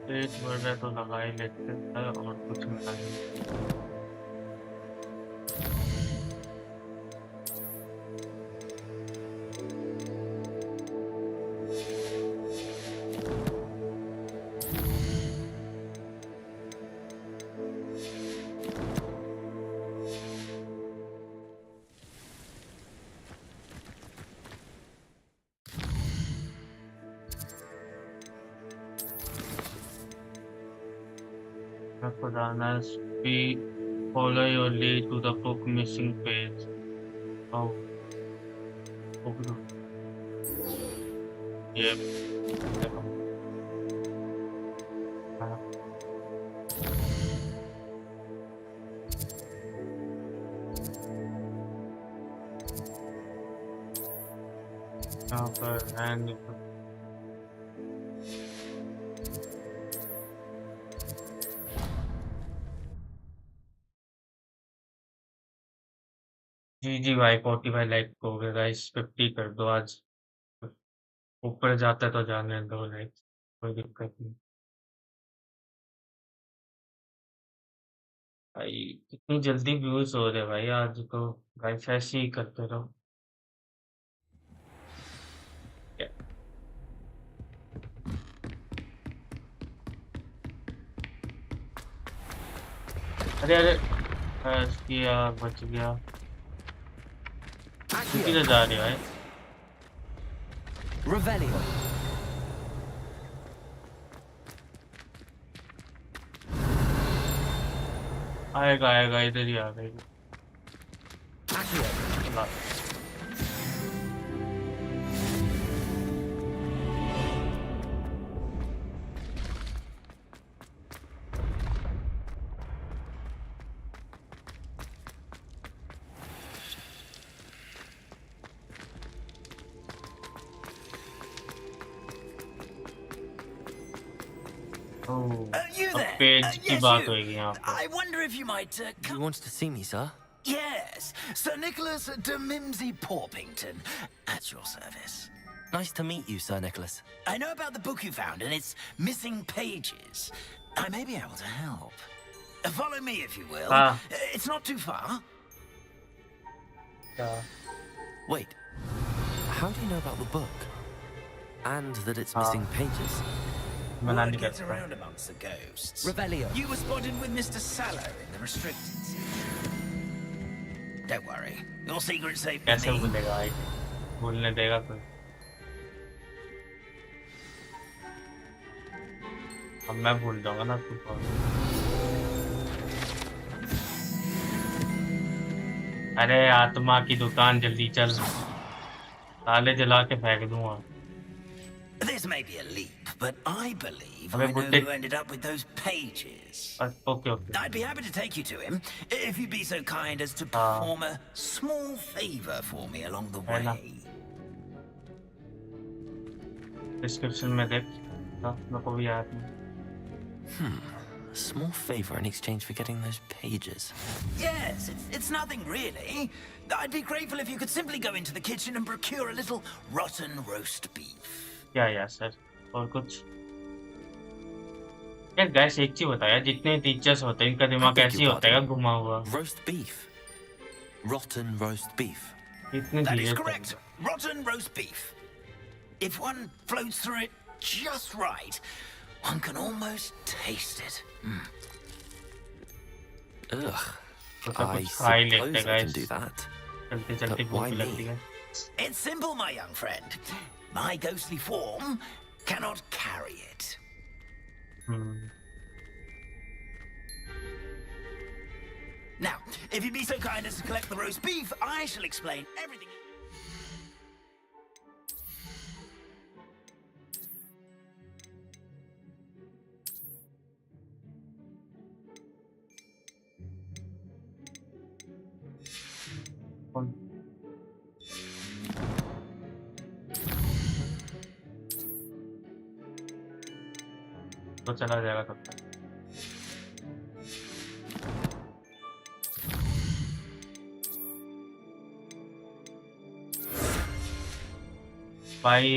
पेट भर रहा है तो लगा ही लेते हैं और कुछ मिला नहीं। Bananas, we follow your lead to the book missing page. Oh, okay. Yep. यहाँ पर and जी भाई 45 लाइक हो गए गाइस, 50 कर दो आज, ऊपर जाता है तो जाने दो लाइक, कोई दिक्कत नहीं भाई। कितनी जल्दी व्यूज हो रहे भाई आज तो, गाइस ऐसे ही करते रहो। अरे अरे बस किया, बच गया। किधर जा रहे हो भाई? Revelio. आएगा आएगा, इधर ही आ गई। You there? पेज की Yes, बात you. होगी यहाँ पे. I wonder if you might He wants to see me, sir. Yes, Sir Nicholas de Mimsy Porpington, at your service. Nice to meet you, Sir Nicholas. I know about the book you found and its missing pages. I may be able to help. Follow me, if you will. It's not too far. Wait, how do you know about the book? And that it's missing pages? Word gets around amongst the ghosts. Revelio. You were spotted with Mr. Sallow in the restricted section. Don't worry, your secret's safe with कैसे me. भूलेगा भाई? भूलने देगा कोई? अब मैं भूल जाऊंगा ना तू कौन? अरे आत्मा की दुकान जल्दी चल, ताले जला के फेंक दूंगा. This may be a leap, but I believe अबे I know बुड्ढे. who ended up with those pages. Okay. I'd be happy to take you to him if you'd be so kind as to perform a small favor for me along the way. Description में देख, मेरे को भी याद नहीं. A small favor in exchange for getting those pages. Yes, it's nothing really. I'd be grateful if you could simply go into the kitchen and procure a little rotten roast beef. या sir और कुछ यार gas एक चीज बताया जितने teachers होते हैं इनका दिमाग ऐसे ही होता है घुमा हुआ roast beef rotten roast beef इतने That धीरे is correct. Rotten roast beef. If one floats through it just right, one can almost taste it. Ugh. I suppose I can do that. चलते But why भूख लगती me? है. It's simple, my young friend. My ghostly form cannot carry it. Now, if you'd be so kind as to collect the roast beef, I shall explain everything. तो चला जाएगा तब तक. भाई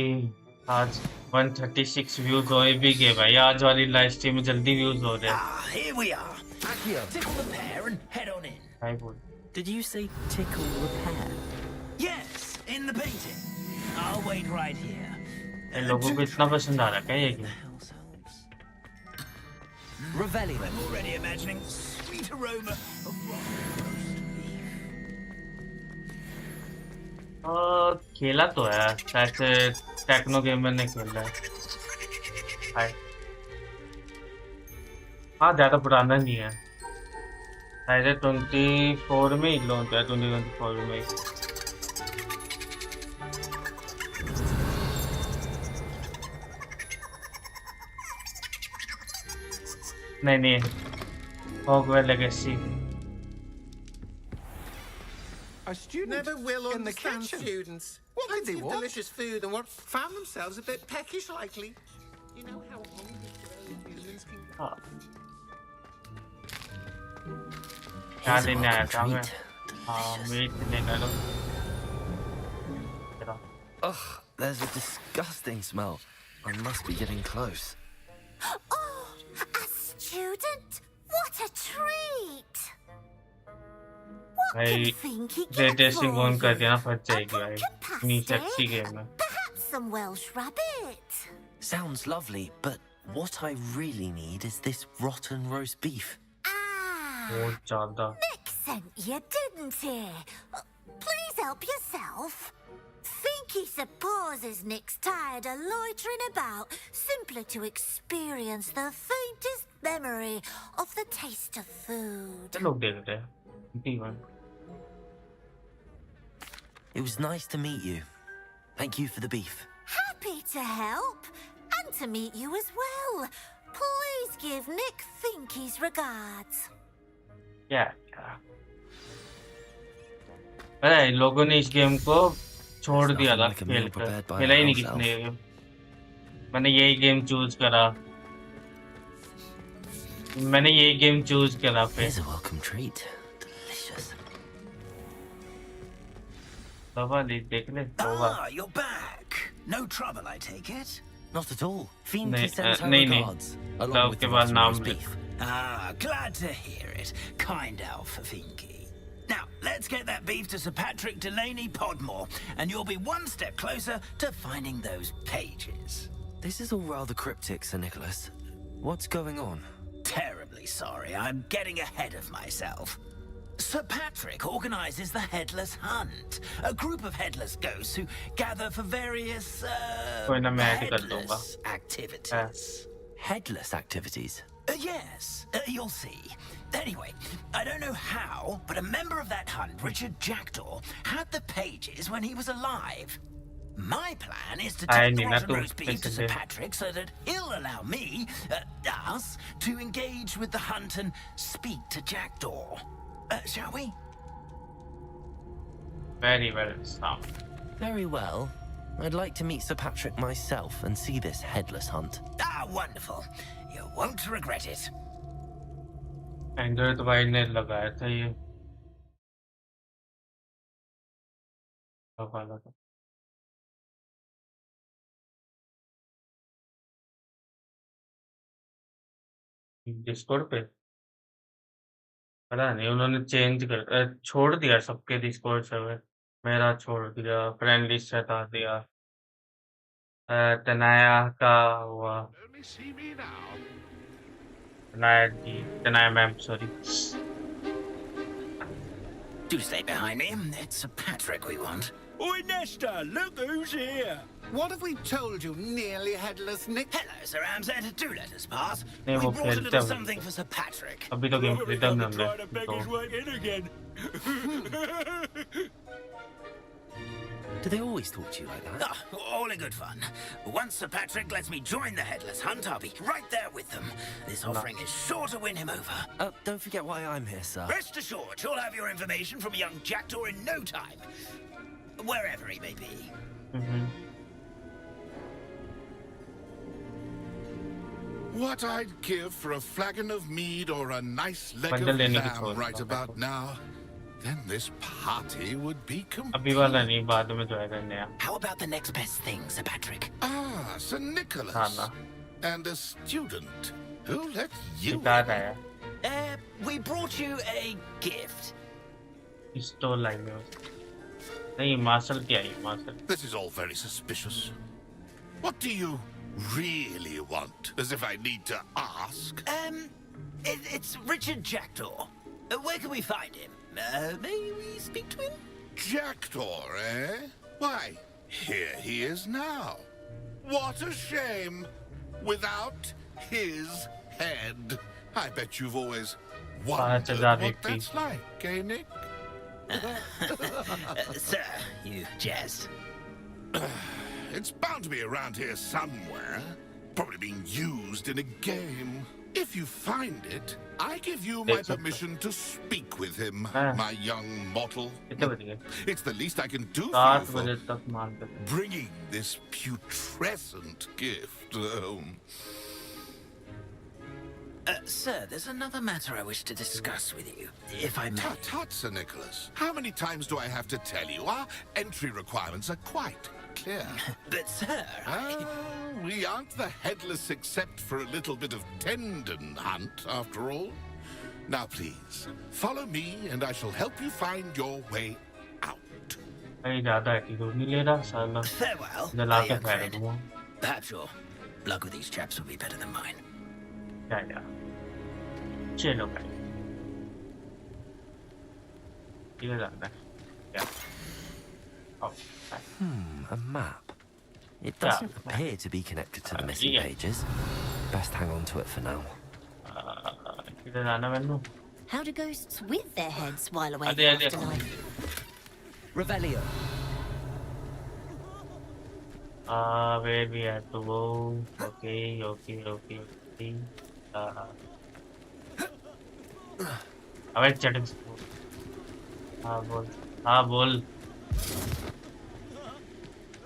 आज 136 व्यूज हो भी गए भाई. आज वाली लाइव स्ट्रीम में जल्दी व्यूज हो रहे हैं. Here we are. Tickle the pear and head on in. भाई बोल. Did you say tickle repair? Yes, in the painting. I'll wait right here. इन लोगों को इतना पसंद आ रहा है क्या ये game? Revelio. I'm already imagining sweet aroma of roast beef. खेला तो है शायद से टेक्नो गेमर ने खेला है. हाँ ज़्यादा पुराना नहीं है शायद 24 में ही लॉन्च हुआ. 2024 में नहीं Hogwarts Legacy. A student never will in the understand kitchen. students. What Plenty did they of want? delicious food and what found themselves a bit peckish likely. You know how hungry humans can क्या लेने आया था मैं? हाँ meet लेने लो. Ugh, there's a disgusting smell. I must be getting close. Oh, a student? What a treat! What भाई can Finky रे get testing for on कर you? देना फट जाएगी भाई. इतनी सेक्सी गेम है. Perhaps some Welsh rabbit. Sounds lovely, but what I really need is this rotten roast beef. बहुत ज़्यादा. Nick sent you, didn't he? Please help yourself. Finky supposes Nick's tired of loitering about simply to experience the faintest memory of the taste of food. चलो देखते हैं. D1. It was nice to meet you. Thank you for the beef. Happy to help, and to meet you as well. Please give Nick Finky's regards. क्या अरे लोगों ने इस game को छोड़ दिया था खेल कर. खेला ही नहीं किसने ये गेम. मैंने यही गेम चूज करा मैंने ये गेम चूज करा पे। Here's a welcome treat. Delicious. दवा ले देख ले। Ah, you're back. No trouble, I take it. Not at all. Fiend नहीं sends her नहीं regards, along with के the बाद rest नाम roast ले। beef. Ah, glad to hear it. Kind elf, Finky. Now, let's get that beef to Sir Patrick Delaney Podmore, and you'll be one step closer to finding those pages. This is all rather cryptic, Sir Nicholas. What's going on? Terribly sorry, I'm getting ahead of myself. Sir Patrick organizes the Headless Hunt, a group of headless ghosts who gather for various, headless activities. Headless activities? Yes, you'll see. Anyway, I don't know how, but a member of that hunt, Richard Jackdaw, had the pages when he was alive. My plan is to take the rotten roast beef to Sir Patrick so that he'll allow me, us, to engage with the hunt and speak to Jackdaw. Shall we? Very well, Sam. Very well. I'd like to meet Sir Patrick myself and see this headless hunt. Ah, wonderful. You won't regret it. Android भाई ने लगाया था ये वाला था। Discord पे पता नहीं उन्होंने चेंज कर छोड़ दिया सबके डिस्कॉर्ड सर्वर। मेरा छोड़ दिया, फ्रेंड लिस्ट हटा दिया, तनाया का हुआ, Tanaya ma'am sorry. Do stay behind me. It's Sir Patrick we want. Oi, Nesta, look who's here. What have we told you, nearly headless Nick? Hello, Sir Amzad. Do let us pass. नहीं, We वो brought a खेलते little हैं। something for Sir Patrick. अभी तो game play done है Trying to beg his way in again. Do they always talk to you like that? Ah, all in good fun. Once Sir Patrick lets me join the Headless Hunt, I'll be right there with them. This offering is sure to win him over. Don't forget why I'm here, sir. Rest assured, you'll have your information from young Jackdaw in no time. Wherever he may be. What I'd give for a flagon of mead or a nice leg of bundle लेने की lamb सोच right रहा हूँ। about now, then this party would be complete. अभी वाला नहीं, बाद में जो है नया। How about the next best thing, Sir Patrick? Ah, Sir Nicholas. हाँ ना। And a student. Who let you याद आया। We brought you a gift. पिस्तौल लाई में नहीं, मार्शल क्या है martial? This is all very suspicious. What do you really want? As if I need to ask. It's Richard Jackdaw. Where can we find him? May we speak to him? Jackdaw, eh? Why, here he is now. What a shame. Without his head. I bet you've always wondered what that's like, eh, Nick? Sir, you jest. It's bound to be around here somewhere. Probably being used in a game. If you find it, I give you my permission to speak with him, my young mortal. It's the least I can do for you for bringing this putrescent gift home. Sir, there's another matter I wish to discuss with you, if I may. Tut, Sir Nicholas. How many times do I have to tell you? Our entry requirements are quite clear. But, sir, we aren't the headless except for a little bit of tendon hunt, after all. Now, please, follow me and I shall help you find your way out. Farewell, my young friend. Perhaps your luck with these chaps will be better than mine. चलो भाई इधर जाना है। A map. It doesn't appear to be connected to the missing pages. Best hang on to it for now. इधर जाना मैंने। How do ghosts with their heads while away अरे the afterlife? Revelio. Where we have to go? Okay. अबे chatting हाँ बोल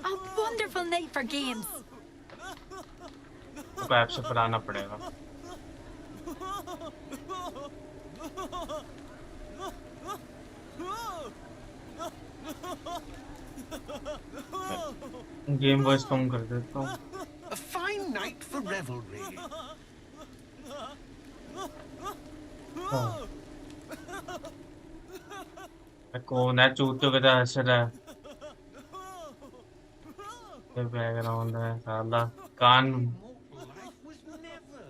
A wonderful night for games. तो app से बनाना पड़ेगा। गेम वॉइस कम कर देता हूँ. A fine night for revelry. कौन है चूतियों के तरह हंस रहा है? ये बैकग्राउंड है साला कान.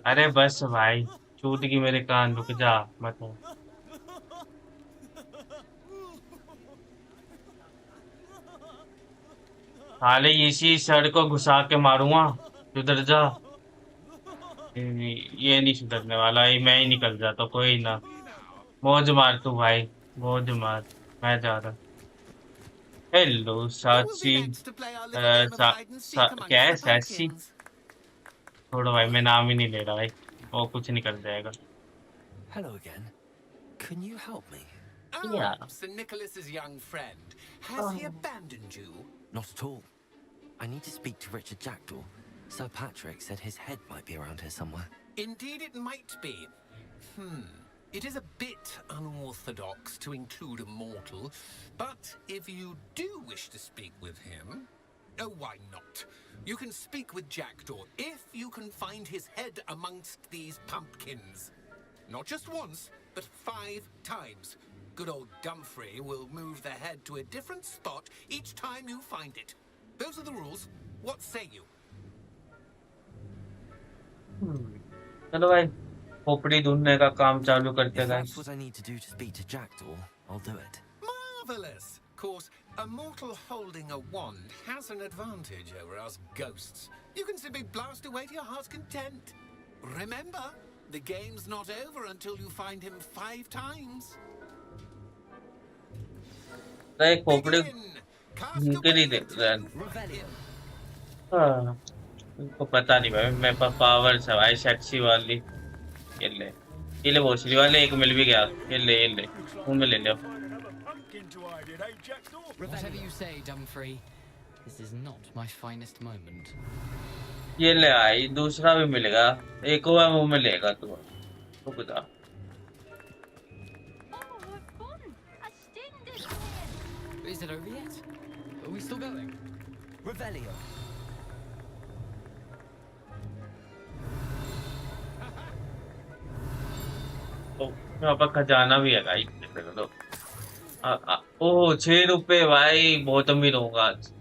अरे बस भाई चूत की मेरे कान रुक जा मत. साले इसी सड़ को घुसा के मारूंगा. सुधर जा. ये नहीं सुधरने वाला. ये मैं ही निकल जाता. कोई ना मौज मार तू भाई. मौज मार. मैं जा रहा. हेलो साची. क्या है साची? छोड़ो भाई मैं नाम ही नहीं ले रहा भाई. वो कुछ नहीं कर जाएगा. Hello again. Can you help me? Yeah. Sir Nicholas's young friend. Has he abandoned you? Not at all. I need to speak to Richard Jackdaw. Sir Patrick said his head might be around here somewhere. Indeed it might be. It is a bit unorthodox to include a mortal, but if you do wish to speak with him, oh, why not? You can speak with Jackdaw if you can find his head amongst these pumpkins. Not just once, but 5 times. Good old Dumfrey will move the head to a different spot each time you find it. Those are the rules. What say you? चलो भाई खोपड़ी ढूंढने का काम चालू करते हैं. If that's what I need to do to speak to Jackdaw, I'll do it. Marvelous! Of course, a mortal holding a wand has an advantage over us ghosts. You can simply blast away to your heart's content. Remember, the game's not over until you find him 5 times. खोपड़ी के नहीं देख रहा है. उनको पता नहीं भाई मेरे पास पावर है भाई. सेक्सी वाली ये ले भोसड़ी वाले. एक मिल भी गया. ये ले मुंह में ले लो. Whatever you say, Dumfrey. This is not my finest moment. ये ले आई. दूसरा भी मिलेगा. एक और मुंह में लेगा तू. रुक जा. Is it over yet? Are we still going? Revelio. यहाँ पर खजाना भी है भाई. ओह 6 रुपए भाई. बहुत अमीर होगा आज.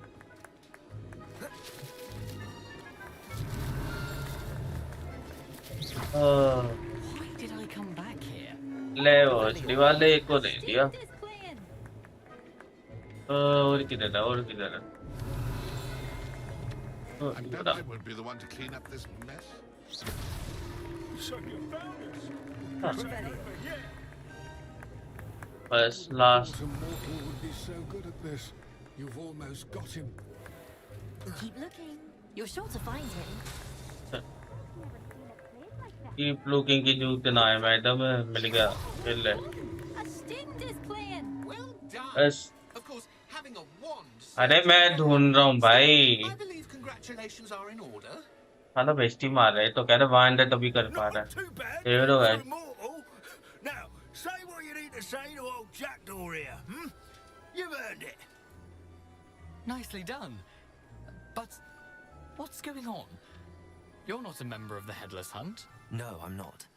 Why did I come back here? ले वो वाले एक को दे दिया. और किधर है? और किधर है? And Pandey won't be the one to clean up this mess. So you found us. बस last. A mortal would be so good at this. You've almost got him. Keep looking. You're sure to find him. Keep looking की जूते ना है madam. मिल गया. मिल ले. बस. अरे मैं ढूंढ रहा हूँ भाई. साला बेस्टी मार रहे. तो कह रहे वांडे तभी कर पा रहा है. देख लो भाई. Now, say what you need to say to old Jackdaw here. You've earned it. Nicely done. But what's going on? You're not a member of the Headless Hunt. No, I'm not.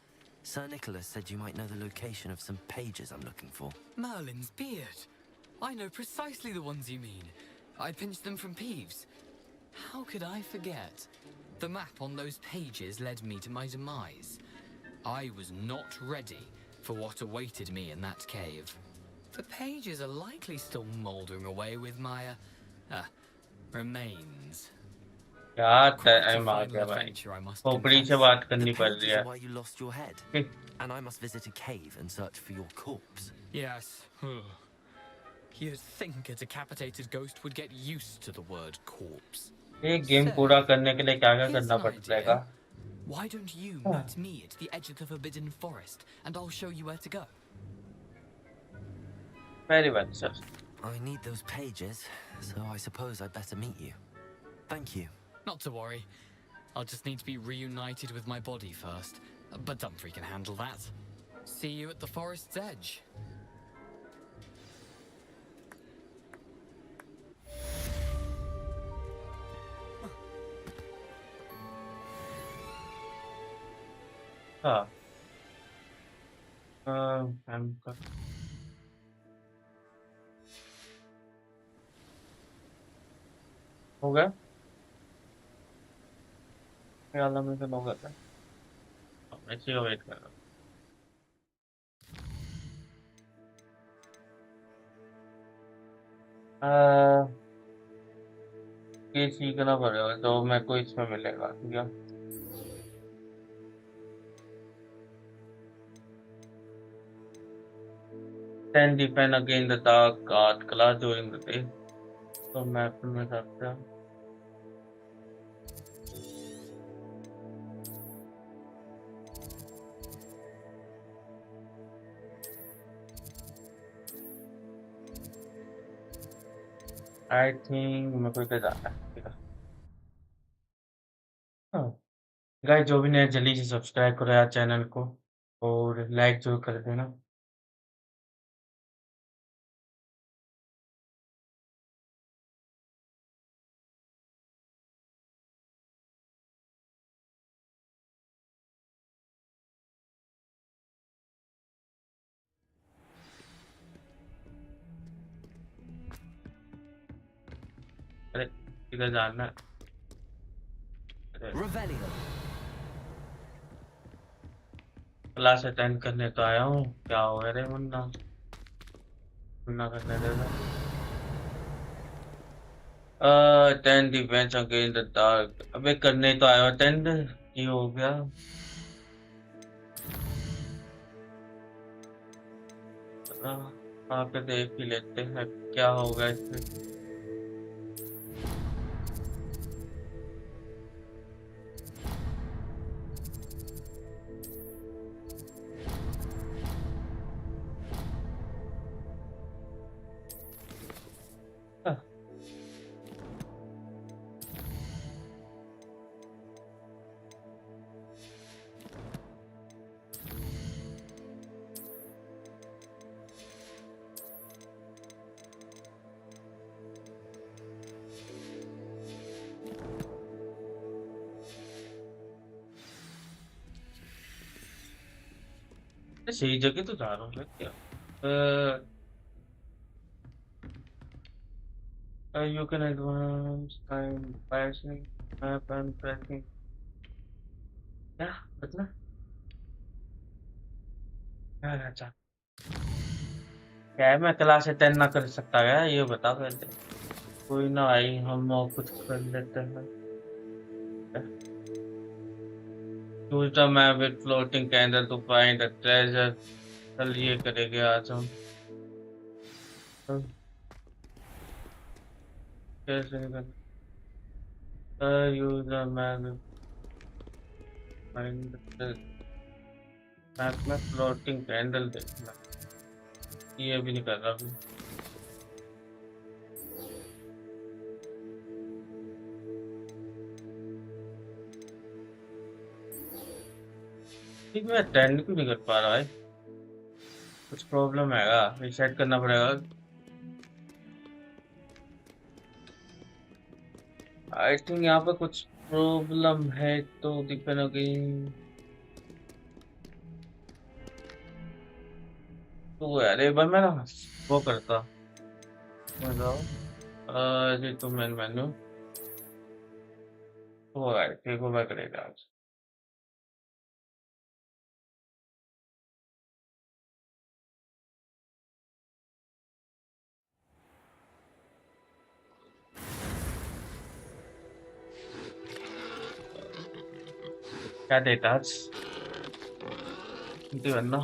Sir Nicholas said you might know the location of some pages I'm looking for. Merlin's beard. I know precisely the ones you mean. I pinched them from Peeves. How could I forget? The map on those pages led me to my demise. I was not ready for what awaited me in that cave. The pages are likely still mouldering away with my remains. यार time आ गया भाई. खोपड़ी से बात करनी पड़ रही है. Why you lost your head? And I must visit a cave and search for your corpse. Yes. You'd think a decapitated ghost would get used to the word corpse. ये गेम पूरा करने के लिए क्या करना पड़ेगा? Why don't you meet me at the edge of the Forbidden Forest, and I'll show you where to go. Very well, sir. I need those pages, so I suppose I'd better meet you. Thank you. Not to worry. I'll just need to be reunited with my body first. But Dumfrey can handle that. See you at the forest's edge. हाँ हम कर हो गया ख्याल में से हो गया था इसी का वेट कर रहा हूँ ये सीखना पड़ेगा जो मेरे को इसमें मिलेगा ठीक है 10 defend against the dark art class during the day तो मैप में करते हैं आई थिंक मेरे को इधर जाना है ठीक है हाँ गाइस जो भी नया जल्दी से सब्सक्राइब करो यार चैनल को और लाइक जरूर कर देना अरे इधर जाना है क्लास अटेंड करने तो आया हूँ क्या हो गया रे मुन्ना मुन्ना करने दे दो 10 डिफेंस अगेंस्ट द डार्क अबे करने तो आया 10 ये हो गया वहाँ पे देख ही लेते हैं क्या होगा इसमें सही जगह तो जा रहा हूँ मैं क्या you can advance time passing map and tracking क्या मतलब अच्छा क्या है मैं क्लास अटेंड ना कर सकता क्या ये बता पहले कोई ना आई हम और कुछ कर लेते हैं use the map with floating candle to find a treasure चल ये करेंगे आज हम कैसे निकल use the map with find the map में floating candle देखना ये भी नहीं कर रहा अभी ठीक मैं अटेंड क्यों नहीं कर पा रहा है कुछ प्रॉब्लम है रीसेट करना पड़ेगा आई थिंक यहाँ पे कुछ प्रॉब्लम है तो डिपेंड होगी तो यार एक बार मैं ना वो करता जी तो मेन मेन्यू तो ठीक हो मैं करेगा आज क्या देता आज बनना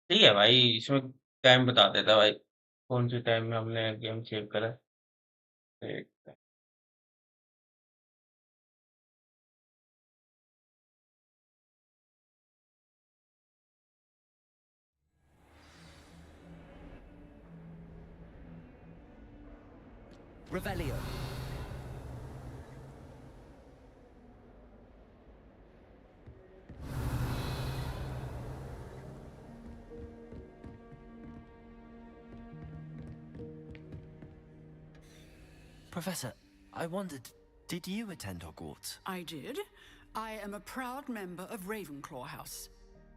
ठीक है भाई इसमें टाइम बता देता भाई कौन सी टाइम में हमने गेम सेव करा ठीक है Revelio. Professor, I wondered, did you attend Hogwarts? I did. I am a proud member of Ravenclaw House.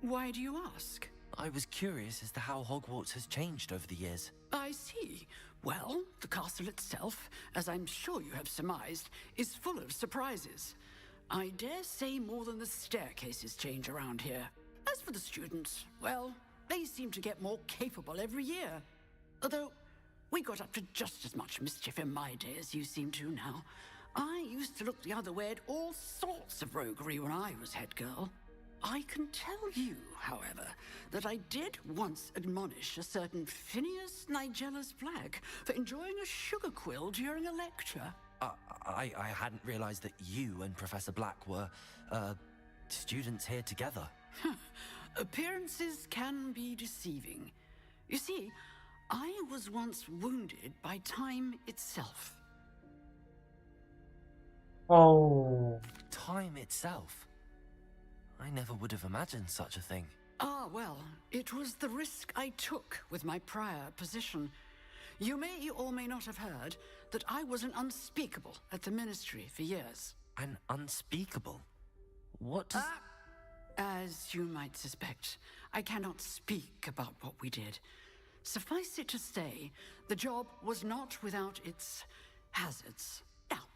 Why do you ask? I was curious as to how Hogwarts has changed over the years. I see. Well, the castle itself, as I'm sure you have surmised, is full of surprises. I dare say more than the staircases change around here. As for the students, well, they seem to get more capable every year. Although, we got up to just as much mischief in my day as you seem to now. I used to look the other way at all sorts of roguery when I was head girl. I can tell you, however, that I did once admonish a certain Phineas Nigella's Black for enjoying a sugar quill during a lecture. I hadn't realized that you and Professor Black were, students here together. Appearances can be deceiving. You see, I was once wounded by time itself. Oh. Time itself? I never would have imagined such a thing. Ah, well, it was the risk I took with my prior position. You may or may not have heard that I was an unspeakable at the Ministry for years. An unspeakable? What does... As you might suspect, I cannot speak about what we did. Suffice it to say, the job was not without its hazards. Now,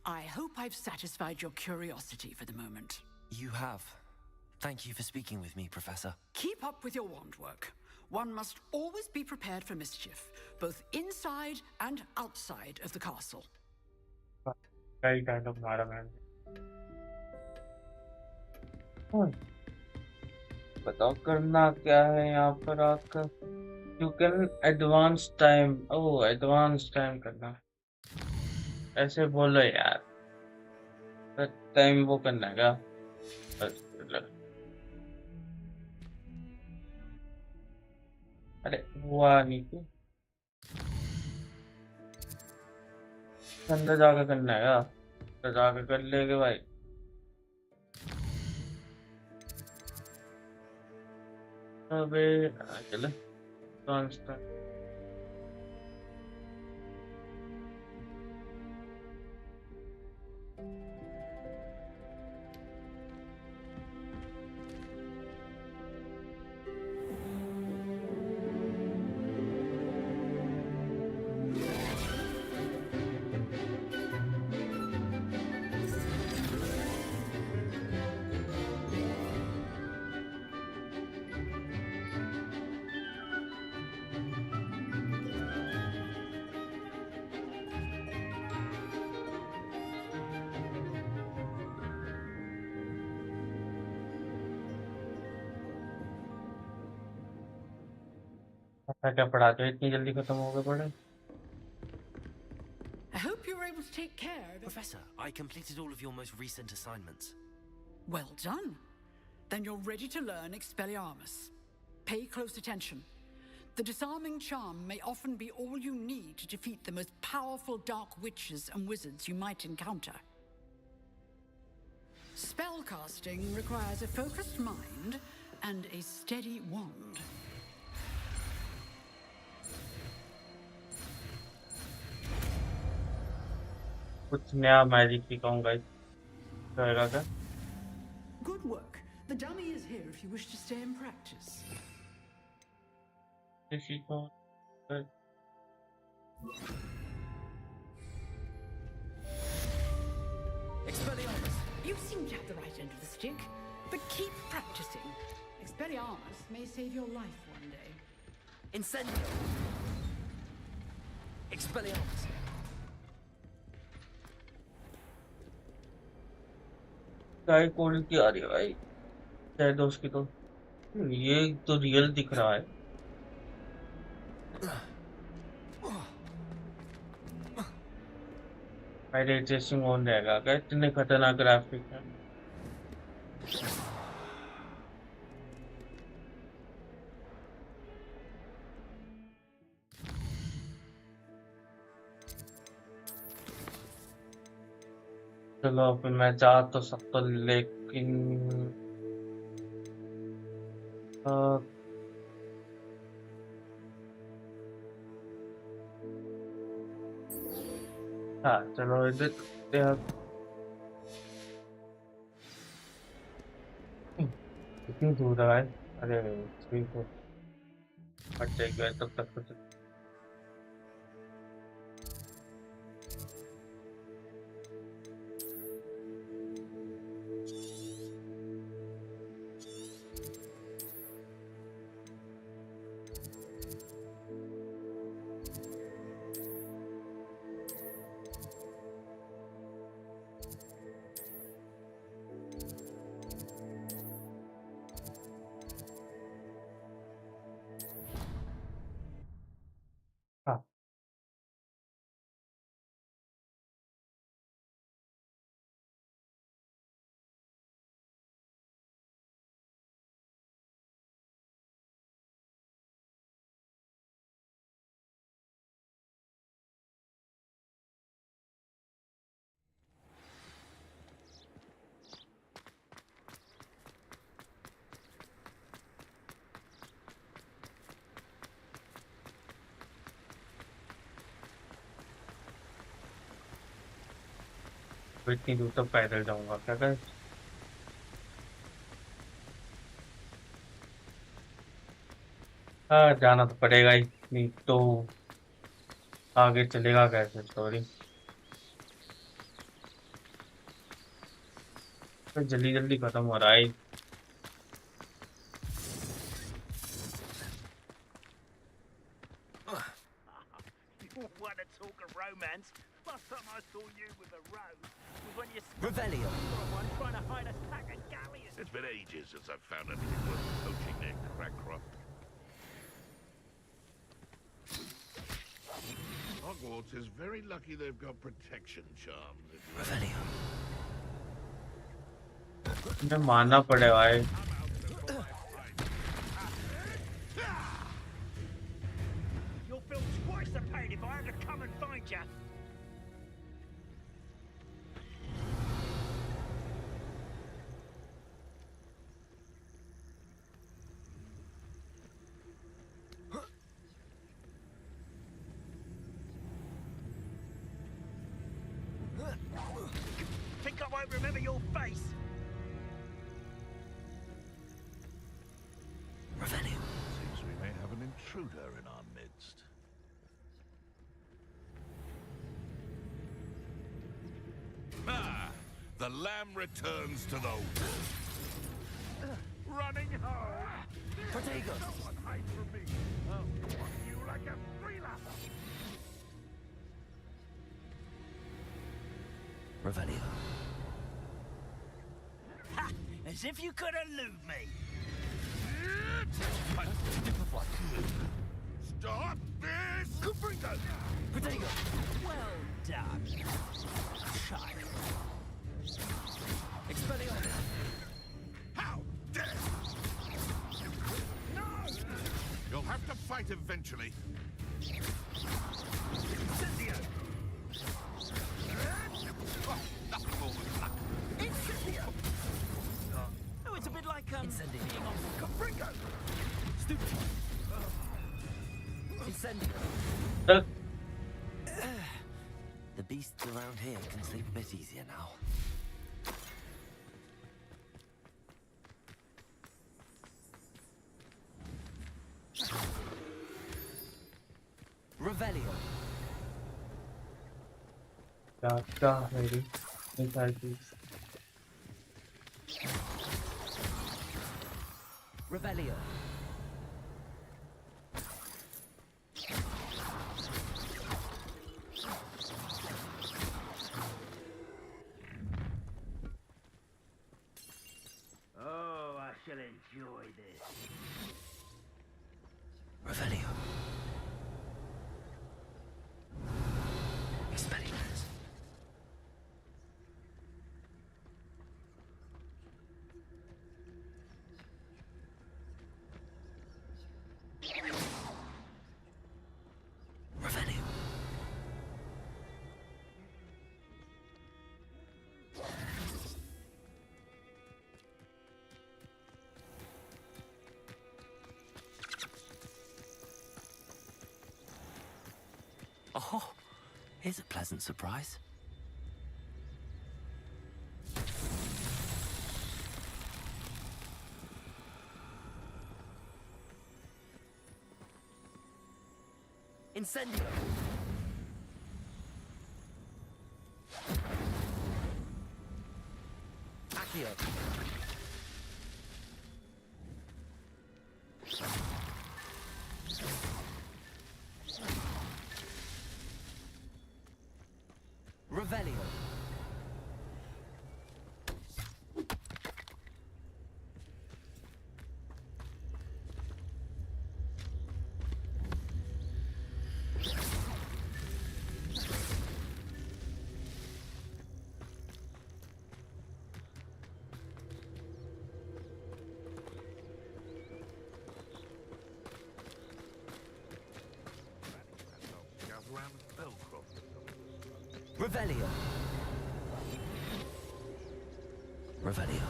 I hope I've satisfied your curiosity for the moment. You have. Thank you for speaking with me, Professor. Keep up with your wand work. One must always be prepared for mischief, both inside and outside of the castle. Very kind of madam. बताओ करना क्या है यहाँ पर आपका? You can advance time. Oh, advance time करना. ऐसे बोलो यार. Time वो करना है क्या? अरे हुआ नहीं क्यों? अंदर जाकर करना है क्या? अंदर जाकर कर लेंगे भाई. अबे चले. Constant. क्या पढ़ाते हो इतनी जल्दी खत्म हो गए पढ़े? I hope you were able to take care of... Professor, I completed all of your most recent assignments. Well done. Then you're ready to learn Expelliarmus. Pay close attention. The disarming charm may often be all you need to defeat the most powerful dark witches and wizards you might encounter. Spellcasting requires a focused mind and a steady wand. कुछ नया magic सिखाऊंगा रहेगा क्या? Good work. The dummy is here if you wish to stay and practice. Expelliarmus, you seem to have the right end of the stick, but keep practicing. Expelliarmus may save your life one day. Incendio! Expelliarmus! काय quality आ रही है भाई शायद उसकी तो ये तो real दिख रहा है भाई रे ट्रेसिंग ऑन रहेगा क्या इतने खतरनाक ग्राफिक है चलो फिर मैं जा तो सकता लेकिन हाँ चलो इधर देखते हैं अब। कितनी दूर है भाई? अरे ठीक है, हट जाएगा तब तक कुछ। हाँ तो इतनी दूर तक पैदल जाऊंगा क्या कर। हाँ जाना तो पड़ेगा ही, नहीं तो आगे चलेगा कैसे स्टोरी। तो जल्दी जल्दी खत्म हो रहा है। Want to talk of romance? Last time I saw you with a rose was when you Revelio. one trying to hide a sack of galleons. It's been ages since I've found anything worth poaching near Crackcroft. Hogwarts is very lucky they've got protection charms. Revelio. मुझे मानना पड़ेगा भाई। You'll feel twice the pain if I have to come and find you. Think I won't remember your face? Revelio. Seems we may have an intruder in our midst. Ah, the lamb returns to the wolf. Running home. Protego. No one hides from me. I'll walk you like a freelancer. Revelio. Ha! As if you could elude me. Stop this! Kupringa! Protego. Well done. Child. Expelliarmus. How dare! No! You'll have to fight eventually. Incendio. Oh, nothing more than luck. Incendio. Oh, it's a bit like Incendio. being on Kupringa! Stupid. Incendio. चल The beasts around here can sleep a bit easier now. Revelio. क्या है रे निकाल दी। Revelio. Oh, I shall enjoy this. Revelio. Expelliarmus. Revelio. Oh, Here's a pleasant surprise. Incendio! Accio! Revelio! Revelio. Revelio.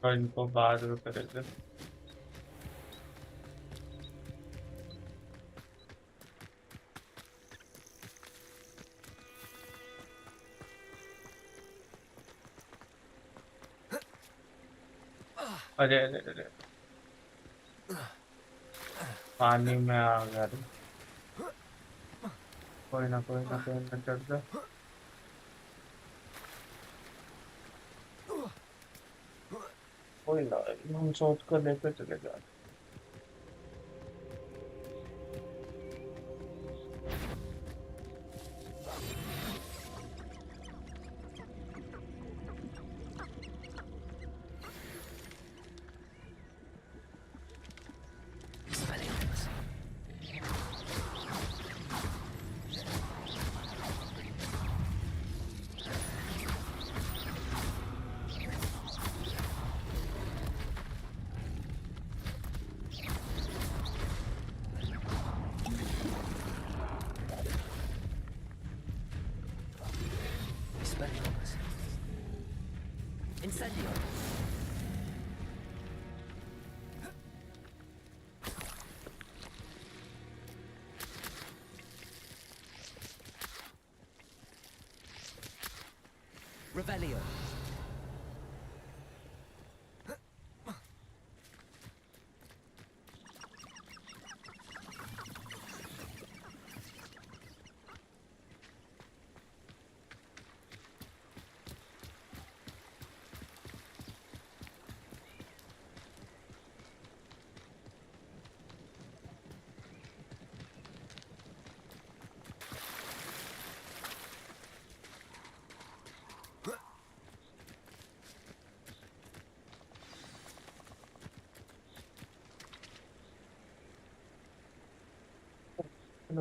और इनको बाद में करेंगे। अरे अरे अरे पानी में आ गया। कोई ना डर जा। कोई ना हम सोच कर लेकर चले जाते। Incendio! Revelio!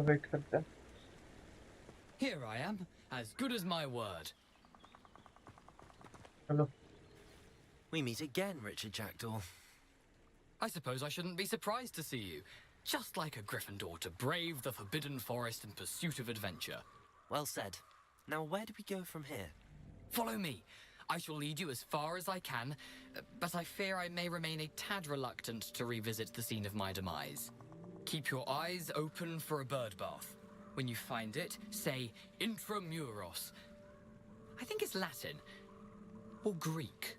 Wait करते हैं। Here I am, as good as my word. Hello. We meet again, Richard Jackdaw. I suppose I shouldn't be surprised to see you. Just like a Gryffindor to brave the Forbidden Forest in pursuit of adventure. Well said. Now where do we go from here? Follow me. I shall lead you as far as I can, but I fear I may remain a tad reluctant to revisit the scene of my demise. Keep your eyes open for a bird bath. When you find it, say intramuros. I think it's Latin. Or Greek.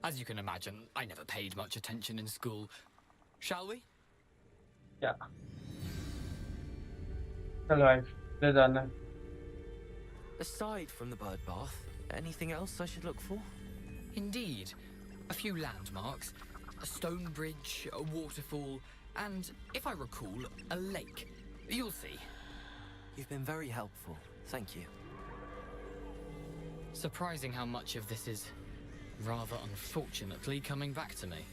As you can imagine, I never paid much attention in school. Shall we? Yeah. Hello, ले जाना। Aside from the bird bath, anything else I should look for? Indeed. A few landmarks. A stone bridge, a waterfall, and, if I recall, a lake. You'll see. You've been very helpful. Thank you. Surprising how much of this is, rather unfortunately, coming back to me.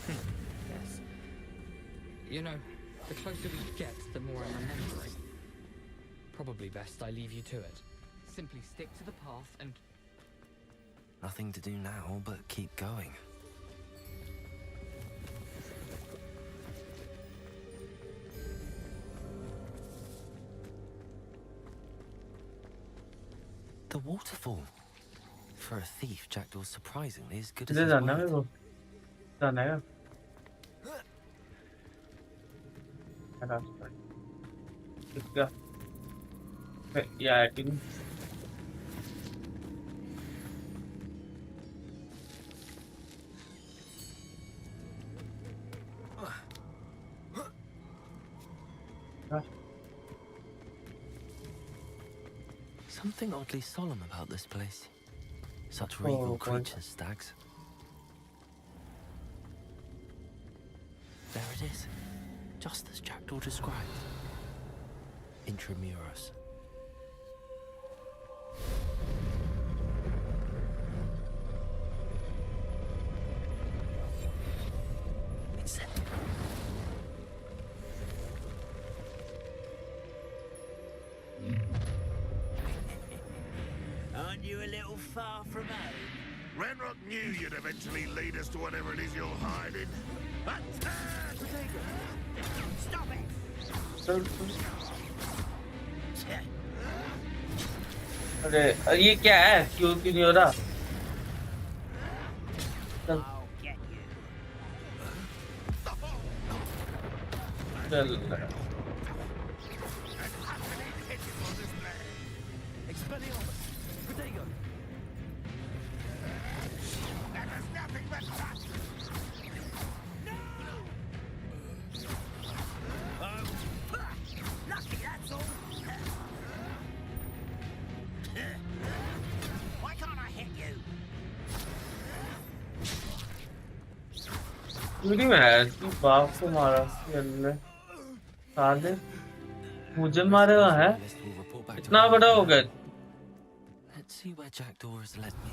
Yes. You know, the closer we get, the more I'm remembering. Probably best I leave you to it. Simply stick to the path and... Nothing to do now but keep going. The waterfall. For a thief, Jackdaw's surprisingly as good as his word. रास्ता इसका ये I think Something oddly solemn about this place. Such regal creatures, stags. There it is. Just as Jackdaw described. Intramuros. It's it. Aren't you a little far from home? Renrock knew you'd eventually lead us to whatever it is you're hiding. But stop it! अरे ये क्या है क्यों नहीं हो रहा चल पूरी मैच की बाप को मारा साले मुझे मारेगा है इतना बड़ा हो गया Let's see where Jackdaw has led me.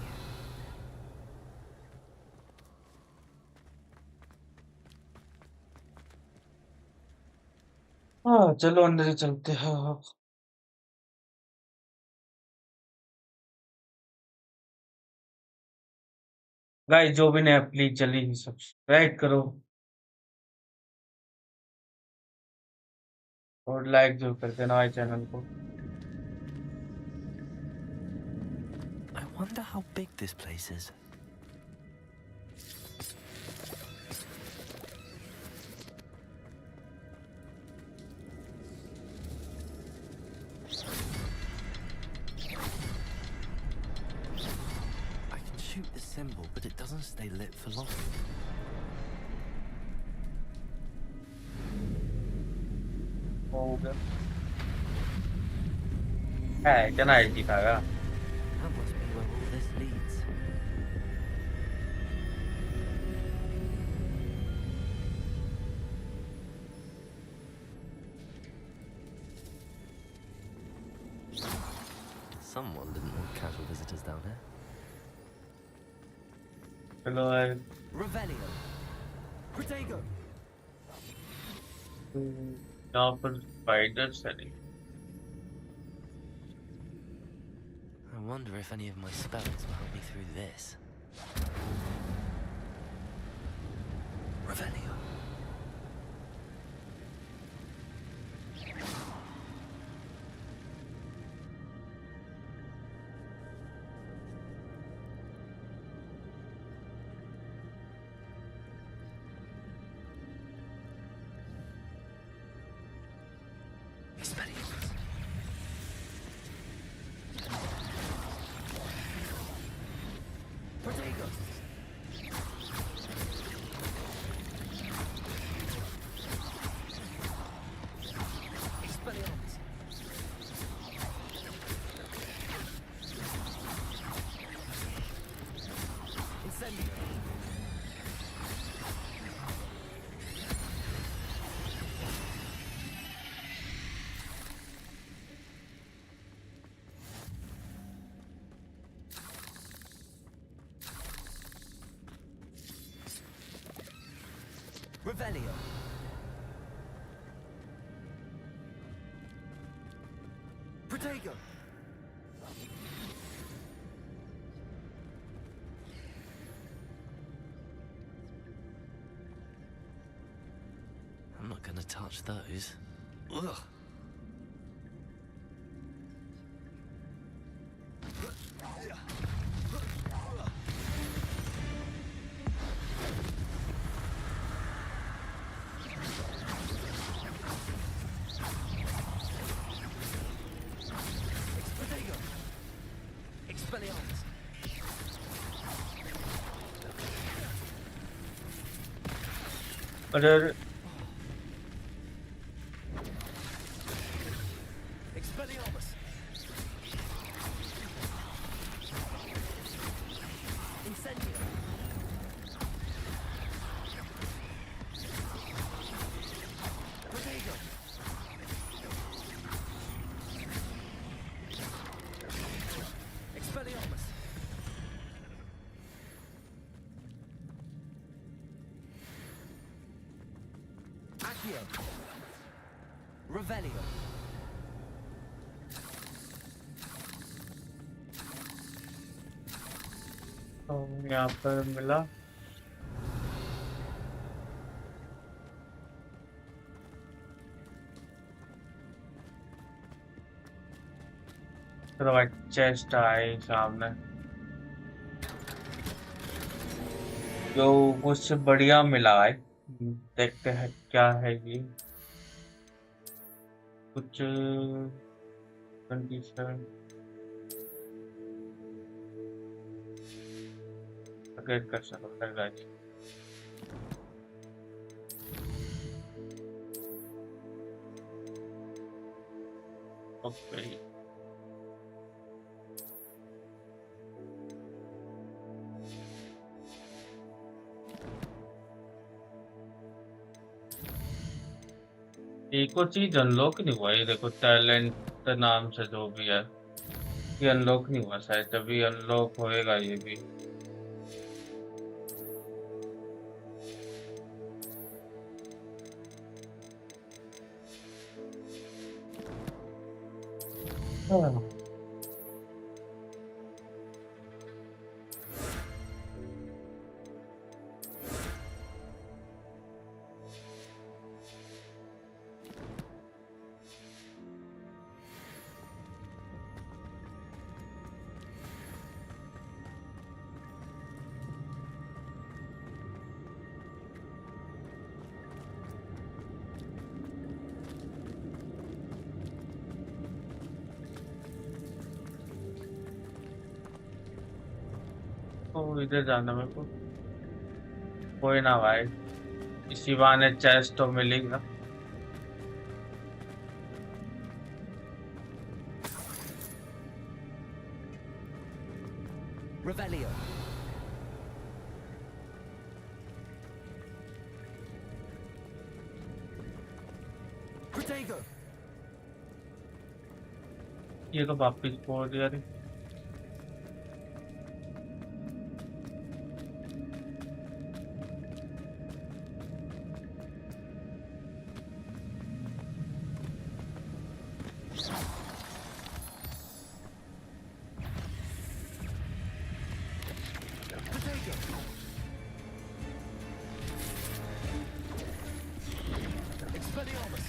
हाँ चलो अंदर ही चलते हैं गाइस जो भी नया प्लीज जल्दी सब्सक्राइब करो और लाइक जरूर कर देना हमारे चैनल को I wonder how big this place is. I can shoot the symbol, but it doesn't stay lit for long. हो गया है क्या ना दिखाएगा That must be where all this leads. Someone didn't want casual visitors down here. चलो यार Revelio. Protego. यहाँ पर स्पाइडर्स है नहीं I wonder if any of my spells will help me through this. Revelio. Protego. Expelliarmus. Incendio. Revelio. Protego. I'm not gonna touch those. Ugh. Expelliarmus. अरे Expelliarmus. Incendio. Protego. Expelliarmus. Accio. Revelio. तो यहाँ पर मिला तो भाई chest आई सामने जो मुझसे बढ़िया मिला है। देखते हैं क्या है ये कुछ कंडीशन अपग्रेड कर सकता है गाइस। ओके एक और चीज अनलॉक नहीं हुआ। ये देखो टैलेंट नाम से जो भी है ये अनलॉक नहीं हुआ शायद तभी अनलॉक होएगा ये भी। हाँ। तो इधर जाना मेरे को कोई ना भाई इसी बहाने चेस्ट तो मिलेगा। Revelio. Protego. ये तो वापिस बोल दिया रे। Expelliarmus.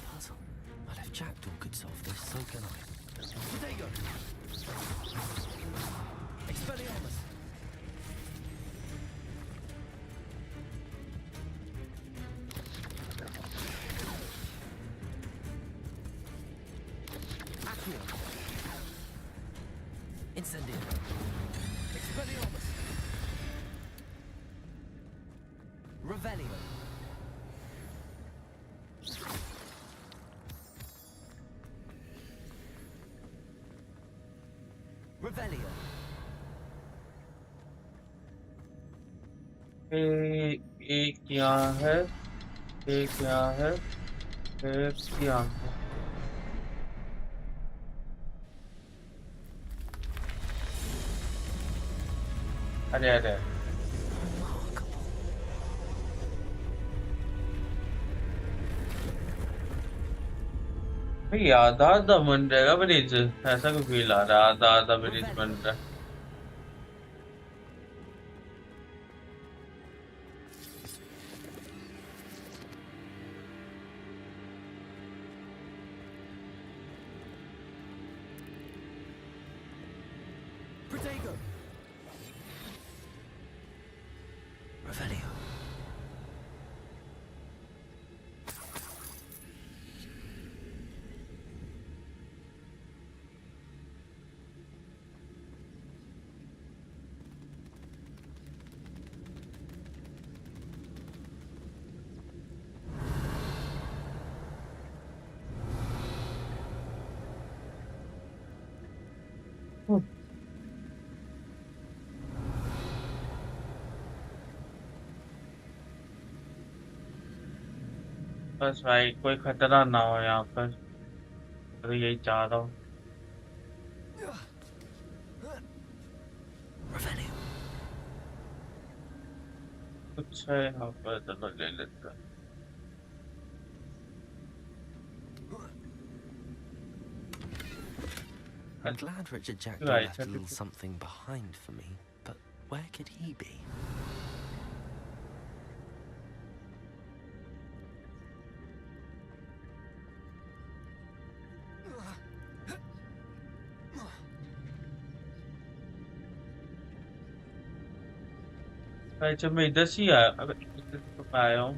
Puzzle. Well, if Jackdaw could solve this, so can I. Protego. Expelliarmus. Accio. Incendio. Expelliarmus. Revelio. Revelio. एक यहाँ है एक यहाँ है एक यहाँ है। अरे अरे भाई आधा आधा बन जाएगा ब्रिज ऐसा क्यों फील आ रहा है आधा आधा ब्रिज बन रहा है। Protego. Revelio. बस भाई कोई खतरा ना हो यहाँ पर, तो यही चाह रहा हूँ। कुछ है यहाँ पर, चलो ले लेते हैं। I'm glad Richard Jackdaw left a little something behind for me, but where could he be? भाई जब मैं इधर से ही आया, अबे इधर तो मैं आया हूँ।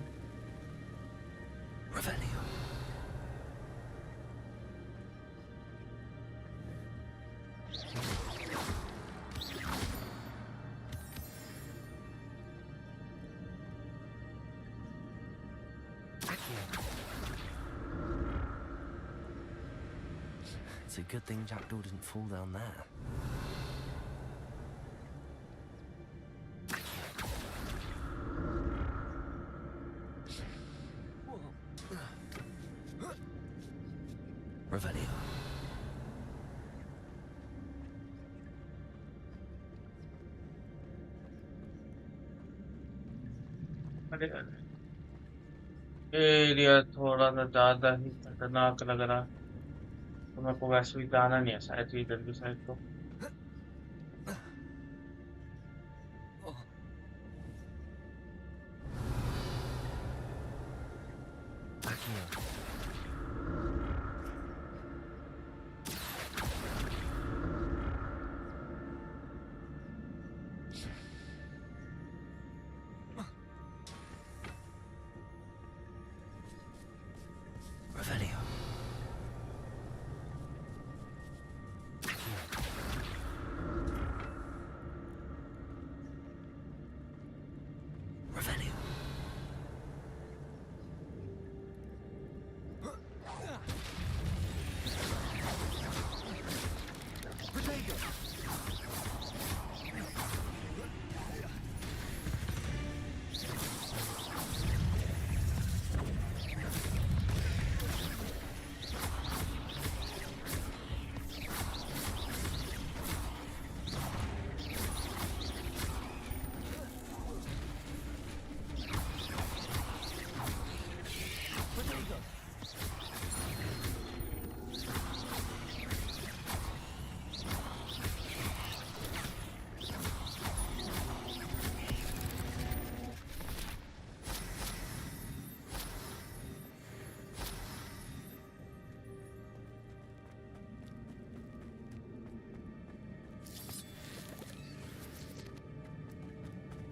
It's a good thing Jackdaw didn't fall down there. Revelio. Area थोड़ा सा ज्यादा ही खतरनाक लग रहा, तो मेरे को वैसे भी जाना नहीं है शायद इधर की साइड को।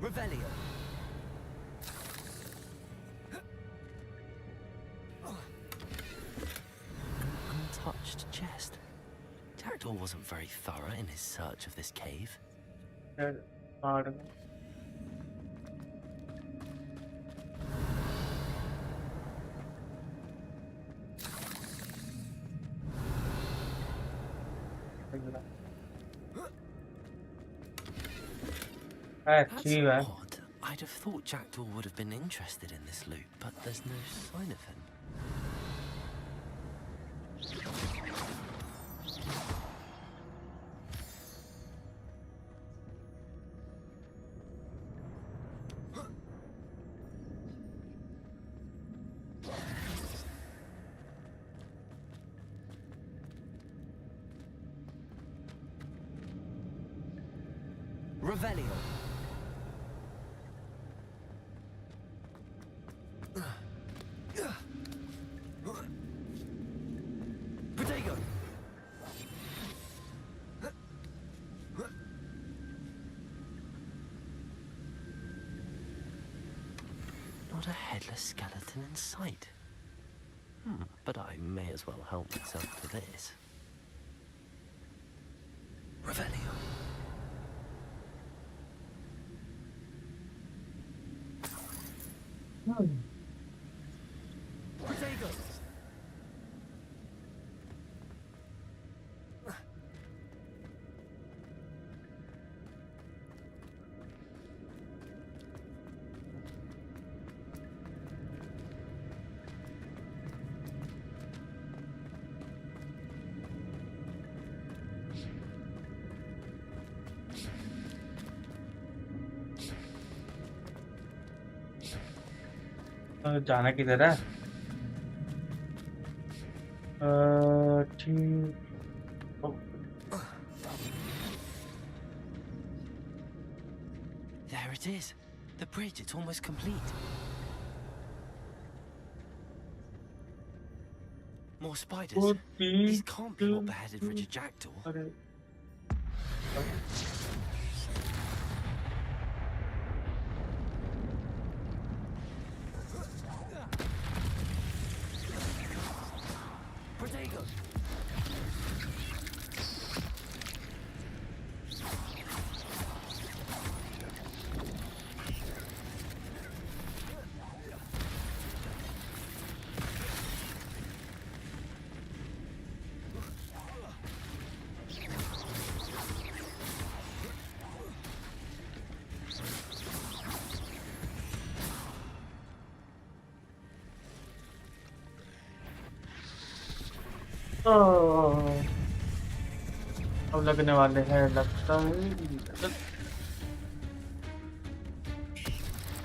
Revelio. An untouched chest. Jackdaw wasn't very thorough in his search of this cave. That's odd. I'd have thought Jackdaw would have been interested in this loot, but there's no sign of him. Revelio. Protego. Not a headless skeleton in sight. But I may as well help myself to this. Revelio. Protego. जाना किधर है? ठीक. There it is. The bridge, it's almost complete. More spiders. These can't be what beheaded Richard Jackdaw. Protego. अब लगने वाले हैं लगता है.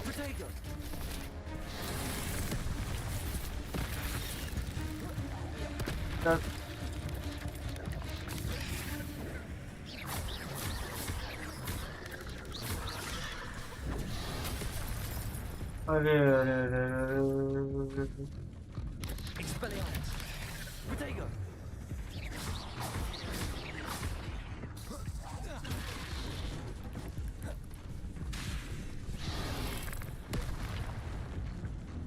Protego. अरे अरे अरे अरे. Expelliarmus. Protego.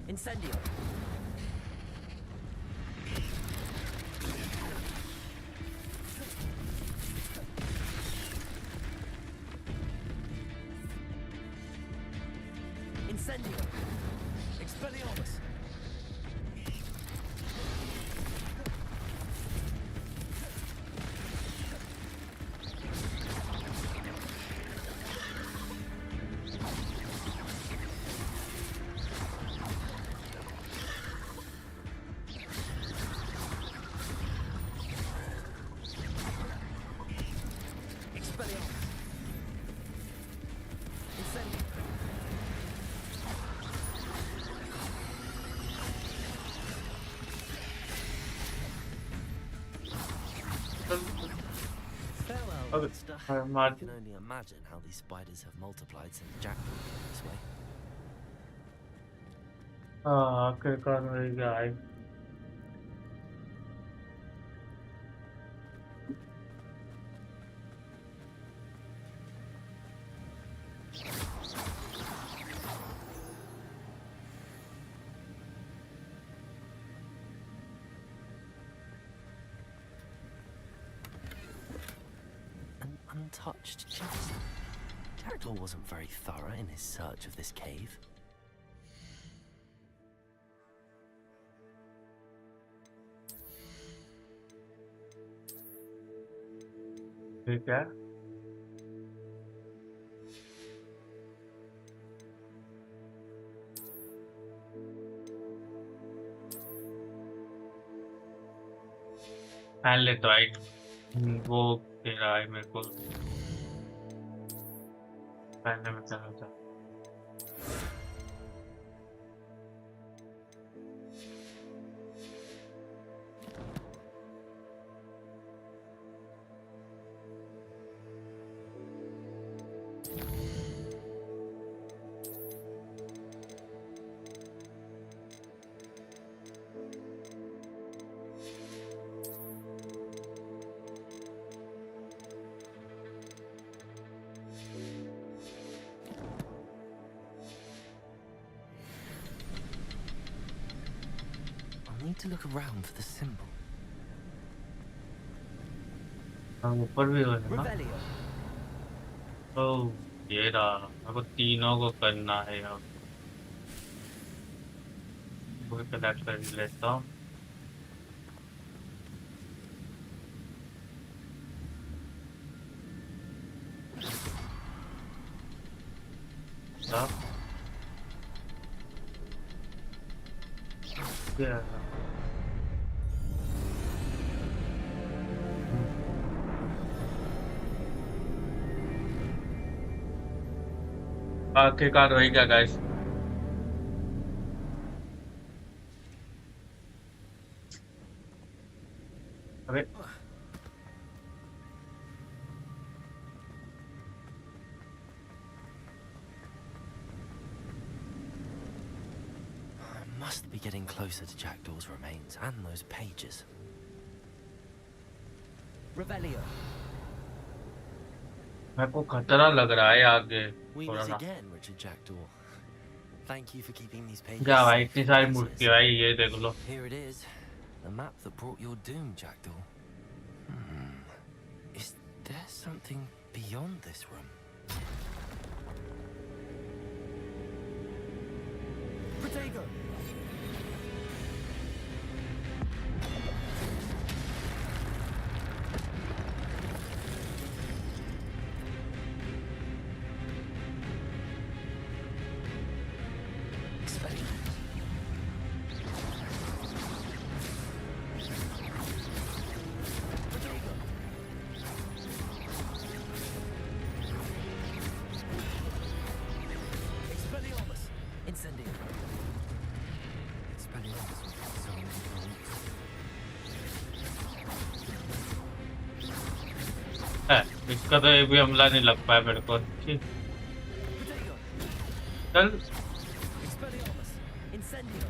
Incendio. Incendio. Expelliarmus. Okay. I can only imagine how these spiders have multiplied since Jack came this way. आखिरकार मेरी गाय. Untouched chest. Jackdaw wasn't very thorough in his search of this cave. ठीक है. पहन ले तो right. वो तेरा है मेरे को पहनने में क्या होता. need to look around for the symbol. ऊपर भी हो ना तो ये रहा अब तीनों को करना है अब वो कलेक्ट कर लेता हूँ सब क्या आखिरकार वही क्या गाइस अबे I must be getting closer to Jackdaw's remains and those pages. Revelio. मेरे को खतरा लग रहा है आगे We थोड़ा meet सा again, Richard Jackdaw. Thank you for keeping these pages. क्या भाई safe इतनी from सारी visitors. मूर्ति भाई ये देख लो Here it is, the map that brought your doom, Jackdaw. Is there something beyond this room? Protego. Expelliarmus. Incendio. Expelliarmus was designed for weeks. इसका तो एक भी हमला नहीं लग पाया मेरे को ठीक चल Expelliarmus. Incendio.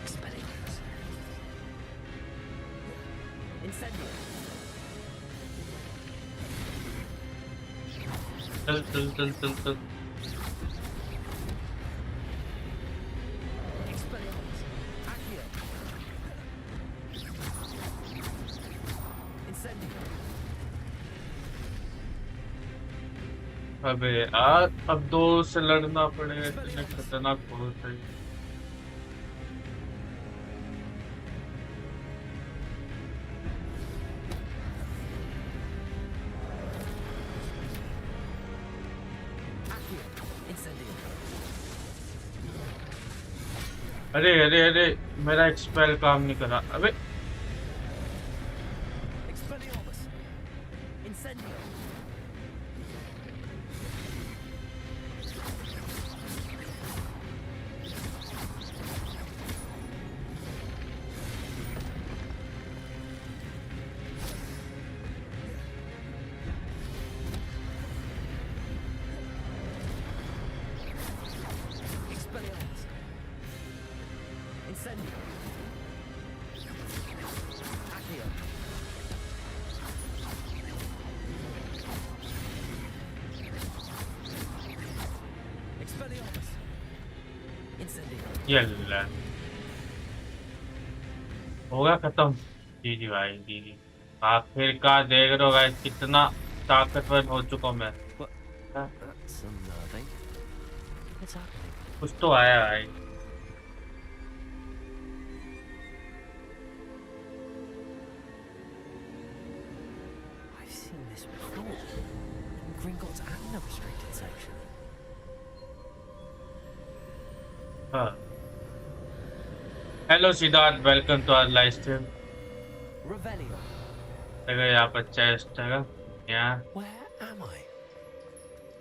Expelliarmus. Incendio. चल Expelliarmus. Accio. Incendio. अबे यार अब दो से लड़ना पड़ेगा इतने खतरनाक बहुत है Accio. Incendio. अरे अरे अरे मेरा एक्सपेल काम नहीं कर रहा अबे Expelliarmus. Incendio. Expelliarmus. Incendio. Accio. Expelliarmus. Incendio. Yalla होगा खत्म जी जी भाई जी जी आखिरकार देख रहे हो गाइस कितना ताकतवर हो चुका हूं मैं That's unnerving. What's happening? कुछ तो आया भाई I've seen this before. In Gringotts and the restricted section. हाँ hello Siddharth welcome to our live stream Revelio. देखो यहाँ पर चेस्ट है यहाँ Where am I?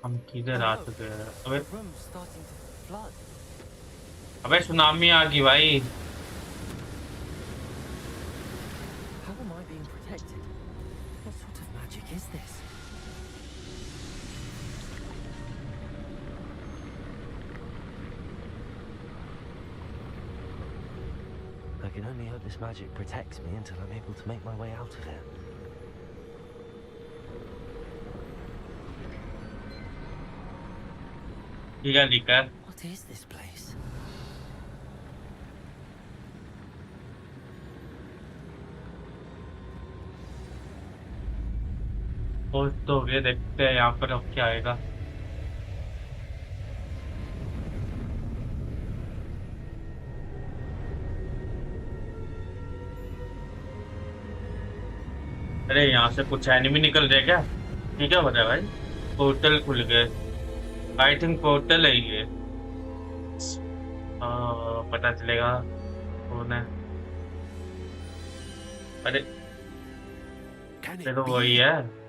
हम किधर आ चुके हैं अबे The room's starting to flood. अबे सुनामी आ गई भाई How am I being protected? What sort of magic is this? I can only hope this magic protects me until I'm able to make my way out of here. What is this place? तो ये देखते हैं यहाँ पर अब क्या आएगा। अरे यहाँ से कुछ एनिमी निकल रहे क्या? ठीक है बता भाई, पोर्टल खुल गए। आई थिंक पोर्टल है ये। पता चलेगा कौन है। अरे ये तो वही है।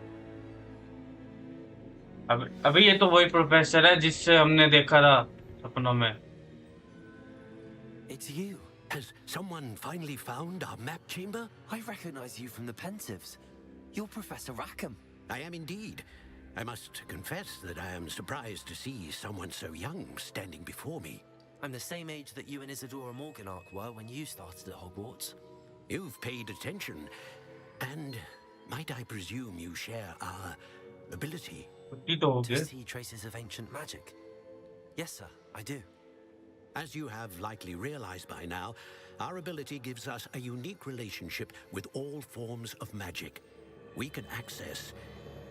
अभी ये तो वही प्रोफेसर है जिससे हमने देखा था सपनों में। It's you. Has someone finally found our map chamber? I recognize you from the Pensives. You're Professor Rackham. I am indeed. I must confess that I am surprised to see someone so young standing before me. I'm the same age that you and Isadora Morganach were when you started at Hogwarts. You've paid attention. And might I presume you share our ability? To see traces of ancient magic. Yes, sir, I do. As you have likely realized by now, our ability gives us a unique relationship with all forms of magic. We can access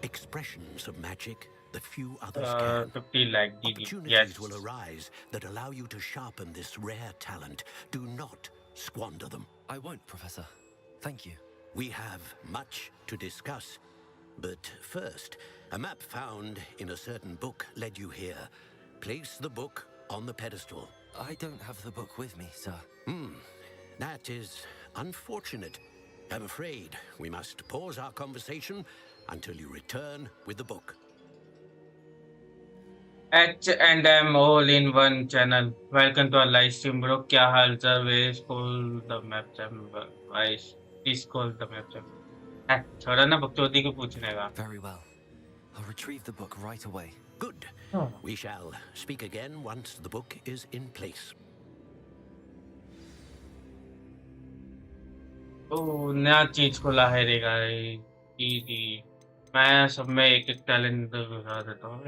expressions of magic that few others can. Opportunities will arise that allow you to sharpen this rare talent. Do not squander them. I won't, Professor. Thank you. We have much to discuss. But first, a map found in a certain book led you here. Place the book on the pedestal. I don't have the book with me, sir. That is unfortunate. I'm afraid we must pause our conversation until you return with the book. H&M all in one channel. Welcome to our live stream, bro. क्या हाल चाल? Where is called the map chamber? Please call the map chamber. छोड़ा ना बकचोदी को पूछने का. Very well. I'll retrieve the book right away. Good. We shall speak again once the book is in place. नया चीज खुला है रे गाइस। मैं सब में एक एक टैलेंट दिखा देता हूँ।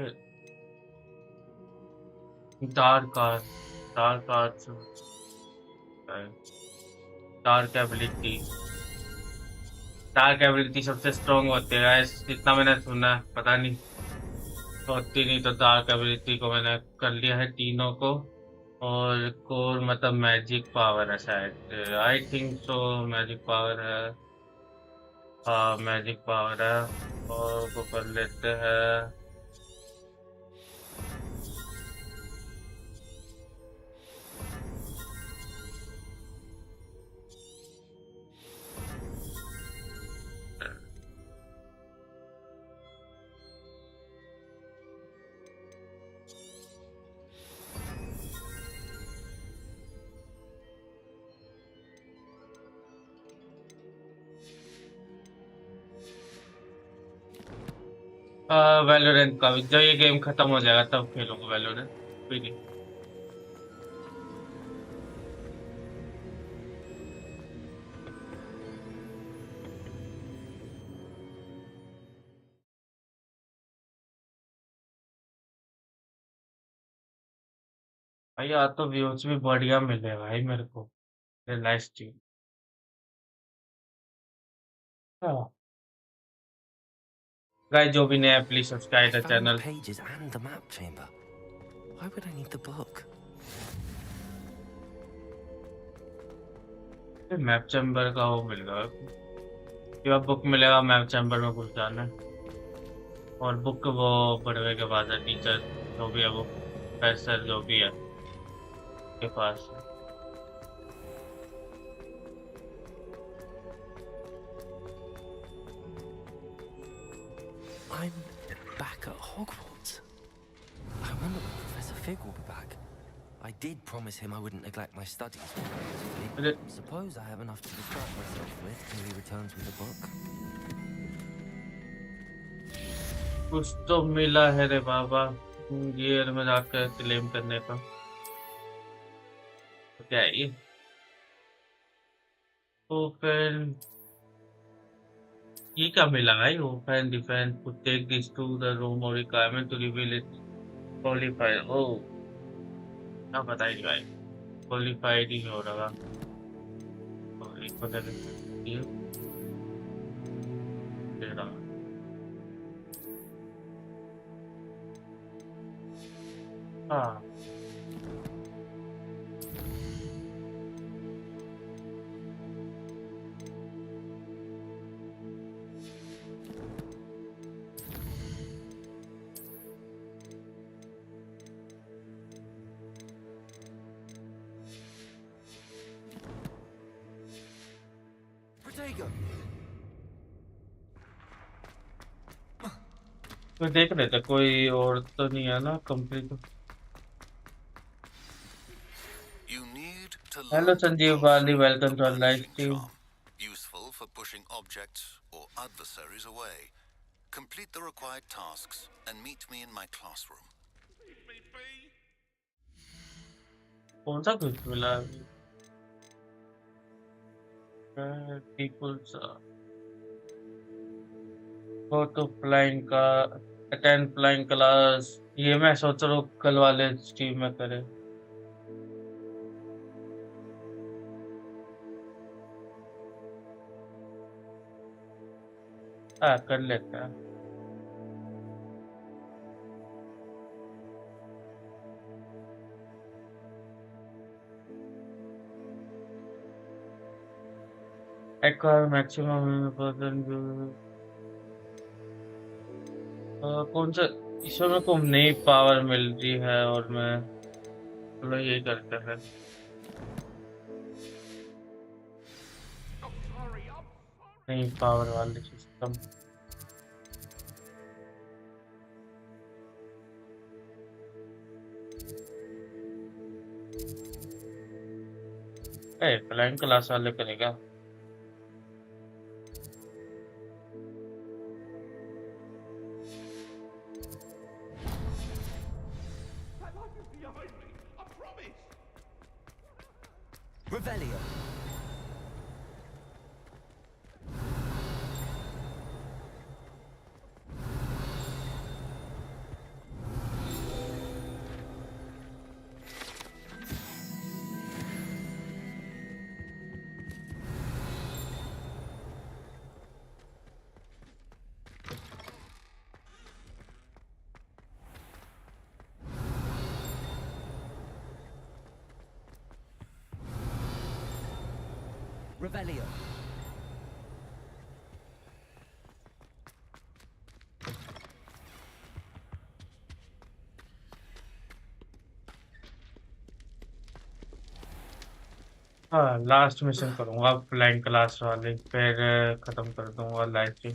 डार्क एबिलिटी सबसे स्ट्रॉन्ग होते हैं गाइस, जितना मैंने सुना। पता नहीं होती नहीं तो डार्क एबिलिटी को मैंने कर लिया है तीनों को। और कोर मतलब मैजिक पावर है शायद। I think so magic power है। हाँ मैजिक पावर है। और वो कर लेते हैं। वैलोरेंट का जब ये गेम खत्म हो जाएगा तब खेलूंगा वैलोरेंट। कोई नहीं। भाई यार तो व्यूज भी बढ़िया मिले भाई मेरे को लाइव स्ट्रीम। हाँ गाइस जो भी नया please subscribe the channel. Pages and the map chamber. Why would I need the book? Map chamber का वो मिलेगा, जब बुक मिलेगा मैप चैम्बर में घुस जाना है। और बुक वो पढ़ने के बाद है टीचर जो भी है वो प्रोफेसर जो भी है के पास। I'm back at Hogwarts. I wonder when Professor Fig will be back. I did promise him I wouldn't neglect my studies. I suppose I have enough to distract myself with till he returns with a book. कुछ तो मिला है रे बाबा gear में जाकर claim करने का। क्या है ये? तो फिर ये क्या मिला है? Open defense could take this to the room or requirement to reveal it qualified. Oh, क्या पता ही भाई, qualified ही हो रहा। तो एक बदल ये दे रहा। हाँ, तो देख रहे थे कोई और तो नहीं है ना complete. Hello Sanjeev Wali, welcome to live stream. Useful for pushing objects or adversaries away. Complete the required tasks and meet me in my classroom. कौन सा कुछ मिला? पीपल्स गो टू फ्लाइंग का अटेंड फ्लाइंग क्लास। ये मैं सोच रहा हूँ कल वाले स्ट्रीम में करें। हाँ, कर लेते हैं। एक्वायर मैक्सिमम कौन सा इसमें मेरे को नई पावर मिल रही है और मैं चलो यही करते हैं। नई पावर वाले सिस्टम। फ्लाइंग क्लास वाले करेगा। Revelio. Revelio. हाँ, लास्ट मिशन करूंगा फ्लाइंग क्लास वाले, फिर खत्म कर दूंगा लाइव स्ट्रीम।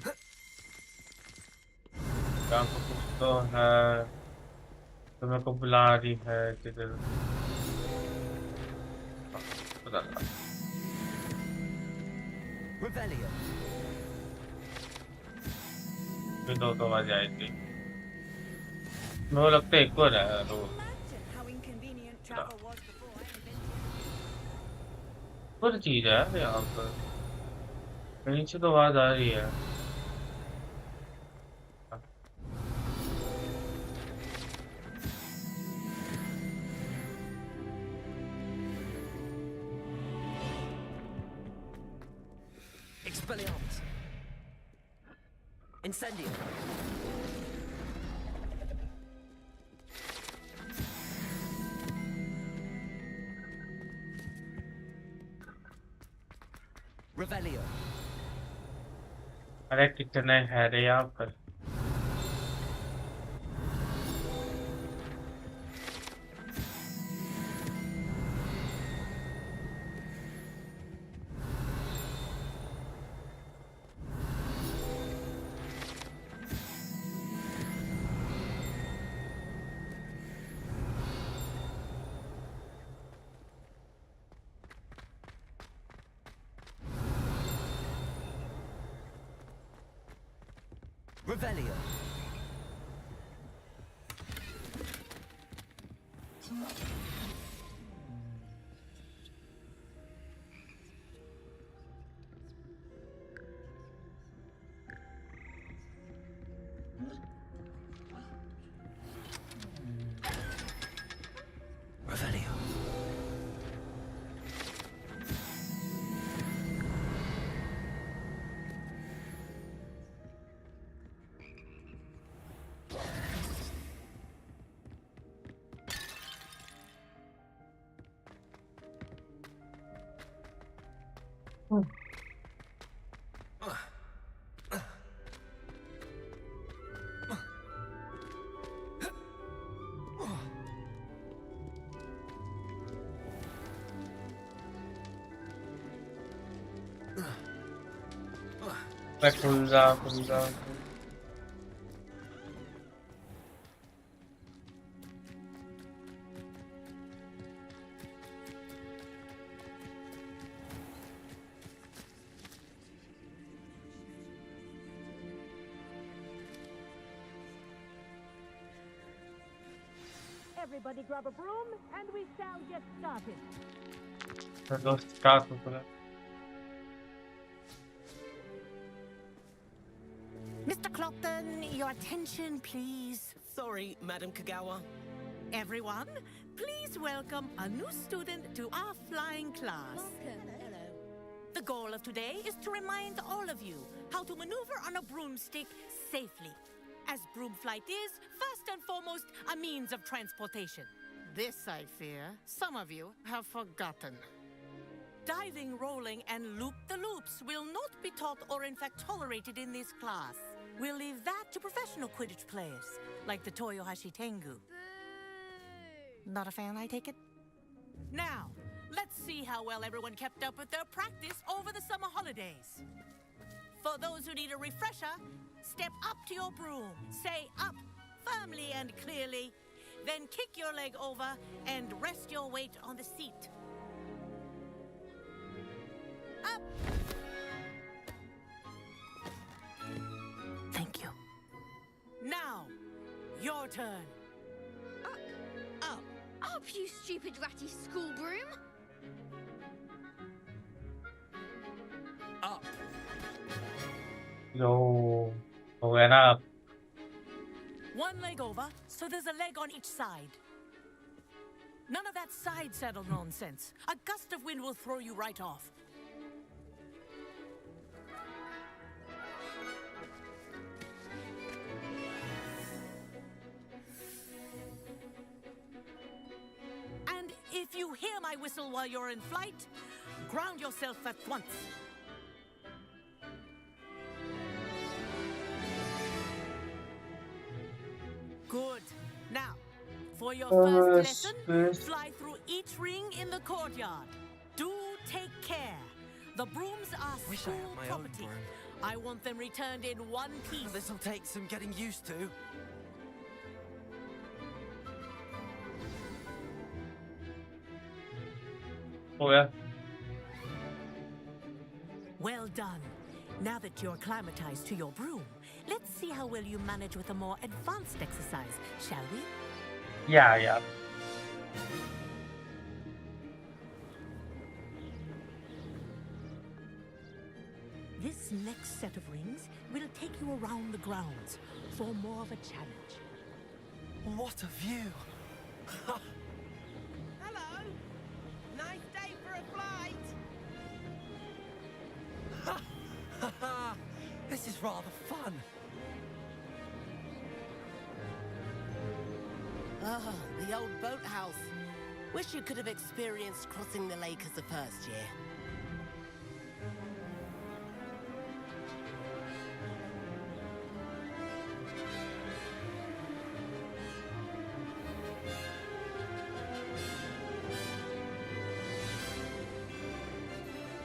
यहाँ पर कुछ तो है तो मेरे को बुला रही है किधर। पता नहीं। Revelio. फिर दो तो आवाज आई थी। मेरे को लगता है एक और है तो और चीज है यहाँ पर। कहीं से तो आवाज आ रही है। Expelliarmus. Incendio. Revelio. अरे कितने है रे यहाँ पर। Revelio. खुल जा Everybody grab a broom and we shall get started. चलो स्टार्ट हो Mr. Clopton, your attention, please. Sorry, Madam Kagawa. Everyone, please welcome a new student to our flying class. Hello. The goal of today is to remind all of you how to maneuver on a broomstick safely. As broom flight is, first and foremost, a means of transportation. This, I fear, some of you have forgotten. Diving, rolling, and loop-the-loops will not be taught or in fact tolerated in this class. We'll leave that to professional Quidditch players, like the Toyohashi Tengu. Not a fan, I take it? Now, let's see how well everyone kept up with their practice over the summer holidays. For those who need a refresher, step up to your broom, say up firmly and clearly, then kick your leg over and rest your weight on the seat. Up! Thank you. Now, your turn. Up, you stupid ratty school broom. Up. Yo, हो गया ना अब One leg over, so there's a leg on each side. None of that side saddle nonsense. A gust of wind will throw you right off. And if you hear my whistle while you're in flight, ground yourself at once. Good. Now, for your first lesson, fly through each ring in the courtyard. Do take care. The brooms are school property. I want them returned in one piece. This'll take some getting used to. हो गया Well done. Now that you're acclimatized to your broom, let's see how well you manage with a more advanced exercise, shall we? yeah This next set of rings will take you around the grounds for more of a challenge. What a view! Hello! Nice day for a flight! This is rather fun. Ah, the old boathouse. Wish you could have experienced crossing the lake as a first year.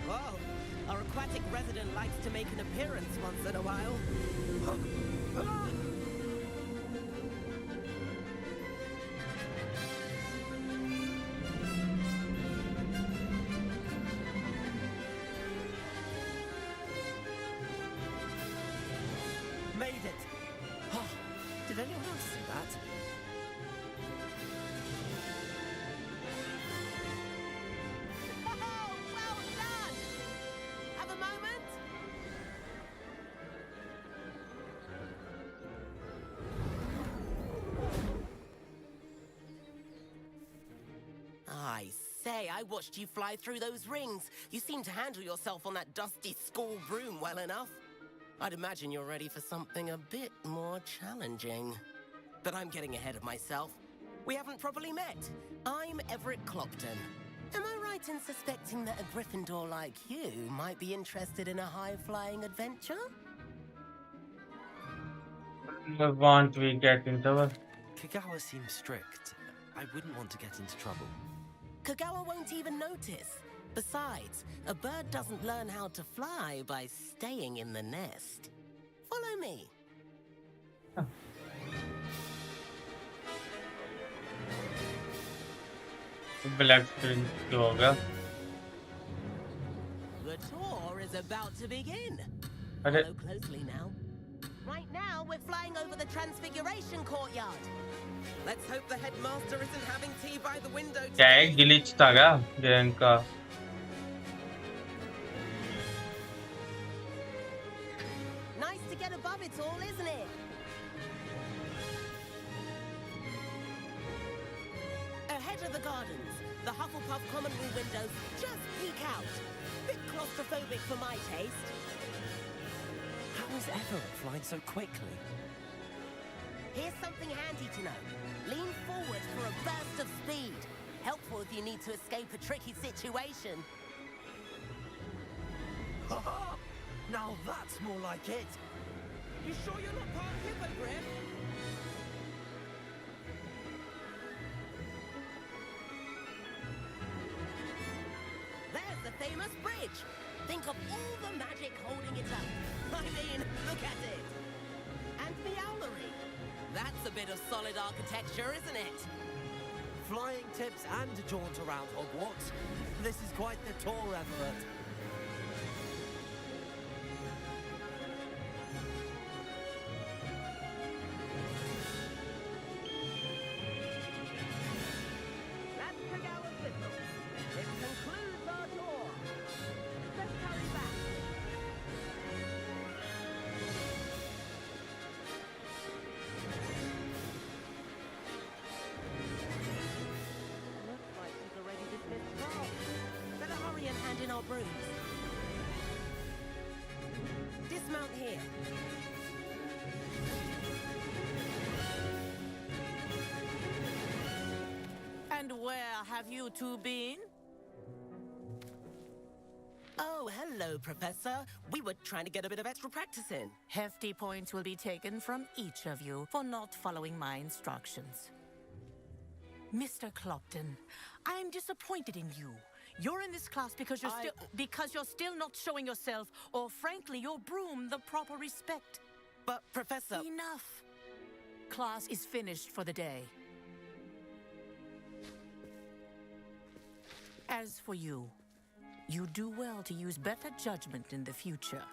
Whoa, our aquatic resident likes to make an appearance once in a while. Made it! Oh, did anyone else see that? Oh, well done! Have a moment? I say, I watched you fly through those rings. You seem to handle yourself on that dusty school broom well enough. I'd imagine you're ready for something a bit more challenging. But I'm getting ahead of myself. We haven't properly met. I'm Everett Clopton. Am I right in suspecting that a Gryffindor like you might be interested in a high-flying adventure? want we get into it Kagawa seems strict. I wouldn't want to get into trouble. Kagawa won't even notice. Besides, a bird doesn't learn how to fly by staying in the nest. Follow me. Black screen क्यों होगा? The tour is about to begin. अरे Follow closely now. Right now, we're flying over the Transfiguration courtyard. Let's hope the headmaster isn't having tea by the window क्या है today. Glitch था क्या game का? Nice to get above it all, isn't it? Ahead of the gardens, the Hufflepuff common room windows just peek out. Bit claustrophobic for my taste. How is Everett flying so quickly? Here's something handy to know. Lean forward for a burst of speed. Helpful if you need to escape a tricky situation. Now that's more like it. You sure you're not part hippogriff? There's the famous bridge. Think of all the magic holding it up. I mean, look at it. And the owlery. That's a bit of solid architecture, isn't it? Flying tips and a jaunt around Hogwarts. This is quite the tour, Everett. That's Kagawa's whistle. It concludes our tour. Let's hurry back. Looks like she's already dismissed class. Better hurry and hand in our brooms. Dismount here. And where have you two been? Oh, hello, Professor. We were trying to get a bit of extra practice in. Hefty points will be taken from each of you for not following my instructions. Mr. Clopton, I am disappointed in you. You're in this class because you're still not showing yourself, or frankly, your broom, the proper respect. But, Professor... Enough. Class is finished for the day. As for you, you do well to use better judgment in the future.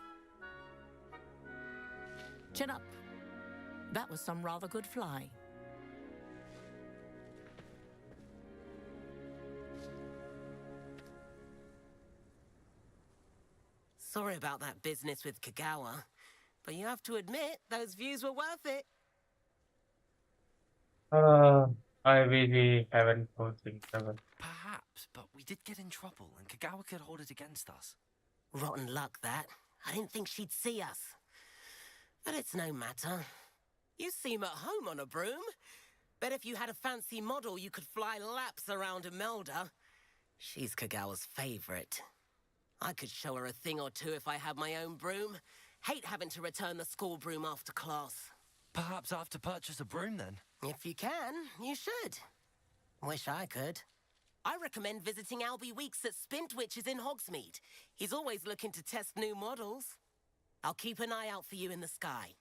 Chin up. That was some rather good flying. Sorry about that business with Kagawa, but you have to admit, those views were worth it. I really haven't posted ever. Perhaps, but we did get in trouble, and Kagawa could hold it against us. Rotten luck, that. I didn't think she'd see us. But it's no matter. You seem at home on a broom. Bet if you had a fancy model, you could fly laps around Imelda. She's Kagawa's favorite. I could show her a thing or two if I had my own broom. Hate having to return the school broom after class. Perhaps I have to purchase a broom, then? If you can, you should. Wish I could. I recommend visiting Albie Weeks at Spintwitches in Hogsmeade. He's always looking to test new models. I'll keep an eye out for you in the sky.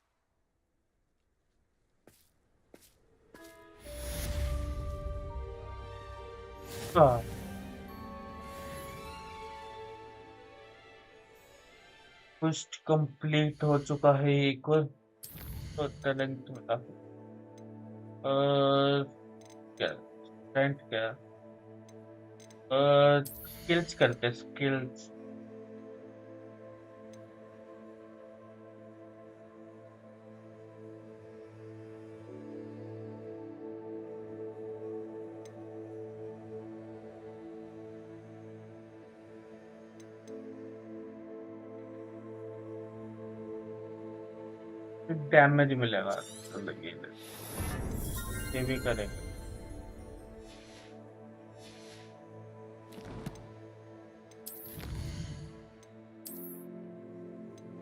कुछ complete हो चुका है एक और तो talent मिला क्या talent क्या स्किल्स करते स्किल्स डैमेज मिलेगा तो लगेगा ये भी करेगा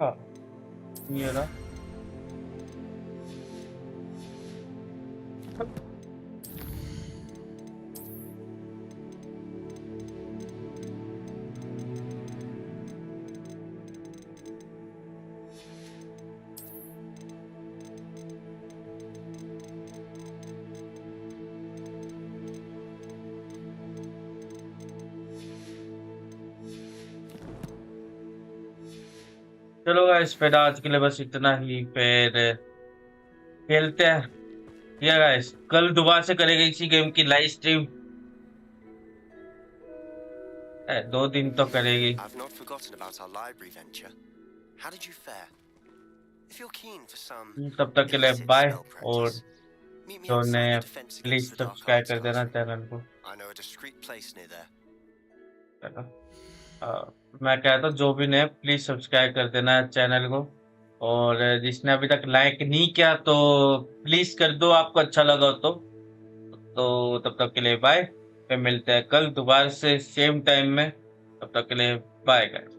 हाँ ये रहा चलो गाइस, फिर आज के लिए बस इतना ही। फिर खेलते हैं या गाइस, कल दोबारा से करेंगे इसी गेम की लाइव स्ट्रीम। 2 दिन तो करेगी। I've not forgotten about our library venture. How did you fare? If you're keen for some तब तक के लिए बाय, और meet me जो outside नए the defense please against the dark subscribe arts कर देना classroom. चैनल को। I know a discreet place near there. मैं कहता हूँ जो भी नए प्लीज सब्सक्राइब कर देना चैनल को, और जिसने अभी तक लाइक नहीं किया तो प्लीज कर दो, आपको अच्छा लगा तो तब तक के लिए बाय। फिर मिलते हैं कल दोबारा से सेम टाइम में। तब तक के लिए बाय गाइस।